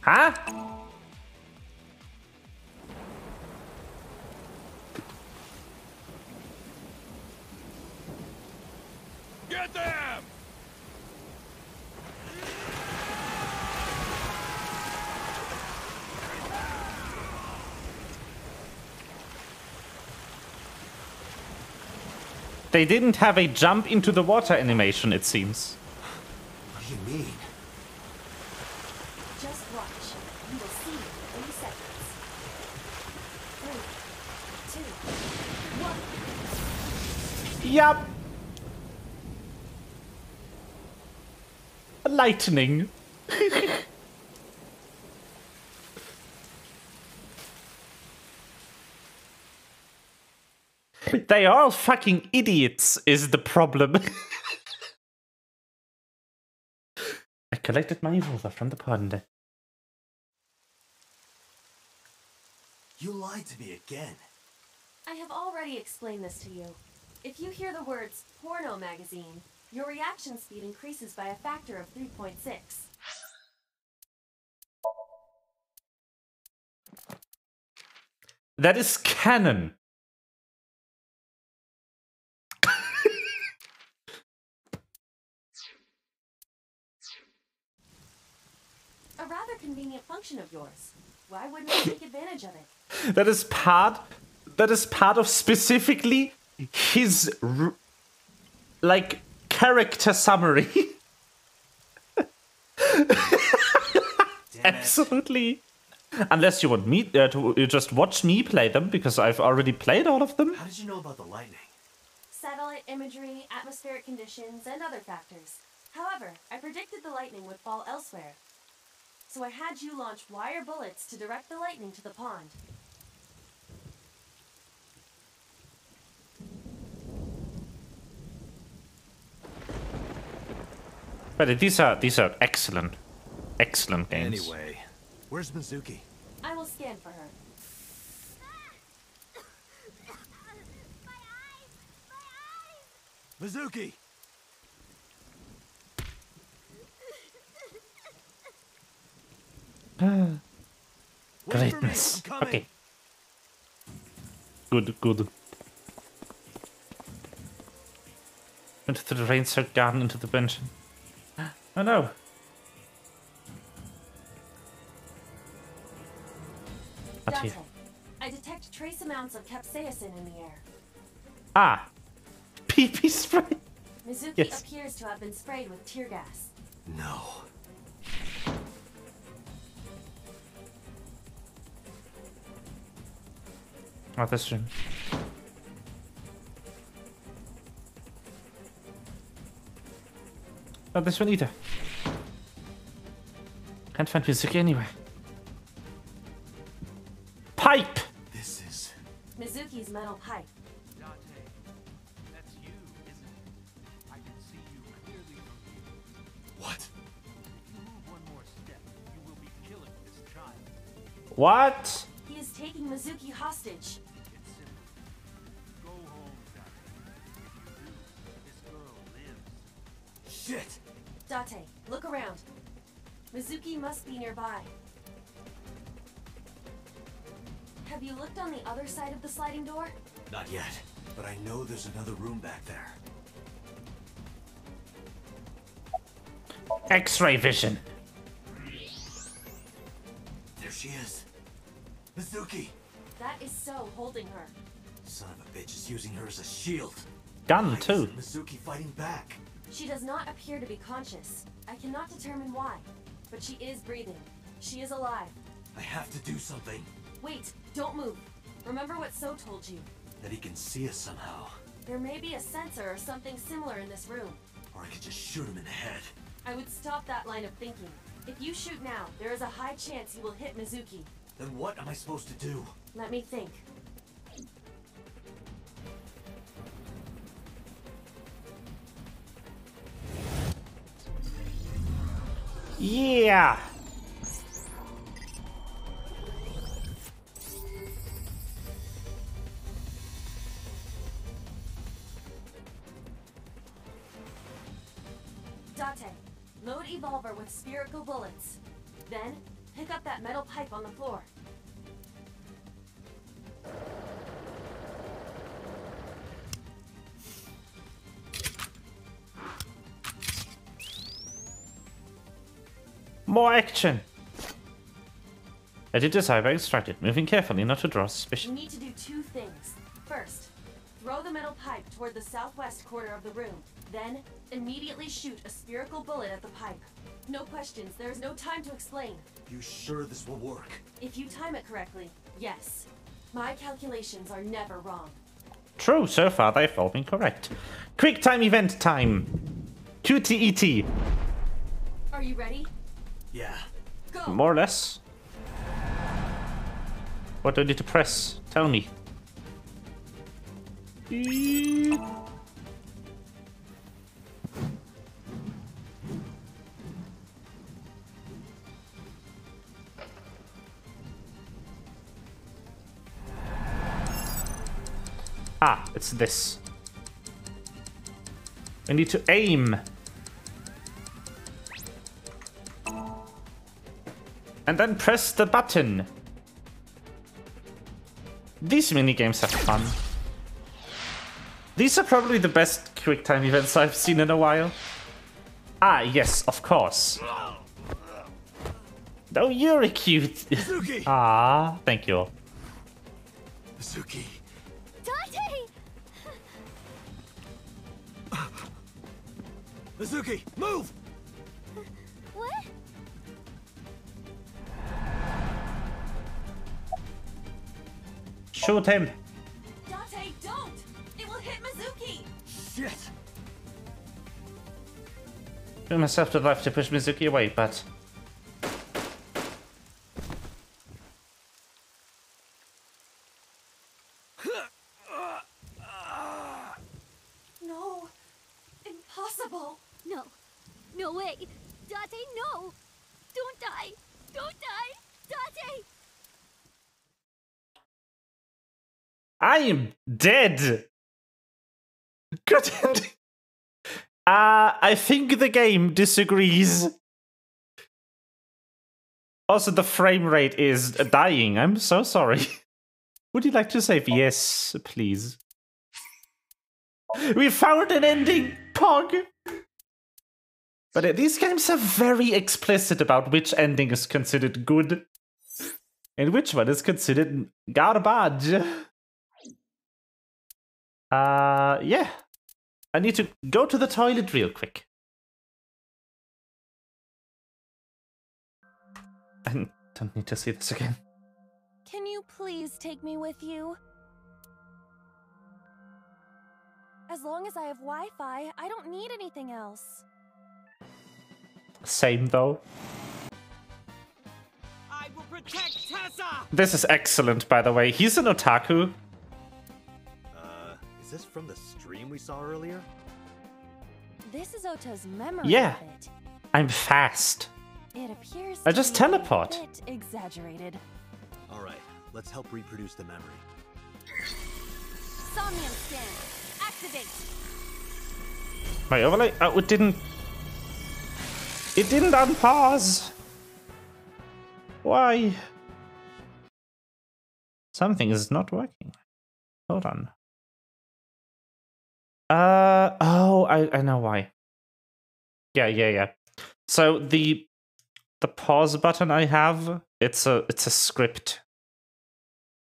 Huh? Get them! They didn't have a jump into the water animation, it seems. What do you mean? Just watch. You will see in 3 seconds. 3, 2, 1. Yup. Lightning. They are all fucking idiots, is the problem. I collected my evolver from the pond. You lied to me again. I have already explained this to you. If you hear the words porno magazine, your reaction speed increases by a factor of 3.6. That is canon. A rather convenient function of yours. Why wouldn't you take advantage of it? That is part of specifically his like character summary. Absolutely. Unless you want me to just watch me play them, because I've already played all of them. How did you know about the lightning? Satellite imagery, atmospheric conditions, and other factors. However, I predicted the lightning would fall elsewhere. So I had you launch wire bullets to direct the lightning to the pond. But these are excellent games. Anyway, where's Mizuki? I will scan for her. Mizuki! Greatness. Okay. Good. Into the rain-soaked garden, into the bench. Oh no. Not here. Date, I detect trace amounts of capsaicin in the air. Ah. Pee-pee spray. Mizuki Yes. appears to have been sprayed with tear gas. No. Oh, this room. Not this one either. Can't find Mizuki anywhere. Pipe! This is... Mizuki's metal pipe. That's you, isn't it? I can see you clearly from here. What? If you move one more step, you will be killing this child. What? He is taking Mizuki hostage. It's simple. Go home, Date. If you do, this girl lives. Shit! Date, look around. Mizuki must be nearby. Have you looked on the other side of the sliding door? Not yet, but I know there's another room back there. X-ray vision. There she is. Mizuki! That is So holding her. Son of a bitch is using her as a shield. Gun Why too. isn't Mizuki fighting back? She does not appear to be conscious. I cannot determine why, but she is breathing. She is alive. I have to do something. Wait, don't move. Remember what So told you. That he can see us somehow. There may be a sensor or something similar in this room. Or I could just shoot him in the head. I would stop that line of thinking. If you shoot now, there is a high chance you will hit Mizuki. Then what am I supposed to do? Let me think. Yeah. Date, load Evolver with spherical bullets. Then, pick up that metal pipe on the floor. More action. Edit is hyper extracted, moving carefully not to draw You suspicion. need to do two things. First, throw the metal pipe toward the southwest corner of the room. Then, immediately shoot a spherical bullet at the pipe. No questions, there is no time to explain. You sure this will work? If you time it correctly, yes. My calculations are never wrong. True, so far they've all been correct. Quick time event time. QTET. Are you ready? Yeah. Go! More or less. What do I need to press? Tell me. Ah, it's this. I need to aim. And then press the button. These minigames are fun. These are probably the best QuickTime events I've seen in a while. Ah, yes, of course. Oh, you're a cute. Ah, thank you. Mizuki. Dante! Mizuki, move! What? Shoot him. Date, don't! It will hit Mizuki! Shit! I myself to life to push Mizuki away, but... No! Impossible! No. No way. Dante, no! Don't die! Don't die! Dante! I am dead! Good ending. I think the game disagrees. Also, the frame rate is dying. I'm so sorry. Would you like to save? Yes, please. We found an ending, Pog! But these games are very explicit about which ending is considered good and which one is considered garbage. Yeah. I need to go to the toilet real quick. I don't need to see this again. Can you please take me with you? As long as I have Wi-Fi, I don't need anything else. Same though. I will protect Tessa! This is excellent, by the way. He's an otaku. Is this from the stream we saw earlier? This is Ota's memory Yeah. of it. I'm fast. It appears I to just be teleport. a bit exaggerated. Alright, let's help reproduce the memory. Somnium scan. Activate. My overlay? Oh, it didn't unpause. Why? Something is not working. Hold on. Oh, I know why. Yeah. So the pause button I have, it's a script.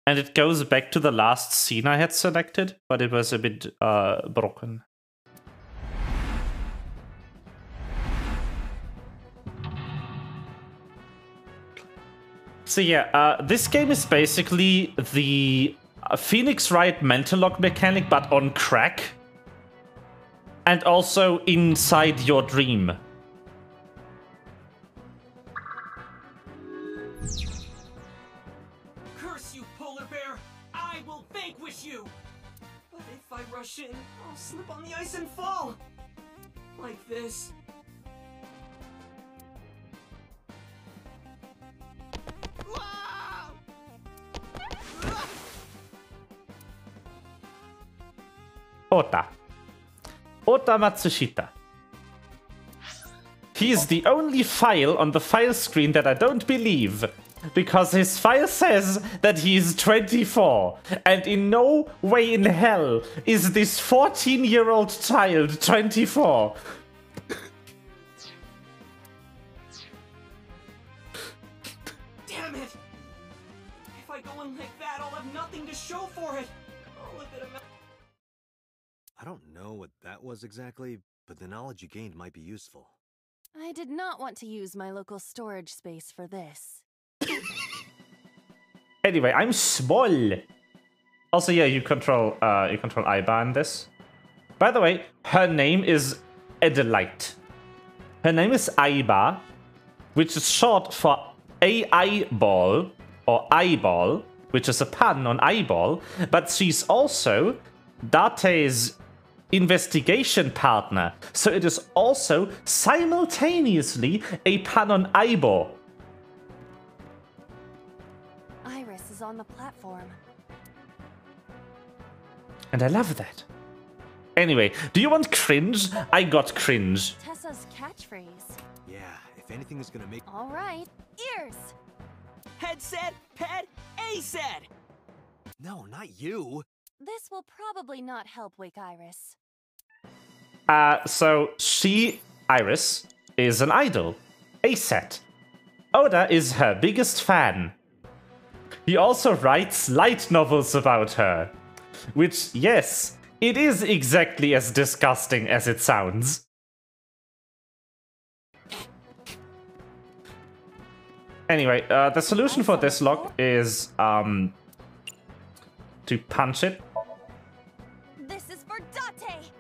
And it goes back to the last scene I had selected, but it was a bit broken. So yeah, this game is basically the Phoenix Wright mental lock mechanic, but on crack. And also inside your dream. Curse you, polar bear! I will vanquish you! But if I rush in, I'll slip on the ice and fall! Like this. Ota Matsushita. He's the only file on the file screen that I don't believe, because his file says that he's 24, and in no way in hell is this 14-year-old child 24. Damn it! If I go in like that, I'll have nothing to show for it! All of it amounts. I don't know what that was exactly, but the knowledge you gained might be useful. I did not want to use my local storage space for this. Anyway, I'm small. Also, yeah, you control Aiba in this. By the way, her name is Adelaide. Her name is Aiba, which is short for eyeball or eyeball, which is a pun on eyeball, but she's also Date's investigation partner, so it is also simultaneously a pun on eyeball. Iris is on the platform. And I love that. Anyway, do you want cringe? I got cringe. Tessa's catchphrase. Yeah, if anything is gonna make... All right, ears. Head said, ped, A said. No, not you. This will probably not help wake Iris. So she, Iris, is an idol. A set. Oda is her biggest fan. He also writes light novels about her. Which, yes, it is exactly as disgusting as it sounds. Anyway, the solution for this lock is to punch it. This is for Date!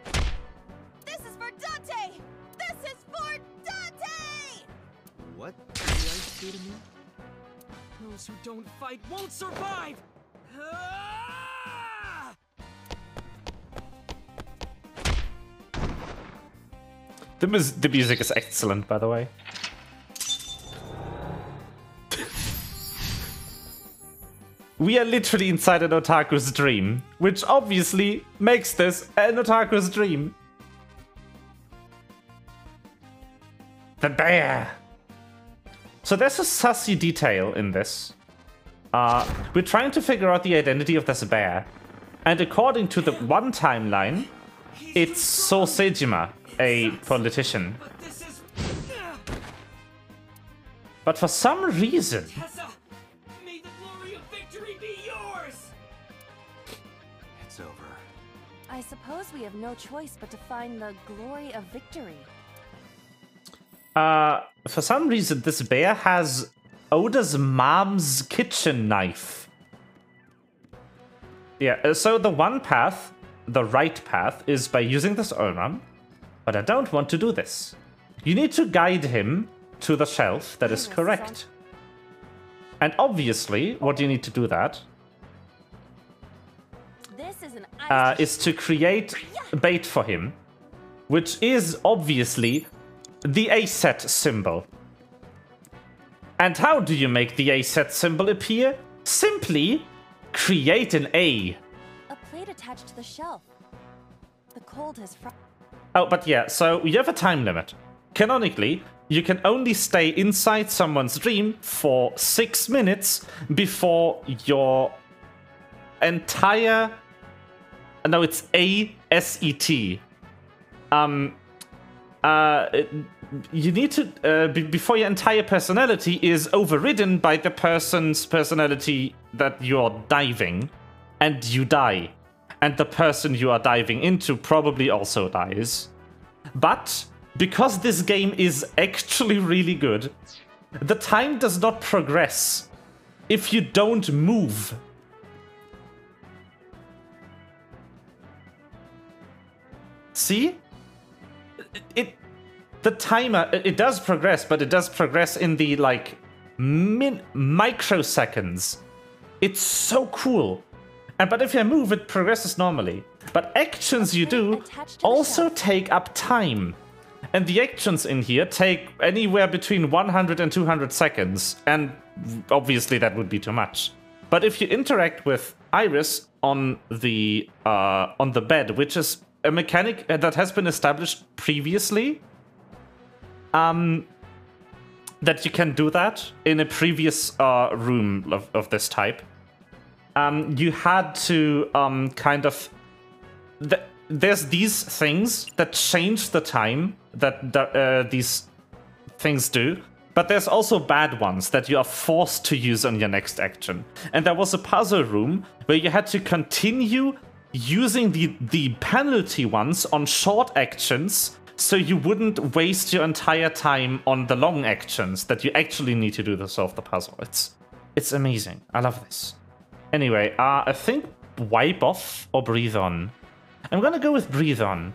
This is for Date! This is for Date! What did you guys do to me? Those who don't fight won't survive! Ah! The music is excellent, by the way. We are literally inside an otaku's dream, which obviously makes this an otaku's dream. The bear! So there's a sussy detail in this. We're trying to figure out the identity of this bear. And according to the one timeline, it's So Sejima, a politician. But for some reason... May the glory of victory be yours! It's over. I suppose we have no choice but to find the glory of victory. For some reason, this bear has Oda's mom's kitchen knife. Yeah, so the one path, the right path, is by using this Ulram. But I don't want to do this. You need to guide him to the shelf that is correct. And obviously, what you need to do that is to create bait for him, which is obviously the A-set symbol. And how do you make the A-set symbol appear? Simply create an A. A plate attached to the shelf. The cold has Oh, but yeah, so you have a time limit. Canonically, you can only stay inside someone's dream for 6 minutes before your entire... No, it's A-S-E-T. You need to... before your entire personality is overridden by the person's personality that you're diving, and you die. And the person you are diving into probably also dies. But because this game is actually really good, the time does not progress if you don't move. See? The timer, it does progress, but it does progress in the, like, microseconds. It's so cool. But if you move, it progresses normally. But actions you do also take up time. And the actions in here take anywhere between 100 and 200 seconds. And obviously that would be too much. But if you interact with Iris on the bed, which is a mechanic that has been established previously, that you can do that in a previous room of this type. You had to kind of... There's these things that change the time that these things do, but there's also bad ones that you are forced to use on your next action. And there was a puzzle room where you had to continue using the penalty ones on short actions so you wouldn't waste your entire time on the long actions that you actually need to do to solve the puzzle. It's amazing. I love this. Anyway, I think wipe off or breathe on. I'm gonna go with breathe on.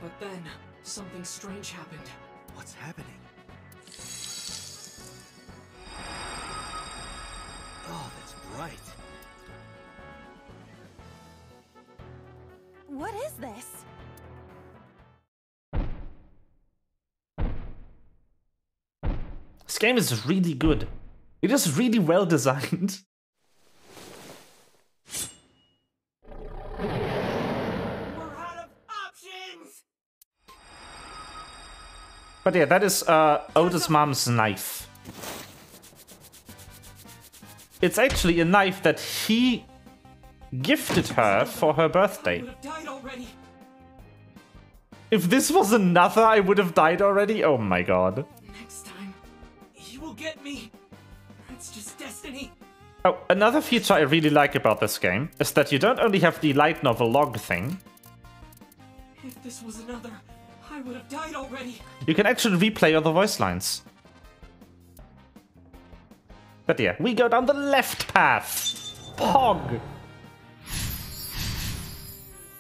But then, something strange happened. What's happening? Oh, that's bright. What is this? This game is really good. It is really well designed. We're out of options! But yeah, that is Oda's mom's knife. it's actually a knife that he gifted her for her birthday. I would have died already. If this was another, I would have died already. Oh my god. Next time, he will get me. That's just destiny. Oh, another feature I really like about this game is that you don't only have the light novel log thing. If this was another, I would have died already. You can actually replay all the voice lines. But yeah, we go down the left path. Pog.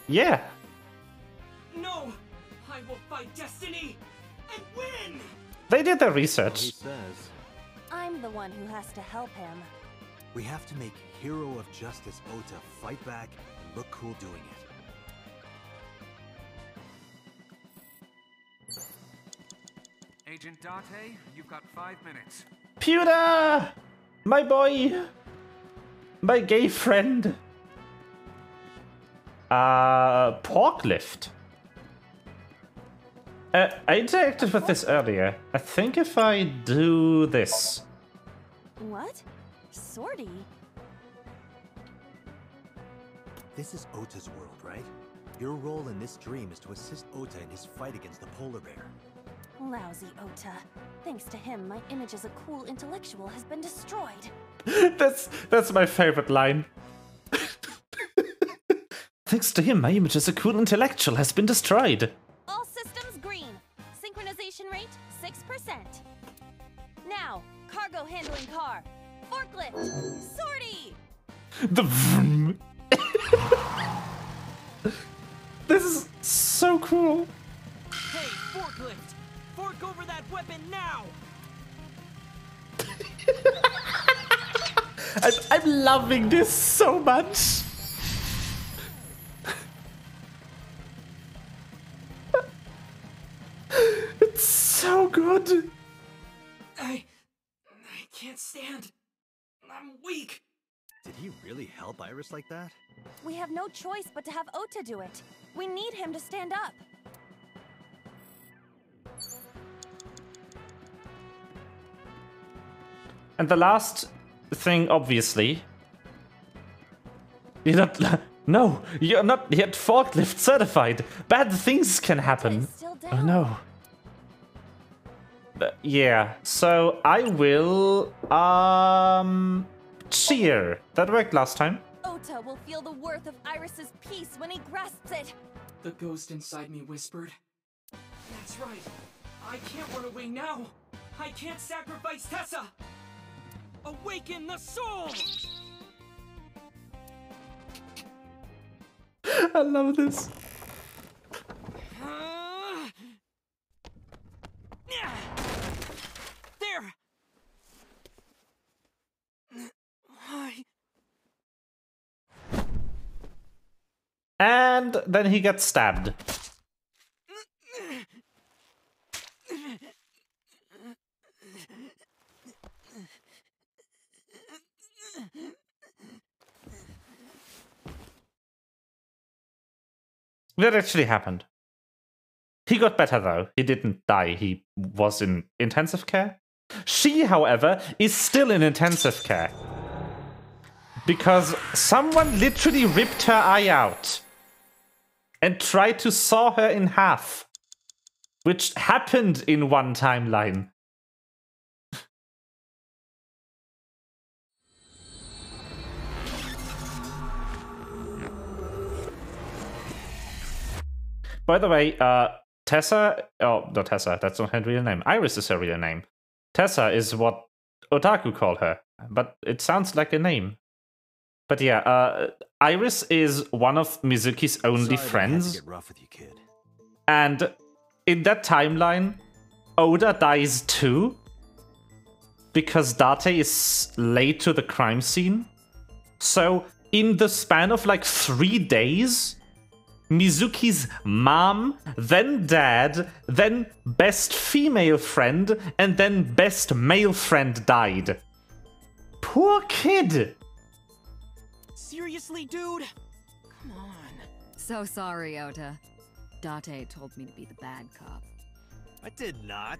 Yeah. No, I will fight destiny and win. They did their research. He says. I'm the one who has to help him. We have to make Hero of Justice Ota fight back and look cool doing it. Agent Date, you've got 5 minutes. Pewter! My boy! My gay friend. Porklift. I interacted with this earlier. I think if I do this. What? Sortie? This is Ota's world, right? Your role in this dream is to assist Ota in his fight against the polar bear. Lousy Ota. Thanks to him, my image as a cool intellectual has been destroyed. That's my favorite line. Thanks to him, my image as a cool intellectual has been destroyed. All systems green. Synchronization rate 6%. Now, cargo handling car. Forklift. Sortie. The vroom. This is so cool. Hey, forklift! Fork over that weapon now! I'm loving this so much. It's so good. I can't stand. I'm weak. Did he really help Iris like that? We have no choice but to have Ota do it. We need him to stand up. And the last thing, obviously. You're not. No, you're not yet forklift certified. Bad things can happen. Oh no. Yeah, so I will cheer. That worked last time. Ota will feel the worth of Iris's peace when he grasps it. The ghost inside me whispered. That's right. I can't run away now. I can't sacrifice Tessa. Awaken the soul. I love this. There. Why? And then he gets stabbed. That actually happened. He got better though. He didn't die. He was in intensive care. She, however, is still in intensive care. Because someone literally ripped her eye out and tried to saw her in half. Which happened in one timeline. By the way, Tessa, oh, not Tessa, that's not her real name. Iris is her real name. Tessa is what otaku call her, but it sounds like a name. But yeah, Iris is one of Mizuki's only friends. To get rough with you, kid. And in that timeline, Oda dies too. Because Date is late to the crime scene. So in the span of like 3 days, Mizuki's mom, then dad, then best female friend, and then best male friend died. Poor kid! Seriously, dude? Come on. So sorry, Ota. Date told me to be the bad cop. I did not.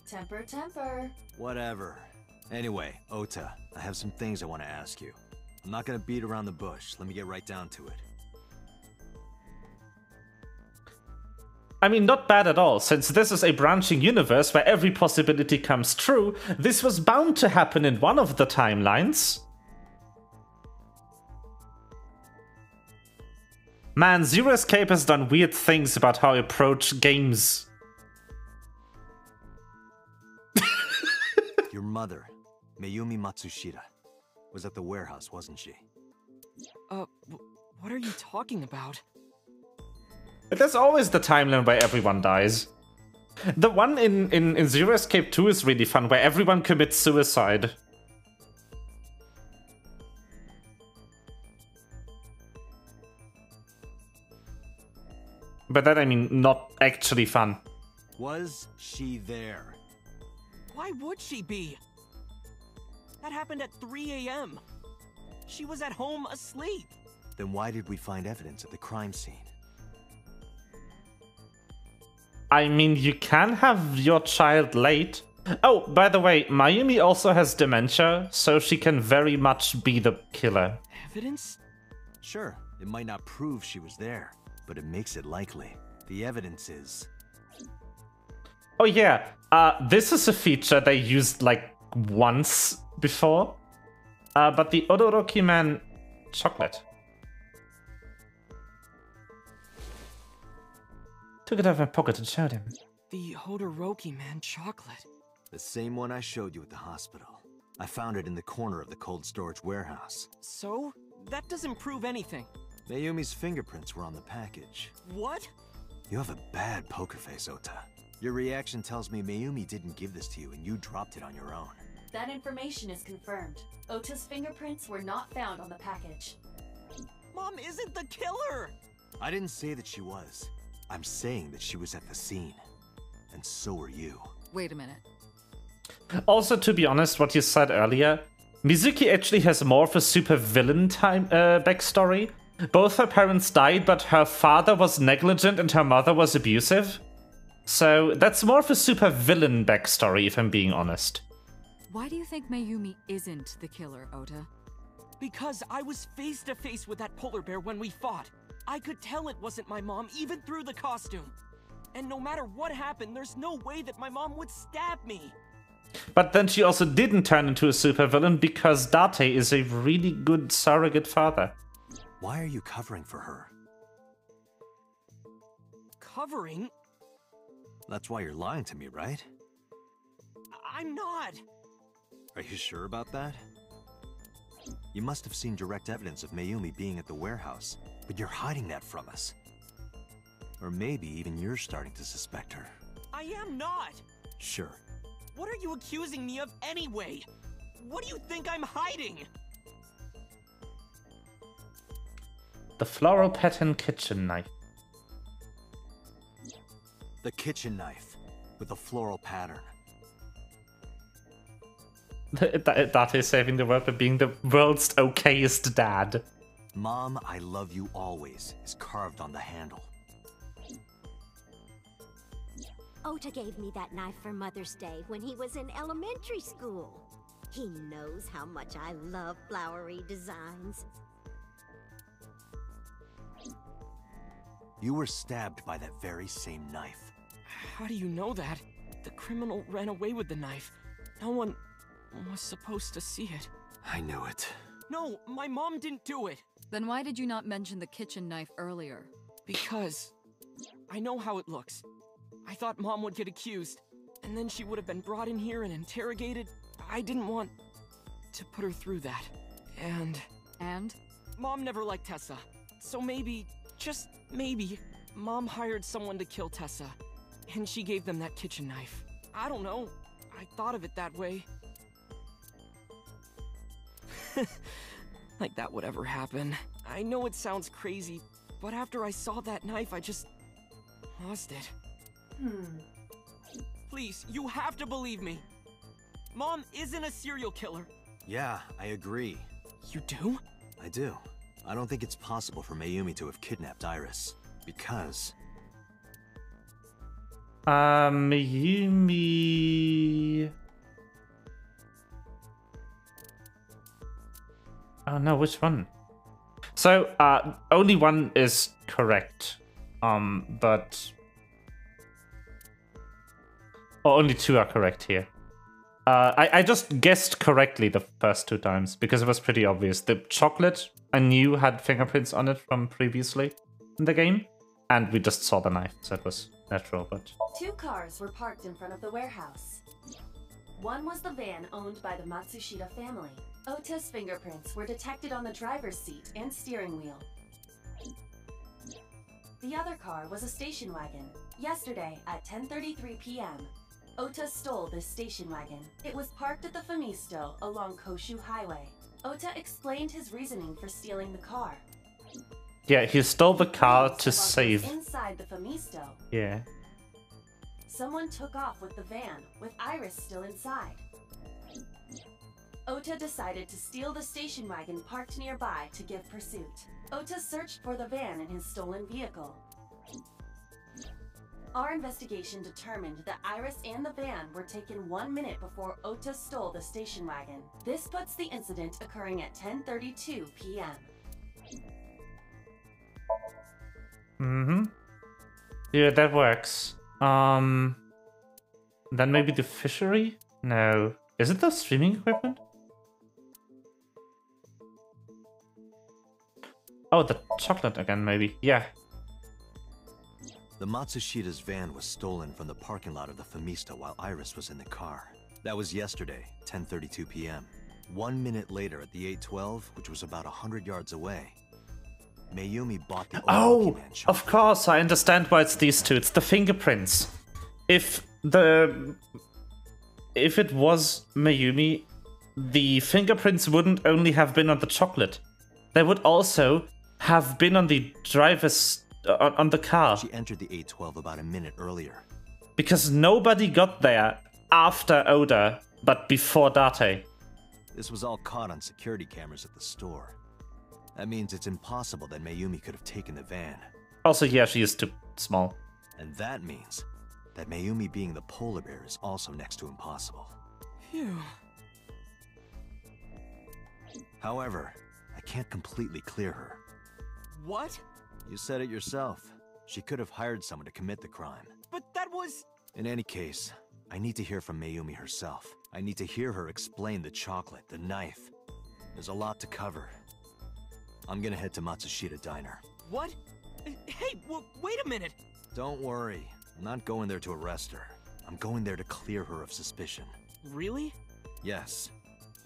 Temper, temper. Whatever. Anyway, Ota, I have some things I want to ask you. I'm not gonna beat around the bush. Let me get right down to it. I mean, not bad at all. Since this is a branching universe where every possibility comes true, this was bound to happen in one of the timelines. Man, Zero Escape has done weird things about how I approach games. Your mother, Mayumi Matsushita, was at the warehouse, wasn't she? What are you talking about? There's always the timeline where everyone dies. The one in Zero Escape 2 is really fun, where everyone commits suicide. But that, I mean, not actually fun. Was she there? Why would she be? That happened at 3 a.m. She was at home asleep. Then why did we find evidence at the crime scene? I mean, you can have your child late. Oh, by the way, Mayumi also has dementia, so she can very much be the killer. Evidence? Sure, it might not prove she was there, but it makes it likely. The evidence is... Oh yeah, this is a feature they used like once before. But the Odoroki Man chocolate. Took it out of my pocket and showed him. The Hodoroki Man chocolate. The same one I showed you at the hospital. I found it in the corner of the cold storage warehouse. So? That doesn't prove anything. Mayumi's fingerprints were on the package. What? You have a bad poker face, Ota. Your reaction tells me Mayumi didn't give this to you and you dropped it on your own. That information is confirmed. Ota's fingerprints were not found on the package. Mom isn't the killer! I didn't say that she was. I'm saying that she was at the scene. And so were you. Wait a minute. Also, to be honest, what you said earlier, Mizuki actually has more of a super villain backstory. Both her parents died, but her father was negligent and her mother was abusive. So that's more of a super villain backstory, if I'm being honest. Why do you think Mayumi isn't the killer, Ota? Because I was face to face with that polar bear when we fought. I could tell it wasn't my mom, even through the costume. And no matter what happened, there's no way that my mom would stab me. But then she also didn't turn into a supervillain because Date is a really good surrogate father. Why are you covering for her? Covering? That's why you're lying to me, right? I'm not. Are you sure about that? You must have seen direct evidence of Mayumi being at the warehouse, but you're hiding that from us. Or maybe even you're starting to suspect her. I am not. Sure. What are you accusing me of anyway? What do you think I'm hiding? The floral pattern kitchen knife. The kitchen knife with a floral pattern. Date is saving the world by being the world's okayest dad. Mom, I love you always is carved on the handle. Ota gave me that knife for Mother's Day when he was in elementary school. He knows how much I love flowery designs. You were stabbed by that very same knife. How do you know that? The criminal ran away with the knife. No one was supposed to see it. I knew it. No, my mom didn't do it. Then why did you not mention the kitchen knife earlier? Because I know how it looks. I thought Mom would get accused, and then she would have been brought in here and interrogated. I didn't want to put her through that. And? Mom never liked Tessa. So maybe, just maybe, Mom hired someone to kill Tessa, and she gave them that kitchen knife. I don't know. I thought of it that way. Like that would ever happen. I know it sounds crazy, but after I saw that knife, I just lost it. Please, you have to believe me. Mom isn't a serial killer. Yeah, I agree. You do? I do. I don't think it's possible for Mayumi to have kidnapped Iris. Because... Mayumi... Oh no, which one? So, only one is correct. But... Oh, only two are correct here. I just guessed correctly the first two times, because it was pretty obvious. The chocolate, I knew had fingerprints on it from previously in the game, and we just saw the knife, so it was natural, but... 2 cars were parked in front of the warehouse. One was the van owned by the Matsushita family. Ota's fingerprints were detected on the driver's seat and steering wheel. The other car was a station wagon. Yesterday at 10:33 p.m., Ota stole this station wagon. It was parked at the Famisto along Koshu Highway. Ota explained his reasoning for stealing the car. Yeah, he stole the car to save. Inside the Famisto, Yeah. someone took off with the van, with Iris still inside. Ota decided to steal the station wagon parked nearby to give pursuit. Ota searched for the van in his stolen vehicle. Our investigation determined that Iris and the van were taken 1 minute before Ota stole the station wagon. This puts the incident occurring at 10:32 p.m. Mm-hmm. Yeah, that works. Then maybe the fishery? No. Is it the streaming equipment? Oh, the chocolate again, maybe. Yeah. The Matsushita's van was stolen from the parking lot of the Famisto while Iris was in the car. That was yesterday, 10:32 p.m. 1 minute later at the 812, which was about 100 yards away, Mayumi bought the Oh, of course, I understand why it's these two. It's the fingerprints. If it was Mayumi, the fingerprints wouldn't only have been on the chocolate. They would also have been on the driver's... on the car. She entered the 812 about a minute earlier. Because nobody got there after Oda, but before Date. This was all caught on security cameras at the store. That means it's impossible that Mayumi could have taken the van. Also, yeah, she is too small. And that means that Mayumi being the polar bear is also next to impossible. Phew. However, I can't completely clear her. What? You said it yourself. She could have hired someone to commit the crime. But that was... In any case, I need to hear from Mayumi herself. I need to hear her explain the chocolate, the knife. There's a lot to cover. I'm gonna head to Matsushita Diner. What? Hey, wait a minute! Don't worry. I'm not going there to arrest her. I'm going there to clear her of suspicion. Really? Yes.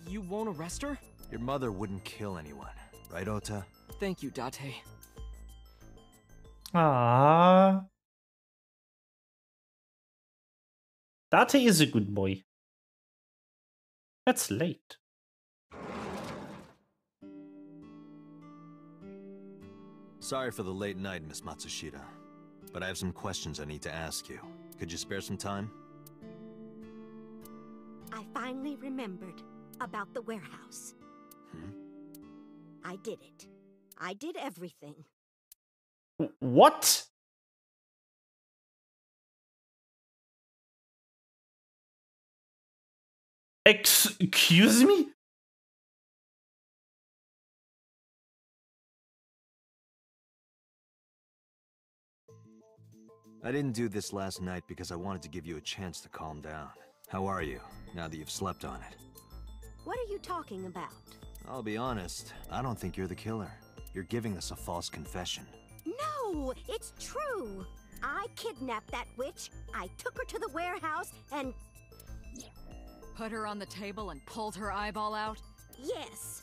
You won't arrest her? Your mother wouldn't kill anyone, right, Ota? Thank you, Date. Ah, Date is a good boy. That's late. Sorry for the late night, Miss Matsushita, but I have some questions I need to ask you. Could you spare some time? I finally remembered about the warehouse. I did it. I did everything. What? Excuse me? I didn't do this last night because I wanted to give you a chance to calm down. How are you, now that you've slept on it? What are you talking about? I'll be honest, I don't think you're the killer. You're giving us a false confession. No, it's true. I kidnapped that witch, I took her to the warehouse, and... Put her on the table and pulled her eyeball out? Yes.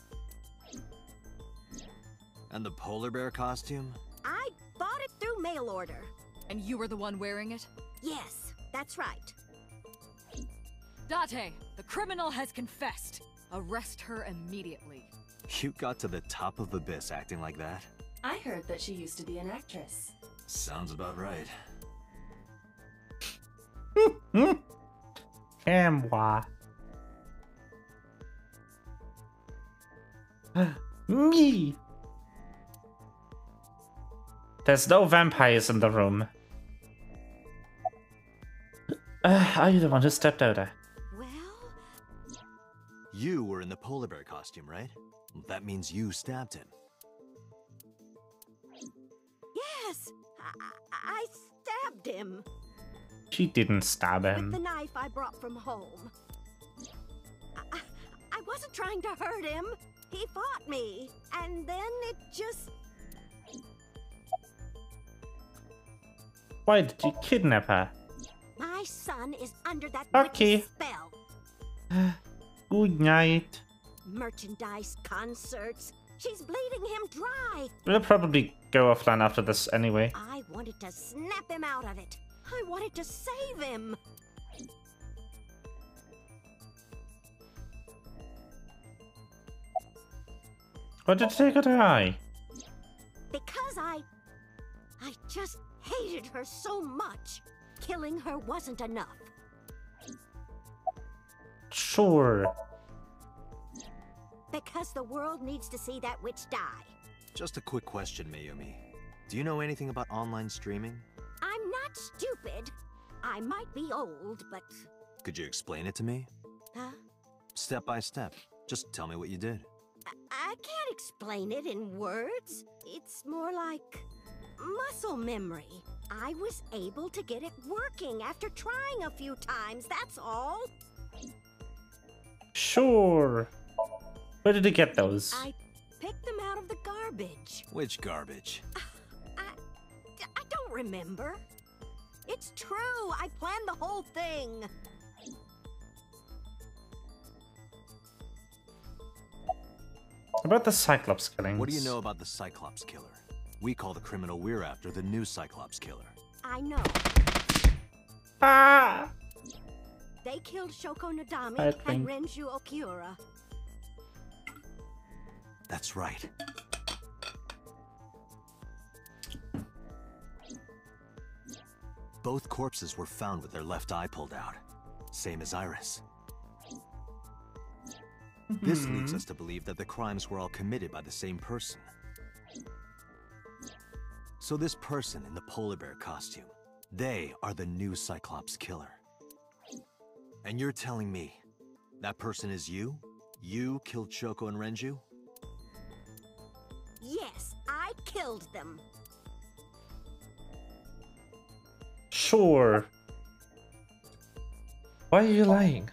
And the polar bear costume? I bought it through mail order. And you were the one wearing it? Yes, that's right. Date, the criminal has confessed. Arrest her immediately. You got to the top of Abyss acting like that? I heard that she used to be an actress. Sounds about right. Camwa. Me. There's no vampires in the room. Are you the one who stepped out there? Well... You were in the polar bear costume, right? That means you stabbed him. Yes, I stabbed him. She didn't stab him. With the knife I brought from home. I wasn't trying to hurt him. He fought me, and then it just... Why did you kidnap her? My son is under that Okay. witch's spell. Good night. Merchandise, concerts. She's bleeding him dry. We'll probably go offline after this anyway. I wanted to snap him out of it. I wanted to save him. Why did you take her to eye? Because I just hated her so much. Killing her wasn't enough. Sure. Because the world needs to see that witch die. Just a quick question, Mayumi. Do you know anything about online streaming? I'm not stupid. I might be old, but... Could you explain it to me? Huh? Step by step. Just tell me what you did. I can't explain it in words. It's more like muscle memory. I was able to get it working after trying a few times, that's all. Sure. Where did you get those? I picked them out of the garbage. Which garbage? I don't remember. It's true. I planned the whole thing. About the Cyclops killings. What do you know about the Cyclops killer? We call the criminal we're after the new Cyclops killer. I know. Ah! They killed Shoko Nadami I think- and Renju Okiura. That's right. Both corpses were found with their left eye pulled out. Same as Iris. This leads us to believe that the crimes were all committed by the same person. So this person in the polar bear costume, they are the new Cyclops killer. And you're telling me that person is you? You killed Shoko and Renju? Yes, I killed them. Sure. Why are you lying?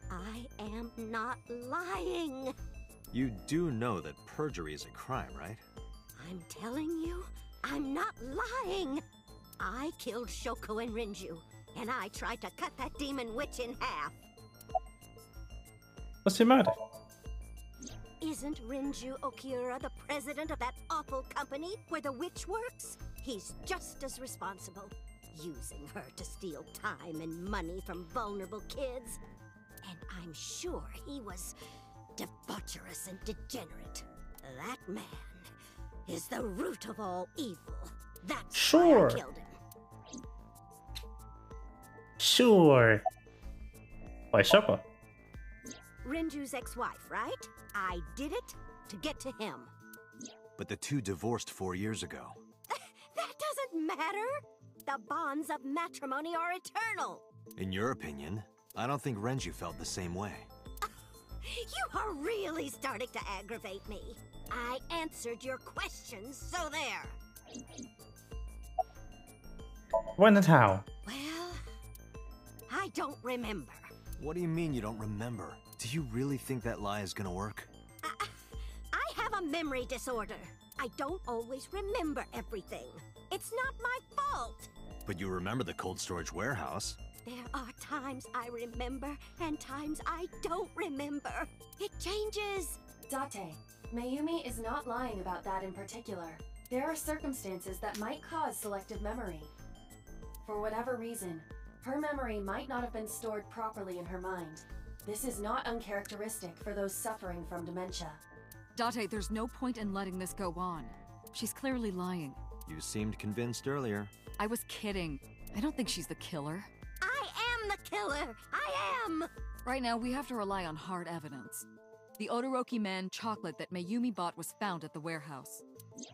I am not lying. You do know that perjury is a crime, right? I'm telling you, I'm not lying. I killed Shoko and Renju, and I tried to cut that demon witch in half. What's the matter? Isn't Renju Okiura the president of that awful company where the witch works? He's just as responsible, using her to steal time and money from vulnerable kids. And I'm sure he was debaucherous and degenerate. That man is the root of all evil. That's why Sure. I killed him. Sure. Why Shoko? Renju's ex-wife, right? I did it to get to him. But the two divorced 4 years ago. That doesn't matter. The bonds of matrimony are eternal. In your opinion, I don't think Renju felt the same way. You are really starting to aggravate me. I answered your questions, so there. When and how? Well, I don't remember. What do you mean you don't remember? Do you really think that lie is gonna work? I have a memory disorder. I don't always remember everything. It's not my fault. But you remember the cold storage warehouse. There are times I remember and times I don't remember. It changes. Date, Mayumi is not lying about that in particular. There are circumstances that might cause selective memory. For whatever reason, her memory might not have been stored properly in her mind. This is not uncharacteristic for those suffering from dementia. Date, there's no point in letting this go on. She's clearly lying. You seemed convinced earlier. I was kidding. I don't think she's the killer. I am the killer! I am! Right now, we have to rely on hard evidence. The Odoroki Man chocolate that Mayumi bought was found at the warehouse.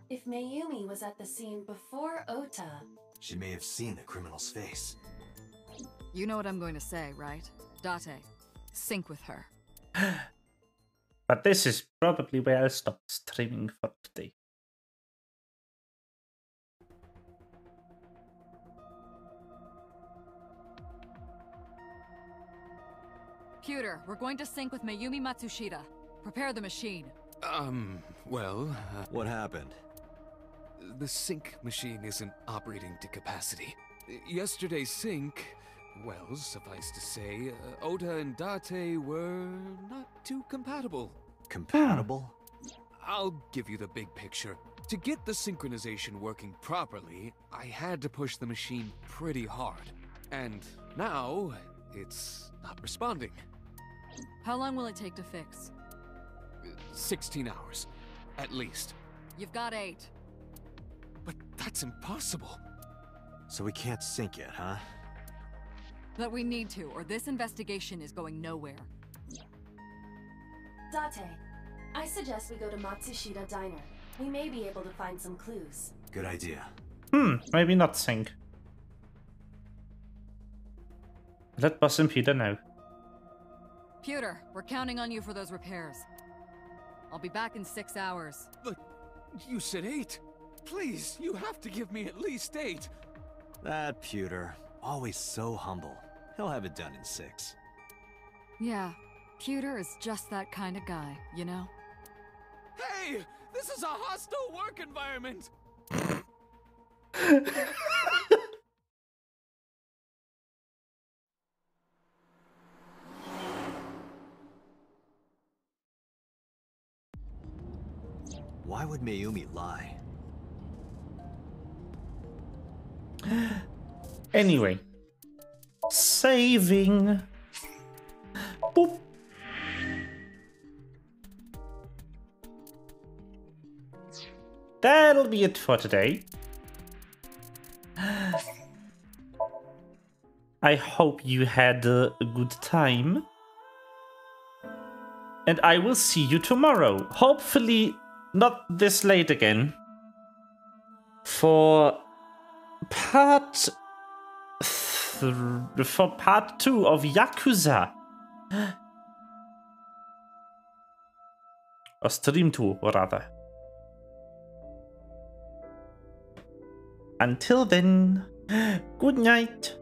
If Mayumi was at the scene before Ota... She may have seen the criminal's face. You know what I'm going to say, right? Date, sync with her. But this is probably where I'll stop streaming for today. Pewter, we're going to sync with Mayumi Matsushita. Prepare the machine. Well... What happened? The sync machine isn't operating to capacity. Yesterday's sync... Well, suffice to say, Ota and Date were not too compatible. Compatible? I'll give you the big picture. To get the synchronization working properly, I had to push the machine pretty hard. And now, it's not responding. How long will it take to fix? 16 hours, at least. You've got 8. But that's impossible. So we can't sync it, huh? But we need to, or this investigation is going nowhere. Date, I suggest we go to Matsushita Diner. We may be able to find some clues. Good idea. Maybe not sync. Let Boss and Peter know. Pewter, we're counting on you for those repairs. I'll be back in 6 hours. But you said 8. Please, you have to give me at least 8. That Pewter, always so humble. He'll have it done in 6. Yeah, Pewter is just that kind of guy, you know? Hey! This is a hostile work environment! Why would Mayumi lie? Anyway. Saving. Boop. That'll be it for today. I hope you had a good time. And I will see you tomorrow. Hopefully not this late again. For part 2 of Yakuza. Or stream 2, rather. Until then, good night.